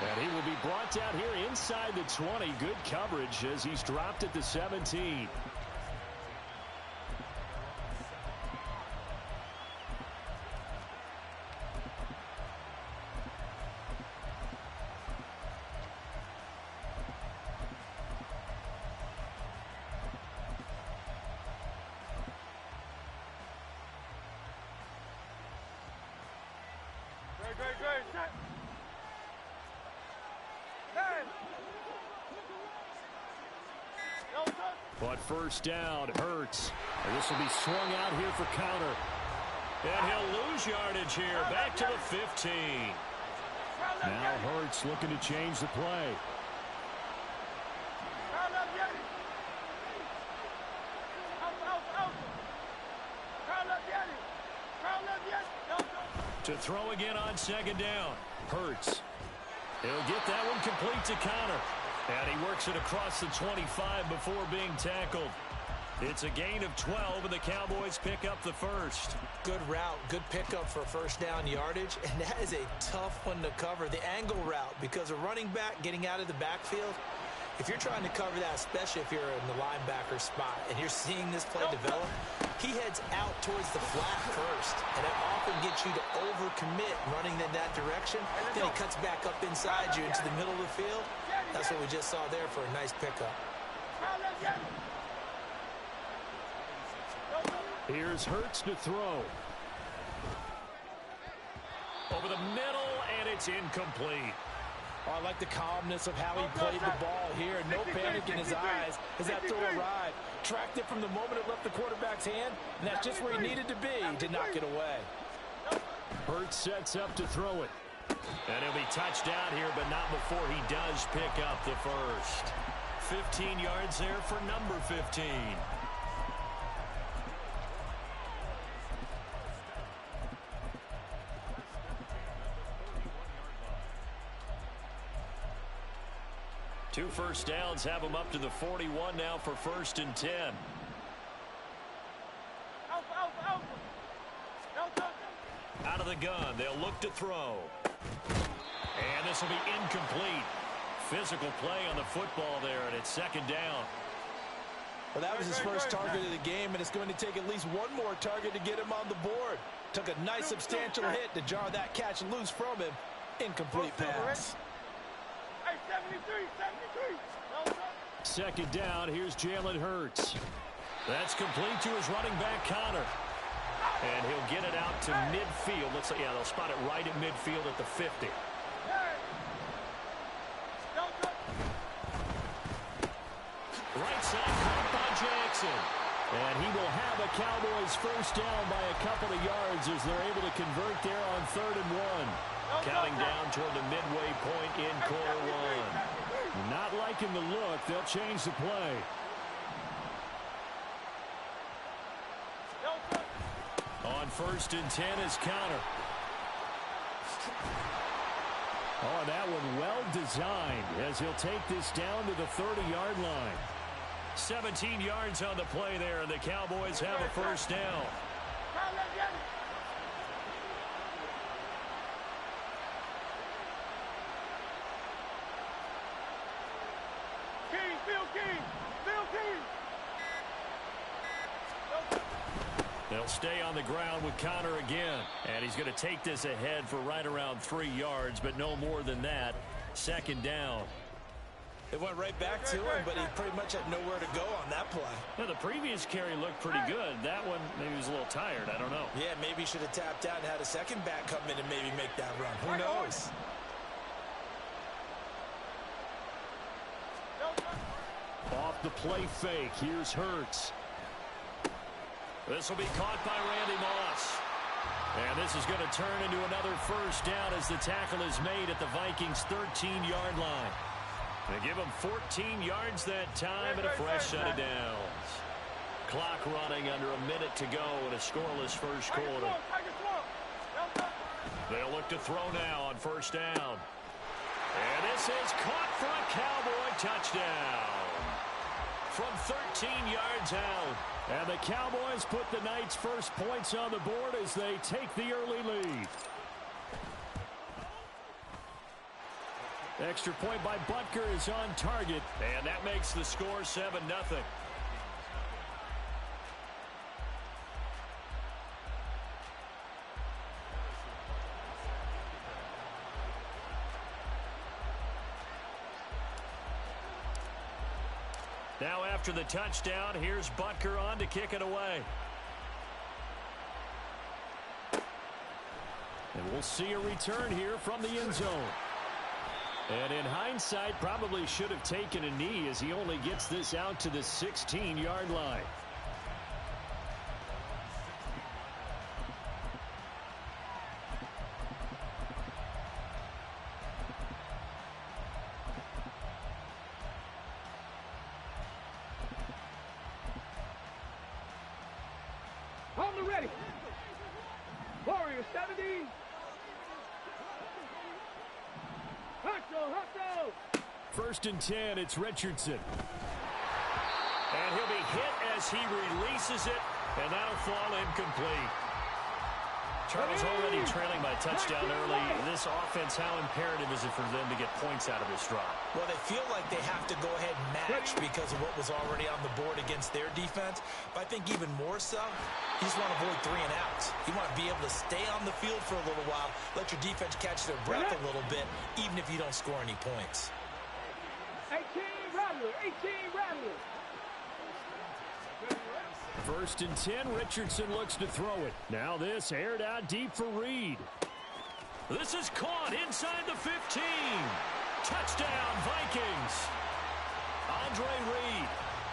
And he will be brought down here inside the 20. Good coverage as he's dropped at the 17. Great, set. But first down, Hurts. And this will be swung out here for counter. And he'll lose yardage here. Back to the 15. Now Hurts looking to change the play. To throw again on second down. Hurts. He'll get that one complete to counter. And he works it across the 25 before being tackled. It's a gain of 12, and the Cowboys pick up the first. Good route, good pickup for first down yardage, and that is a tough one to cover. The angle route, because a running back getting out of the backfield, if you're trying to cover that, especially if you're in the linebacker spot, and you're seeing this play develop, he heads out towards the flat first, and it often gets you to overcommit running in that direction. Then he cuts back up inside you into the middle of the field. That's what we just saw there for a nice pickup. Here's Hurts to throw. Over the middle, and it's incomplete. Oh, I like the calmness of how he played the ball here. No panic in his eyes as that throw arrived. Tracked it from the moment it left the quarterback's hand, and that's just where he needed to be. He did not get away. Hurts sets up to throw it. And he'll be touched down here, but not before he does pick up the first. 15 yards there for number 15. Two first downs have him up to the 41 now for 1st and 10. Out of the gun, they'll look to throw. And this will be incomplete. Physical play on the football there, and it's 2nd down. Well, that was his first target of the game, and it's going to take at least one more target to get him on the board. Took a nice substantial hit to jar that catch loose from him. Incomplete pass. 2nd down, here's Jalen Hurts. That's complete to his running back, Connor. And he'll get it out to midfield. Looks like, yeah, they'll spot it right at midfield at the 50. Right side caught by Jackson. And he will have a Cowboys first down by a couple of yards as they're able to convert there on 3rd and 1. Counting down toward the midway point in quarter 1. Not liking the look. They'll change the play. On 1st and 10 is counter. Oh, that one well designed as he'll take this down to the 30-yard line. 17 yards on the play there, and the Cowboys have a first down. They'll stay on the ground with Connor again. And he's going to take this ahead for right around 3 yards, but no more than that. 2nd down. It went right back to him, but he pretty much had nowhere to go on that play. Well, the previous carry looked pretty good. That one, maybe he was a little tired. I don't know. Yeah, maybe he should have tapped out and had a second back come in and maybe make that run. Who knows? Off the play fake. Here's Hurts. This will be caught by Randy Moss. And this is going to turn into another first down as the tackle is made at the Vikings' 13-yard line. They give him 14 yards that time and a fresh set of downs. Clock running under a minute to go in a scoreless first quarter. They'll look to throw now on first down. And this is caught for a Cowboy touchdown from 13 yards out. And the Cowboys put the night's first points on the board as they take the early lead. Extra point by Butker is on target, and that makes the score 7-0. Now after the touchdown, here's Butker on to kick it away. And we'll see a return here from the end zone. And in hindsight, probably should have taken a knee as he only gets this out to the 16-yard line. On the ready. Warrior 70. Hustle. First and 10, it's Richardson. And he'll be hit as he releases it, and that'll fall incomplete. Charles already trailing by touchdown early. This offense, how imperative is it for them to get points out of this drive? Well, they feel like they have to go ahead and match because of what was already on the board against their defense. But I think even more so, you just want to avoid 3 and outs. You want to be able to stay on the field for a little while, let your defense catch their breath a little bit, even if you don't score any points. 18 Rattler. First and 10, Richardson looks to throw it. Now this aired out deep for Reed. This is caught inside the 15. Touchdown, Vikings. Andre Reed,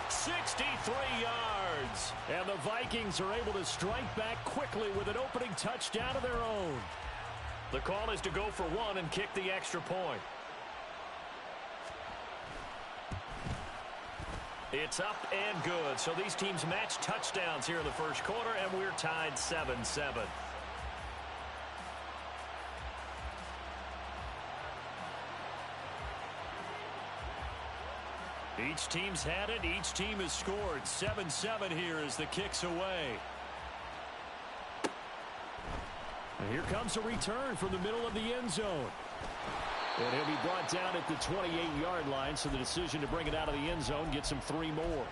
63 yards. And the Vikings are able to strike back quickly with an opening touchdown of their own. The call is to go for 1 and kick the extra point. It's up and good. So these teams match touchdowns here in the first quarter, and we're tied 7-7. Each team's had it. Each team has scored. 7-7 here as the kick's away. And here comes a return from the middle of the end zone. And he'll be brought down at the 28-yard line, so the decision to bring it out of the end zone gets him 3 more.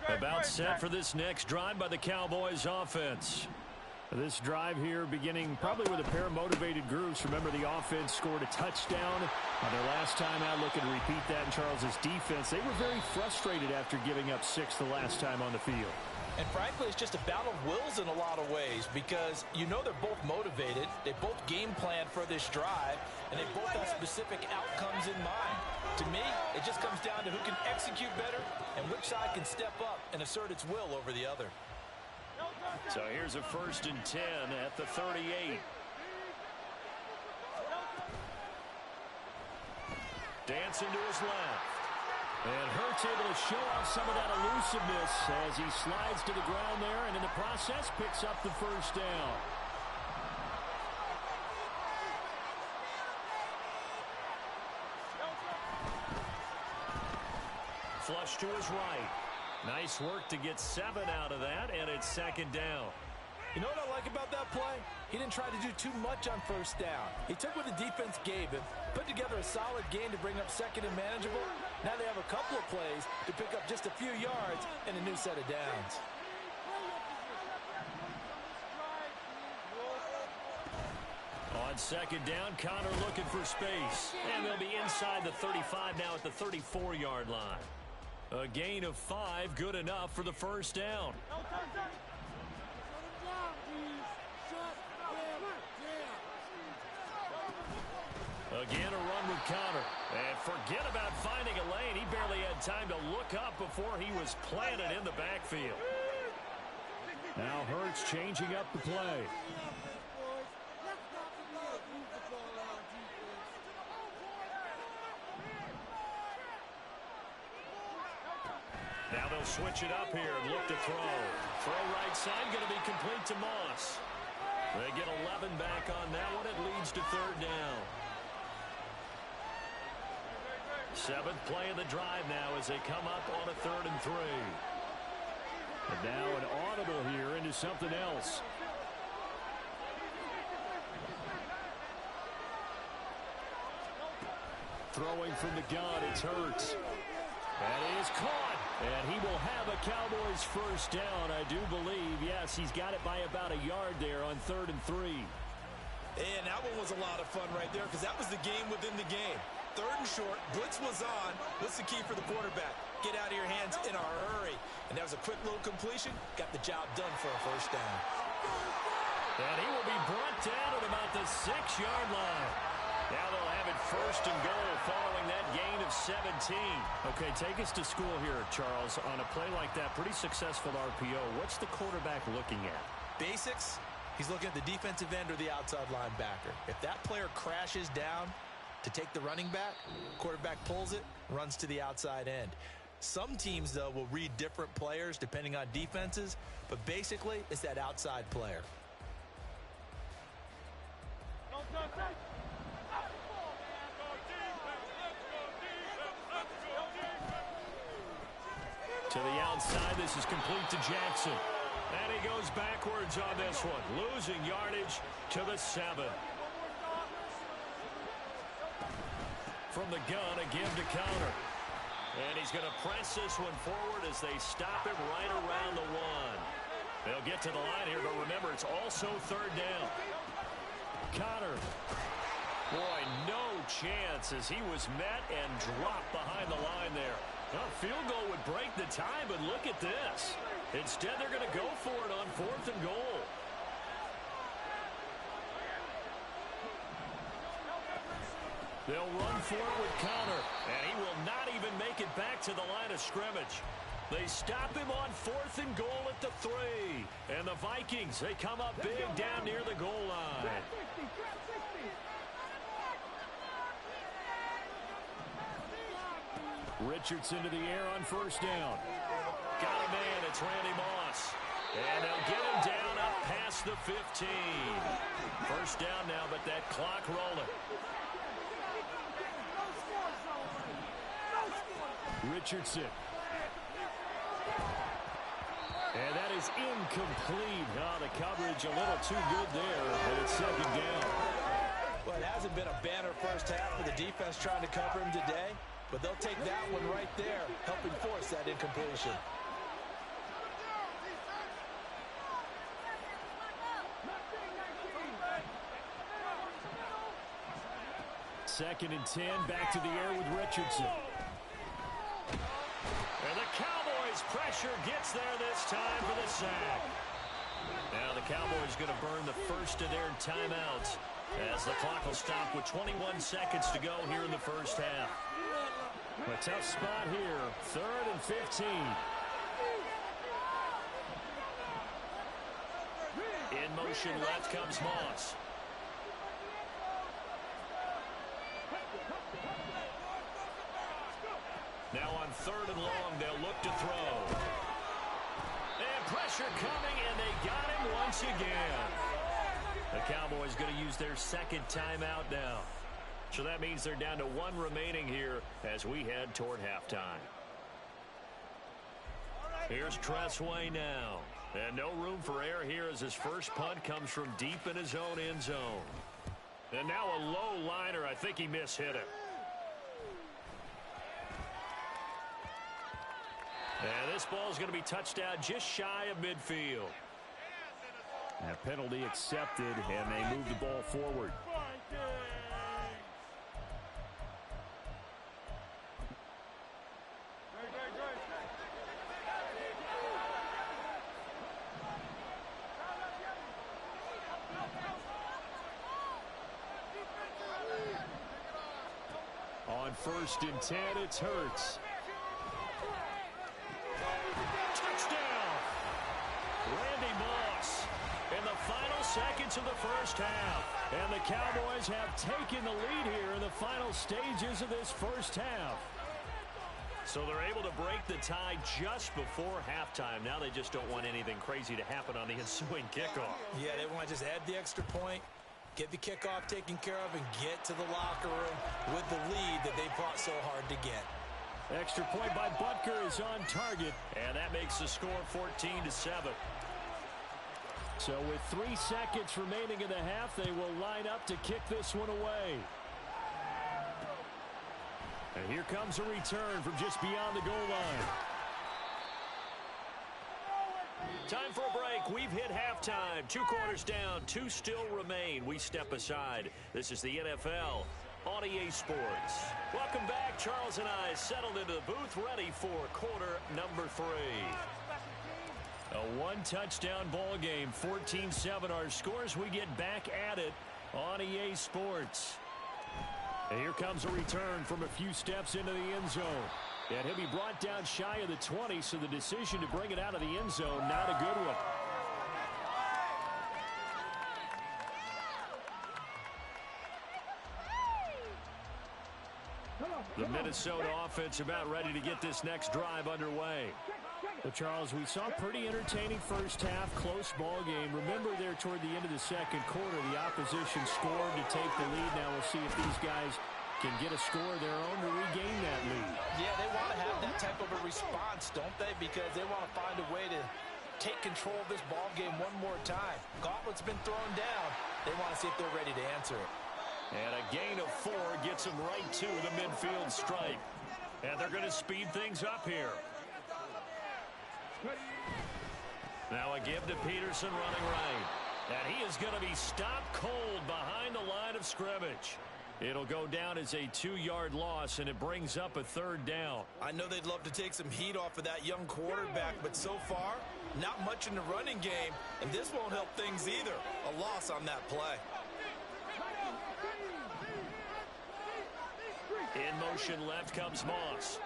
About set for this next drive by the Cowboys offense. This drive here beginning probably with a pair of motivated groups. Remember, the offense scored a touchdown on their last time out. Looking to repeat that in Charles's defense. They were very frustrated after giving up 6 the last time on the field. And frankly, it's just a battle of wills in a lot of ways because you know they're both motivated. They both game plan for this drive, and they both have specific outcomes in mind. To me, it just comes down to who can execute better and which side can step up and assert its will over the other. So here's a first and 10 at the 38. Dancing to his left. And Hurts able to show off some of that elusiveness as he slides to the ground there, and in the process picks up the first down. Flush to his right. Nice work to get 7 out of that, and it's second down. You know what I like about that play? He didn't try to do too much on first down. He took what the defense gave him, put together a solid game to bring up second and manageable. Now they have a couple of plays to pick up just a few yards and a new set of downs. On second down, Connor looking for space. And they'll be inside the 35 now at the 34-yard line. A gain of 5, good enough for the first down. Again, a run with Connor. And forget about finding a lane. He barely had time to look up before he was planted in the backfield. Now Hurts changing up the play. Now they'll switch it up here and look to throw. Throw right side, going to be complete to Moss. They get 11 back on that one. It leads to third down. Seventh play of the drive now as they come up on a 3rd and 3. And now an audible here into something else. Throwing from the gun, it's Hurts. That is caught, and he will have a Cowboys first down, I do believe. Yes, he's got it by about a yard there on 3rd and 3. And that one was a lot of fun right there because that was the game within the game. 3rd and short, blitz was on. What's the key for the quarterback? Get out of your hands in a hurry. And that was a quick little completion. Got the job done for a first down. And he will be brought down at about the 6-yard line. Now they'll have it 1st and goal following that gain of 17. Okay, take us to school here, Charles. On a play like that, pretty successful RPO. What's the quarterback looking at? Basics. He's looking at the defensive end or the outside linebacker. If that player crashes down to take the running back, quarterback pulls it, runs to the outside end. Some teams, though, will read different players depending on defenses, but basically it's that outside player. To the outside, this is complete to Jackson. And he goes backwards on this one, losing yardage to the 7. From the gun, a give to Counter. And he's going to press this one forward as they stop him right around the 1. They'll get to the line here, but remember, it's also 3rd down. Counter. Boy, no chance as he was met and dropped behind the line there. A field goal would break the tie, but look at this. Instead, they're going to go for it on 4th and goal. They'll run for it with Counter, and he will not even make it back to the line of scrimmage. They stop him on 4th and goal at the 3. And the Vikings, they come up big down near the goal line. Richardson to the air on 1st down. Got a man, it's Randy Moss. And they'll get him down up past the 15. First down now, but that clock rolling. Richardson. And that is incomplete. Oh, the coverage a little too good there, but it's 2nd down. Well, it hasn't been a banner first half for the defense trying to cover him today, but they'll take that one right there, helping force that incompletion. Second and 10, back to the air with Richardson. And the Cowboys pressure gets there this time for the sack. Now the Cowboys going to burn the first of their timeouts as the clock will stop with 21 seconds to go here in the first half. A tough spot here, 3rd and 15. In motion left comes Moss. Now on 3rd and long, they'll look to throw. And pressure coming, and they got him once again. The Cowboys going to use their 2nd timeout now. So that means they're down to 1 remaining here as we head toward halftime. Here's Tressway now. And no room for error here as his first punt comes from deep in his own end zone. And now a low liner. I think he mishit it. And this ball is going to be touched down just shy of midfield. And a penalty accepted, and they move the ball forward. On 1st and 10, it's Hurts. Touchdown! Randy Moss minutes of the first half. And the Cowboys have taken the lead here in the final stages of this first half. So they're able to break the tie just before halftime. Now they just don't want anything crazy to happen on the ensuing kickoff. Yeah, they want to just add the extra point, get the kickoff taken care of, and get to the locker room with the lead that they fought so hard to get. Extra point by Butker is on target, and that makes the score 14-7. So with 3 seconds remaining in the half, they will line up to kick this one away. And here comes a return from just beyond the goal line. Time for a break. We've hit halftime. 2 quarters down, 2 still remain. We step aside. This is the NFL on EA Sports. Welcome back. Charles and I settled into the booth, ready for quarter number 3. A 1-touchdown ball game, 14-7 our scores. We get back at it on EA Sports. And here comes a return from a few steps into the end zone. And he'll be brought down shy of the 20, so the decision to bring it out of the end zone, not a good one. The Minnesota offense about ready to get this next drive underway. Well, Charles, we saw a pretty entertaining first half, close ball game. Remember there toward the end of the second quarter, the opposition scored to take the lead. Now we'll see if these guys can get a score of their own to regain that lead. Yeah, they want to have that type of a response, don't they? Because they want to find a way to take control of this ball game one more time. Gauntlet's been thrown down. They want to see if they're ready to answer it. And a gain of 4 gets them right to the midfield stripe. And they're going to speed things up here. Now a give to Peterson running right. And he is going to be stopped cold behind the line of scrimmage. It'll go down as a 2-yard loss, and it brings up a 3rd down. I know they'd love to take some heat off of that young quarterback, but so far, not much in the running game, and this won't help things either. A loss on that play. In motion left comes Moss.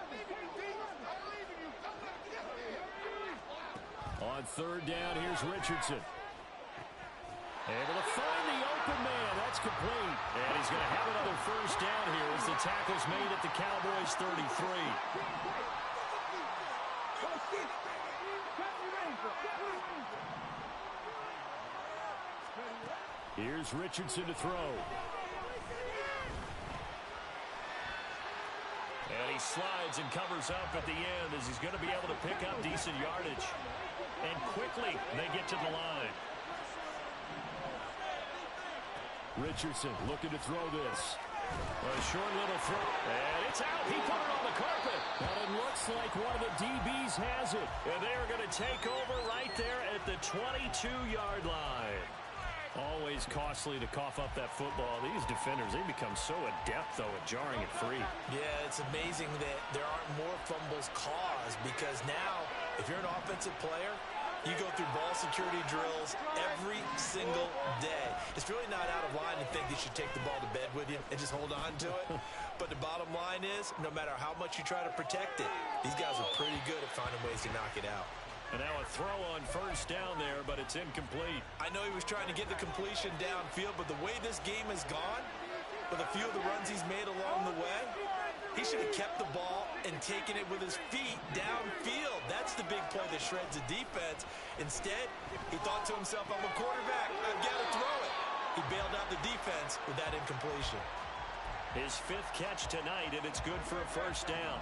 On 3rd down, here's Richardson. Able to find the open man. That's complete. And he's going to have another first down here as the tackle's made at the Cowboys' 33. Here's Richardson to throw. And he slides and covers up at the end as he's going to be able to pick up decent yardage. And quickly, they get to the line. Richardson looking to throw this. A short little throw. And it's out. He put it on the carpet. And it looks like one of the DBs has it. And they are going to take over right there at the 22-yard line. Always costly to cough up that football. These defenders, they become so adept, though, at jarring it free. Yeah, it's amazing that there aren't more fumbles caused because now, if you're an offensive player, you go through ball security drills every single day. It's really not out of line to think you should take the ball to bed with you and just hold on to it. But the bottom line is, no matter how much you try to protect it, these guys are pretty good at finding ways to knock it out. And now a throw on first down there, but it's incomplete. I know he was trying to get the completion downfield, but the way this game has gone, with a few of the runs he's made along the way, he should have kept the ball and taken it with his feet downfield. That's the big play that shreds the defense. Instead, he thought to himself, I'm a quarterback, I've got to throw it. He bailed out the defense with that incompletion. His 5th catch tonight, and it's good for a first down.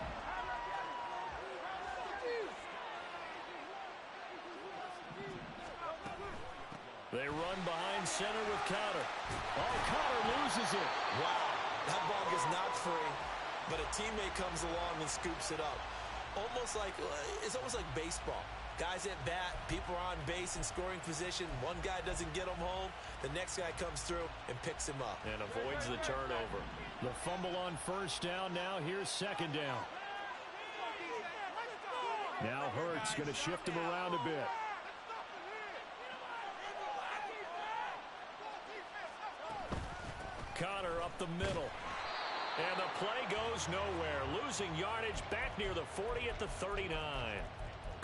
They run behind center with Conner. Oh, Conner loses it. Wow, that ball gets knocked free, but a teammate comes along and scoops it up. It's almost like baseball. Guys at bat, people are on base in scoring position. One guy doesn't get him home. The next guy comes through and picks him up. And avoids the turnover. The fumble on first down. Now here's 2nd down. Now Hurts going to shift him around a bit. Conner up the middle. And the play goes nowhere. Losing yardage back near the 40 at the 39.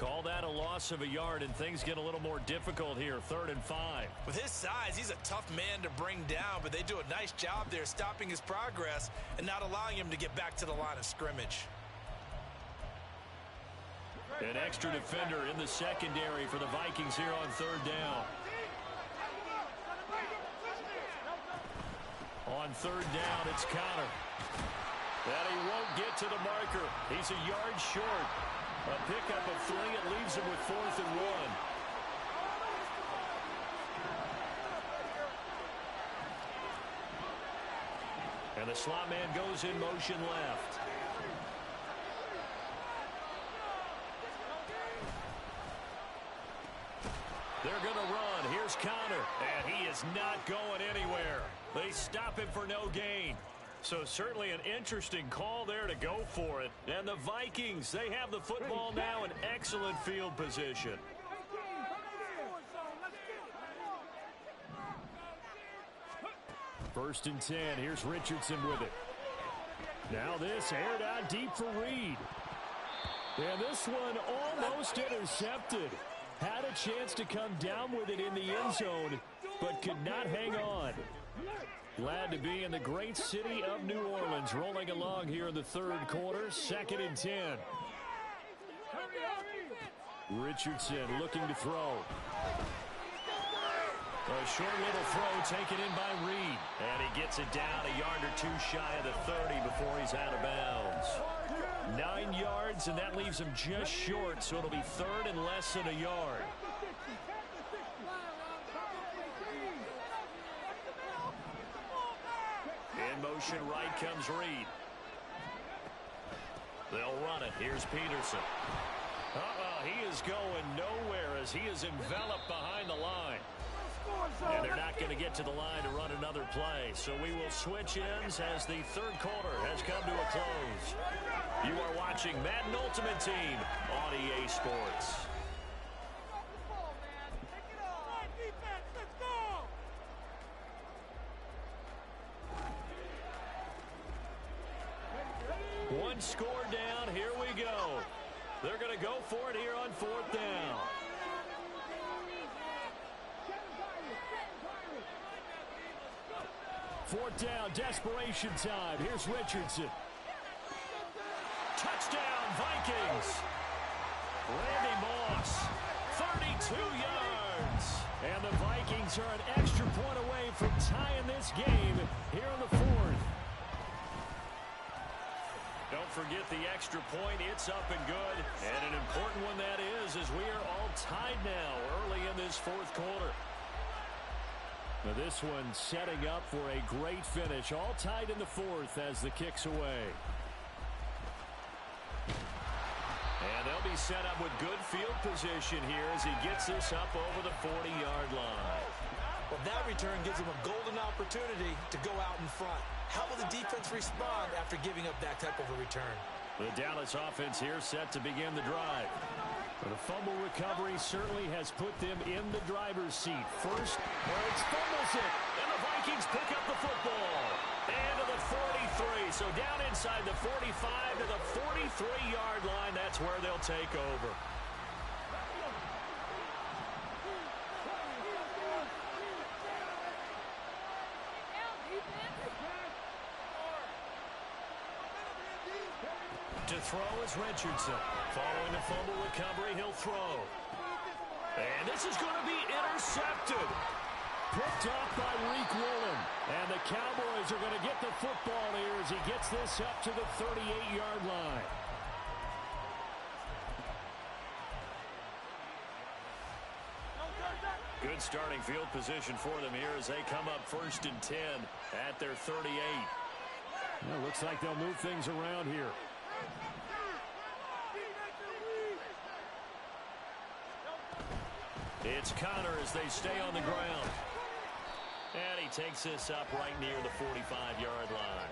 Call that a loss of a yard, and things get a little more difficult here, 3rd and 5. With his size, he's a tough man to bring down, but they do a nice job there stopping his progress and not allowing him to get back to the line of scrimmage. An extra defender in the secondary for the Vikings here on 3rd down. On 3rd down, it's Conner. And he won't get to the marker. He's a yard short. A pickup of 3. It leaves him with 4th and 1. And the slot man goes in motion left. They're going to run. Here's Conner. And he is not going anywhere. They stop him for no gain. So certainly an interesting call there to go for it. And the Vikings, they have the football now in excellent field position. First and 10. Here's Richardson with it. Now this aired out deep for Reed. And this one almost intercepted. Had a chance to come down with it in the end zone, but could not hang on. Glad to be in the great city of New Orleans, rolling along here in the 3rd quarter, 2nd and 10. Richardson looking to throw. A short little throw taken in by Reed. And he gets it down a yard or 2 shy of the 30 before he's out of bounds. 9 yards, and that leaves him just short, so it'll be 3rd and less than a yard. In motion right comes Reed. They'll run it. Here's Peterson. He is going nowhere as he is enveloped behind the line. And they're not going to get to the line to run another play. So we will switch ends as the 3rd quarter has come to a close. You are watching Madden Ultimate Team on EA Sports. One score down. Here we go. They're going to go for it here on 4th down. Fourth down, desperation time. Here's Richardson. Touchdown, Vikings. Randy Moss, 32 yards. And the Vikings are an extra point away from tying this game here in the 4th. Don't forget the extra point. It's up and good. And an important one that is, as we are all tied now early in this 4th quarter. Now this one setting up for a great finish. All tied in the 4th as the kick's away. And they'll be set up with good field position here as he gets this up over the 40-yard line. Well, that return gives him a golden opportunity to go out in front. How will the defense respond after giving up that type of a return? The Dallas offense here set to begin the drive. The fumble recovery certainly has put them in the driver's seat. First, Ertz fumbles it, and the Vikings pick up the football. And to the 43, so down inside the 45 to the 43-yard line. That's where they'll take over. To throw is Richardson. Following the fumble recovery, he'll throw. And this is going to be intercepted. Picked off by Reek Woolen. And the Cowboys are going to get the football here as he gets this up to the 38-yard line. Good starting field position for them here as they come up 1st and 10 at their 38. Well, looks like they'll move things around here. It's Conner as they stay on the ground. And he takes this up right near the 45-yard line.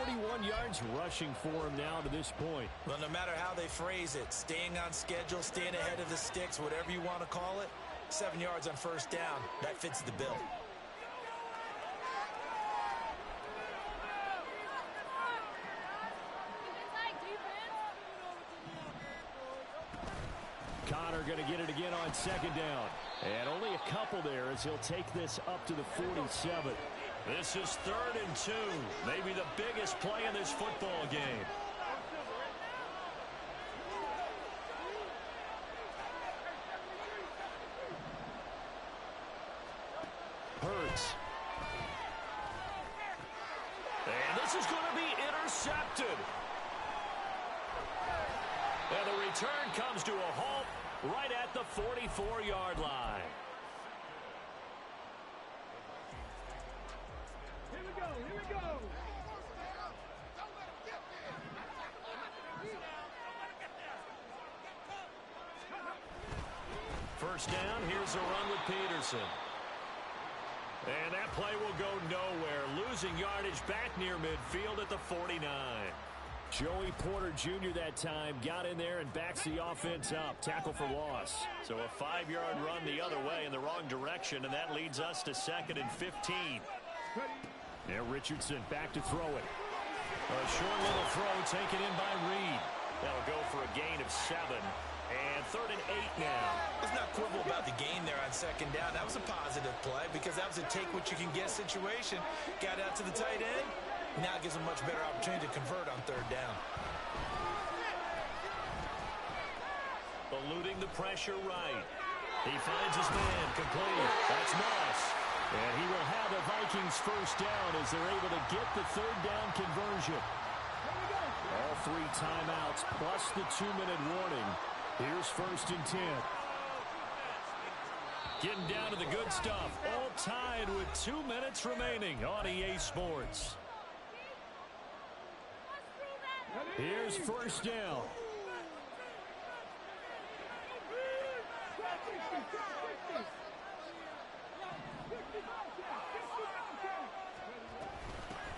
41 yards rushing for him now to this point. Well, no matter how they phrase it, staying on schedule, staying ahead of the sticks, whatever you want to call it, 7 yards on 1st down, that fits the bill. Connor going to get it again on second down. And only a couple there as he'll take this up to the 47. This is 3rd and 2. Maybe the biggest play in this football game. Hurts. And this is going to be intercepted. And the return comes to a halt right at the 44-yard line. Here we go, here we go. First down, here's a run with Peterson. And that play will go nowhere. Losing yardage back near midfield at the 49. Joey Porter Jr. that time got in there and backs the offense up. Tackle for loss. So a 5-yard run the other way in the wrong direction, and that leads us to 2nd and 15. Now Richardson back to throw it. A short little throw taken in by Reed. That'll go for a gain of 7. And 3rd and 8 now. Let's not quibble about the gain there on second down. That was a positive play because that was a take-what-you-can-get situation. Got out to the tight end. Now it gives him a much better opportunity to convert on 3rd down. Eluding the pressure right. He finds his man complete. That's Moss. And he will have the Vikings first down as they're able to get the 3rd down conversion. All 3 timeouts plus the 2-minute warning. Here's 1st and 10. Getting down to the good stuff. All tied with 2 minutes remaining on EA Sports. Here's 1st down.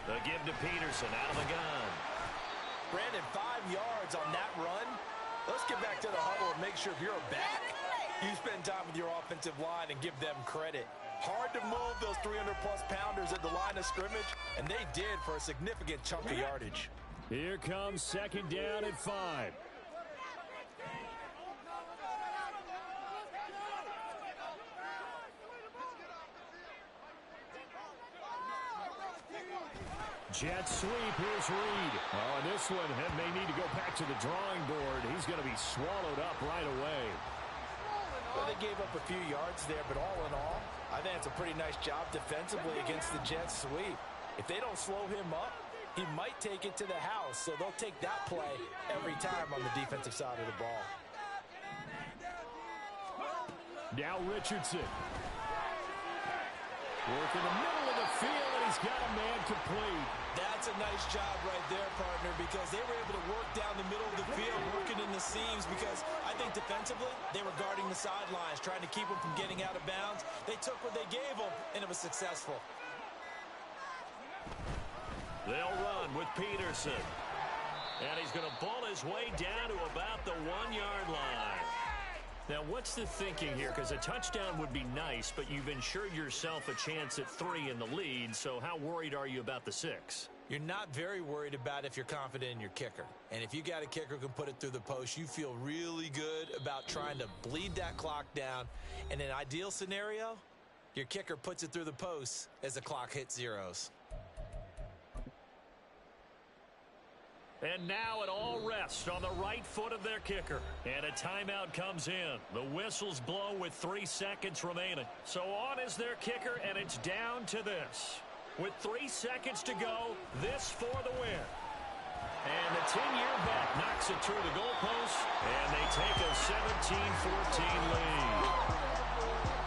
The give to Peterson out of the gun. Brandon, 5 yards on that run. Let's get back to the huddle and make sure if you're a back, you spend time with your offensive line and give them credit. Hard to move those 300-plus pounders at the line of scrimmage, and they did for a significant chunk of yardage. Here comes 2nd down at 5. Jet sweep, here's Reed. Oh, and this one may need to go back to the drawing board. He's going to be swallowed up right away. Well, they gave up a few yards there, but all in all, I think it's a pretty nice job defensively against the jet sweep. If they don't slow him up, he might take it to the house, so they'll take that play every time on the defensive side of the ball. Now Richardson. Work in the middle of the field, and he's got a man complete. That's a nice job right there, partner, because they were able to work down the middle of the field, working in the seams, because I think defensively, they were guarding the sidelines, trying to keep them from getting out of bounds. They took what they gave them, and it was successful. They'll run with Peterson. And he's going to ball his way down to about the 1-yard line. Now, what's the thinking here? Because a touchdown would be nice, but you've ensured yourself a chance at 3 in the lead, so how worried are you about the 6? You're not very worried about if you're confident in your kicker. And if you got a kicker who can put it through the post, you feel really good about trying to bleed that clock down. In an ideal scenario, your kicker puts it through the post as the clock hits zeros. And now it all rests on the right foot of their kicker. And a timeout comes in. The whistles blow with 3 seconds remaining. So on is their kicker, and it's down to this. With 3 seconds to go, this for the win. And the 10-year bet knocks it through the goalpost, and they take a 17-14 lead.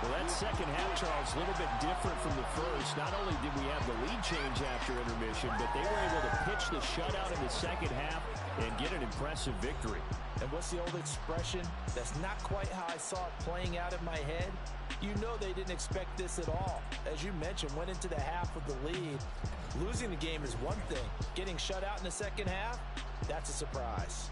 Well, that second half, Charles, a little bit different from the first. Not only did we have the lead change after intermission, but they were able to pitch the shutout in the second half and get an impressive victory. And what's the old expression? That's not quite how I saw it playing out in my head. You know they didn't expect this at all. As you mentioned, went into the half with the lead. Losing the game is one thing. Getting shut out in the second half, that's a surprise.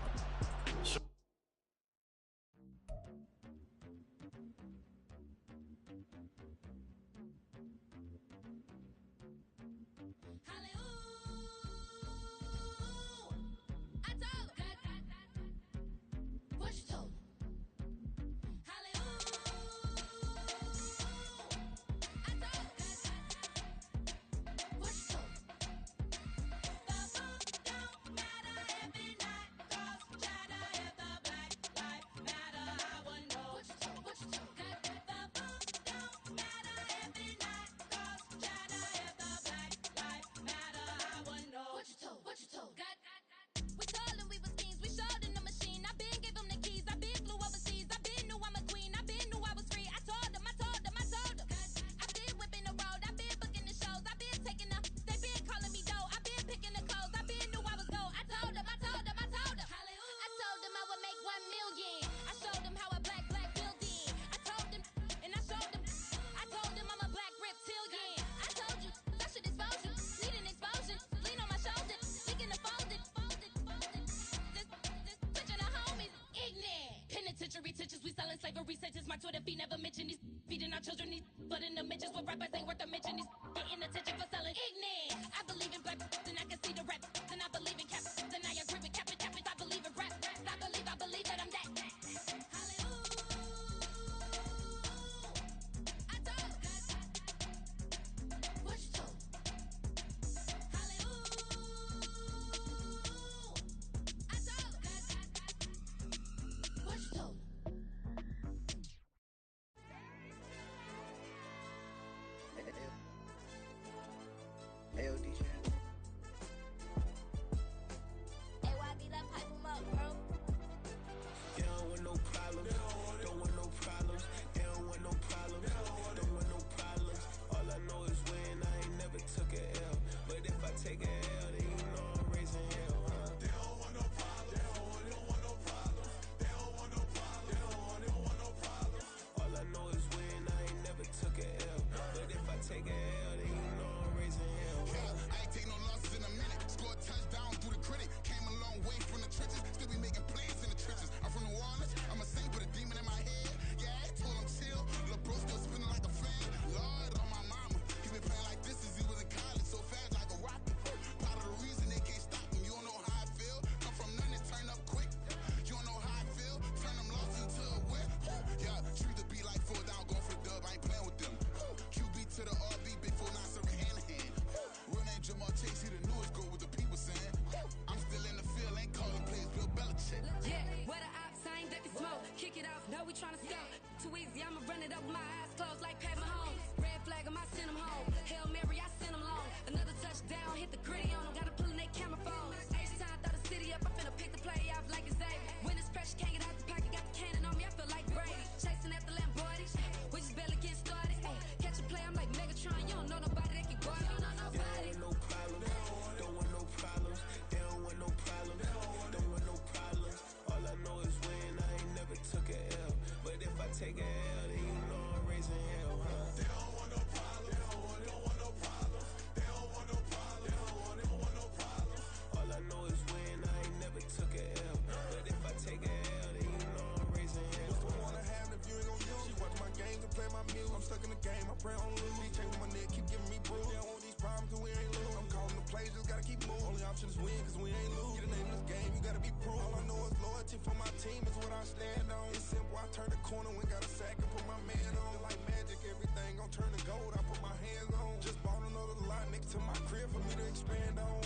Yeah, where the ops, I ain't ducking smoke. Kick it off, no, we tryna score. Too easy, I'ma run it up with my eyes closed like Pat Mahomes. Red flag, I send them home. Hail Mary, I send them long. Another touchdown, hit the gritty on them. Gotta pull in their camera phones. H-time, throw the city up. I finna pick the play off like it's Xavier. When it's pressure, can't get out the pocket. Got the cannon on me, I feel like Brady. Chasing at the Lamborghini. We just barely getting started. Ay, catch a play, I'm like Megatron. You don't know nobody that can guard. You don't know nobody. No problems. Don't want no problems. They don't want no problems. Don't want no problems. All I know is win. I ain't never took a L. But if I take a L, then you know I'm raising hell, huh? They don't want no problems. They don't want no problems. They don't want no problems. They don't want no problems. All I know is win. I ain't never took a L. But if I take a L, then you know I'm raising hell. What's the one I have if you ain't gon' use? She watch my games and play my music. I'm stuck in the game. I pray on lose. He changing my neck, keep giving me bruise. They don't want these problems 'cause we ain't lose. I'm calling the plays, just gotta keep moving. Only option is win 'cause we ain't lose. Get a name in this game, you gotta be proof. All I know is loyalty for my team is what I stand on. It's simple. I turn the corner when got a sack and put my man on. Like magic, everything gon' turn to gold. I put my hands on. Just bought another lot next to my crib for me to expand on.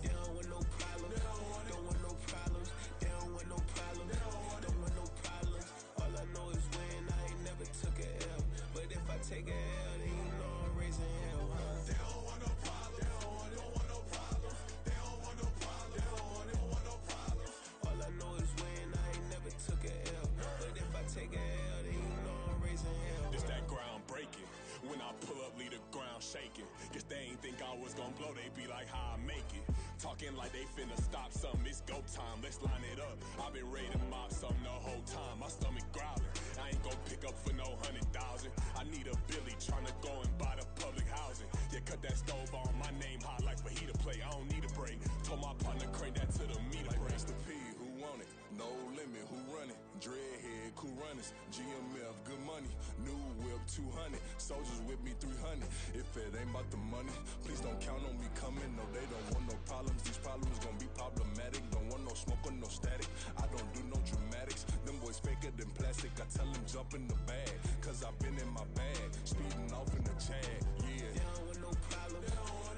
They don't want no problems. Don't want no problems. They don't want no problems. Don't want no problems. All I know is win. I ain't never took a L. But if I take a L, then you know I'm raising hell, huh? They don't want no problems. They don't want no problems. They don't want no problems. They don't want no problems. All I know is win. I ain't never took a L. But if I take a L, then you know I'm raising hell. It's that ground breaking. When I pull up, leave the ground shaking. Guess they ain't think I was gonna blow, they be like, how I make it. Talking like they finna stop something, it's go time, let's line it up. I've been ready to mop something the whole time, my stomach growling. I ain't gon' pick up for no 100,000. I need a Billy tryna go and buy the public housing. Yeah, cut that stove on, my name hot like fajita play. I don't need a break. Told my partner crank that to the meter Like break. Mr. P, who want it? No limit, who run it? Dreadhead, cool runners. GMF, good money. New whip, 200. Soldiers with me, 300. If it ain't about the money, please don't count on me coming. No, they don't want no problems. These problems gon' be problematic. Don't want no smoke or no static. I don't do no dramatics. Them boys faker than plastic. I tell them jump in the bag, 'cause I've been in my bag. Speeding off in the Jag, yeah. They don't want no problems.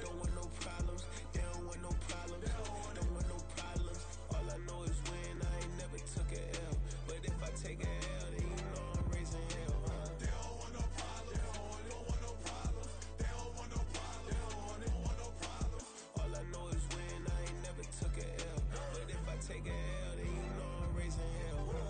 Don't want no problems. They don't want no problems. Don't want no problems. All I know is win. I ain't never took a L. But if I take a L, then you know I'm raising hell, huh? They don't want no problems. They don't want no problems. They don't want no problems. They don't want no problems. All I know is win. I ain't never took a L. But if I take a L, then you know I'm raising hell, huh?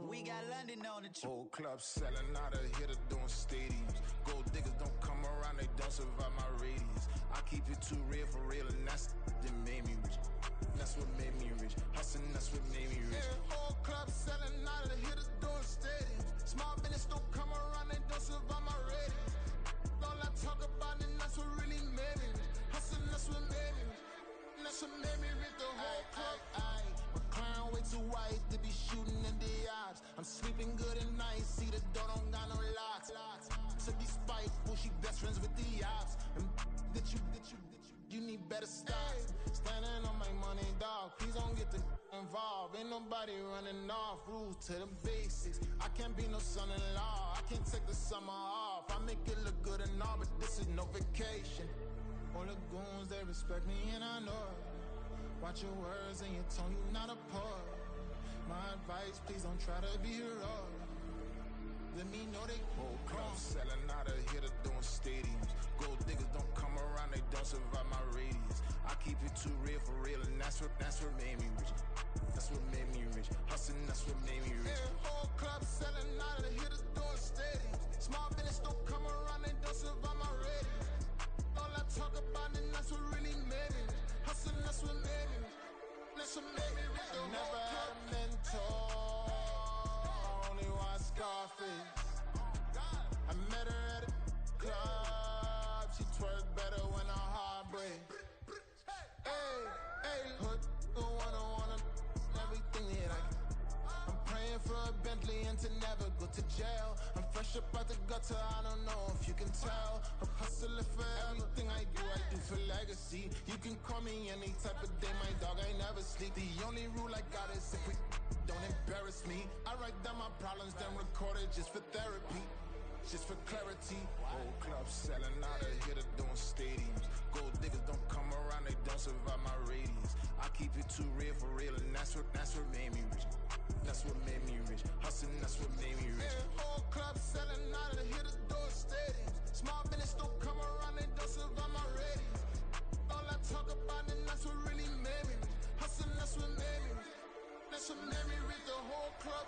We got London on the Whole club selling out of hitter doing stadiums. Gold diggers don't come around, they don't survive my radius. I keep it too real for real, and that's that made me rich. That's what made me rich. Hustling, that's what made me rich. Yeah, whole club selling out of hitters doing stadiums. Small business don't come around, they don't survive my radius. All I talk about, and that's what really made me rich. Hustling, that's what made me rich. That's what made me rich. The whole club. My crown way too white to be shooting in the eyes. I'm sleeping good at night, see the door don't got no locks. To be spiteful, she best friends with the ops. And that you need better stocks. Standing on my money, dog, please don't get the involved. Ain't nobody running off, rules to the basics. I can't be no son-in-law, I can't take the summer off. I make it look good and all, but this is no vacation. All the goons, they respect me and I know it. Watch your words and your tone, you not a poet. My advice, please don't try to be heroic. Let me know they Whole club selling out of hitter doing stadiums. Gold diggers don't come around, they don't survive my radius. I keep it too real for real, and that's what made me rich. That's what made me rich. Hustling, that's what made me rich. Yeah, whole club selling out of hitters doing stadiums. Small business don't come around, they don't survive my radius. All I talk about, and that's what really made me rich. Hustling, that's what made me rich. That's what made me rich. I never had a mentor, only one Scarface. I met her at a club, she twerk better when her heart breaks. Hey, hood, wanna everything that I can. I'm praying for a Bentley and to never go went to jail. I'm fresh up out the gutter, I don't know if you can tell. I'm hustling for everything I do for legacy. You can call me any type of day, my dog, I never sleep. The only rule I got is if we don't embarrass me. I write down my problems, then record it just for therapy. Just for clarity. Whole club selling out of here to doing stadiums. Gold diggers don't come around, they don't survive my radius. I keep it too real for real, and that's what made me rich. That's what made me rich. Hustling, that's what made me rich. Yeah, whole club selling out of here to doing stadiums. Small business don't come around, they don't survive my radius. All I talk about, and that's what really made me rich. Hustling, that's what made me rich. That's what made me rich. The whole club.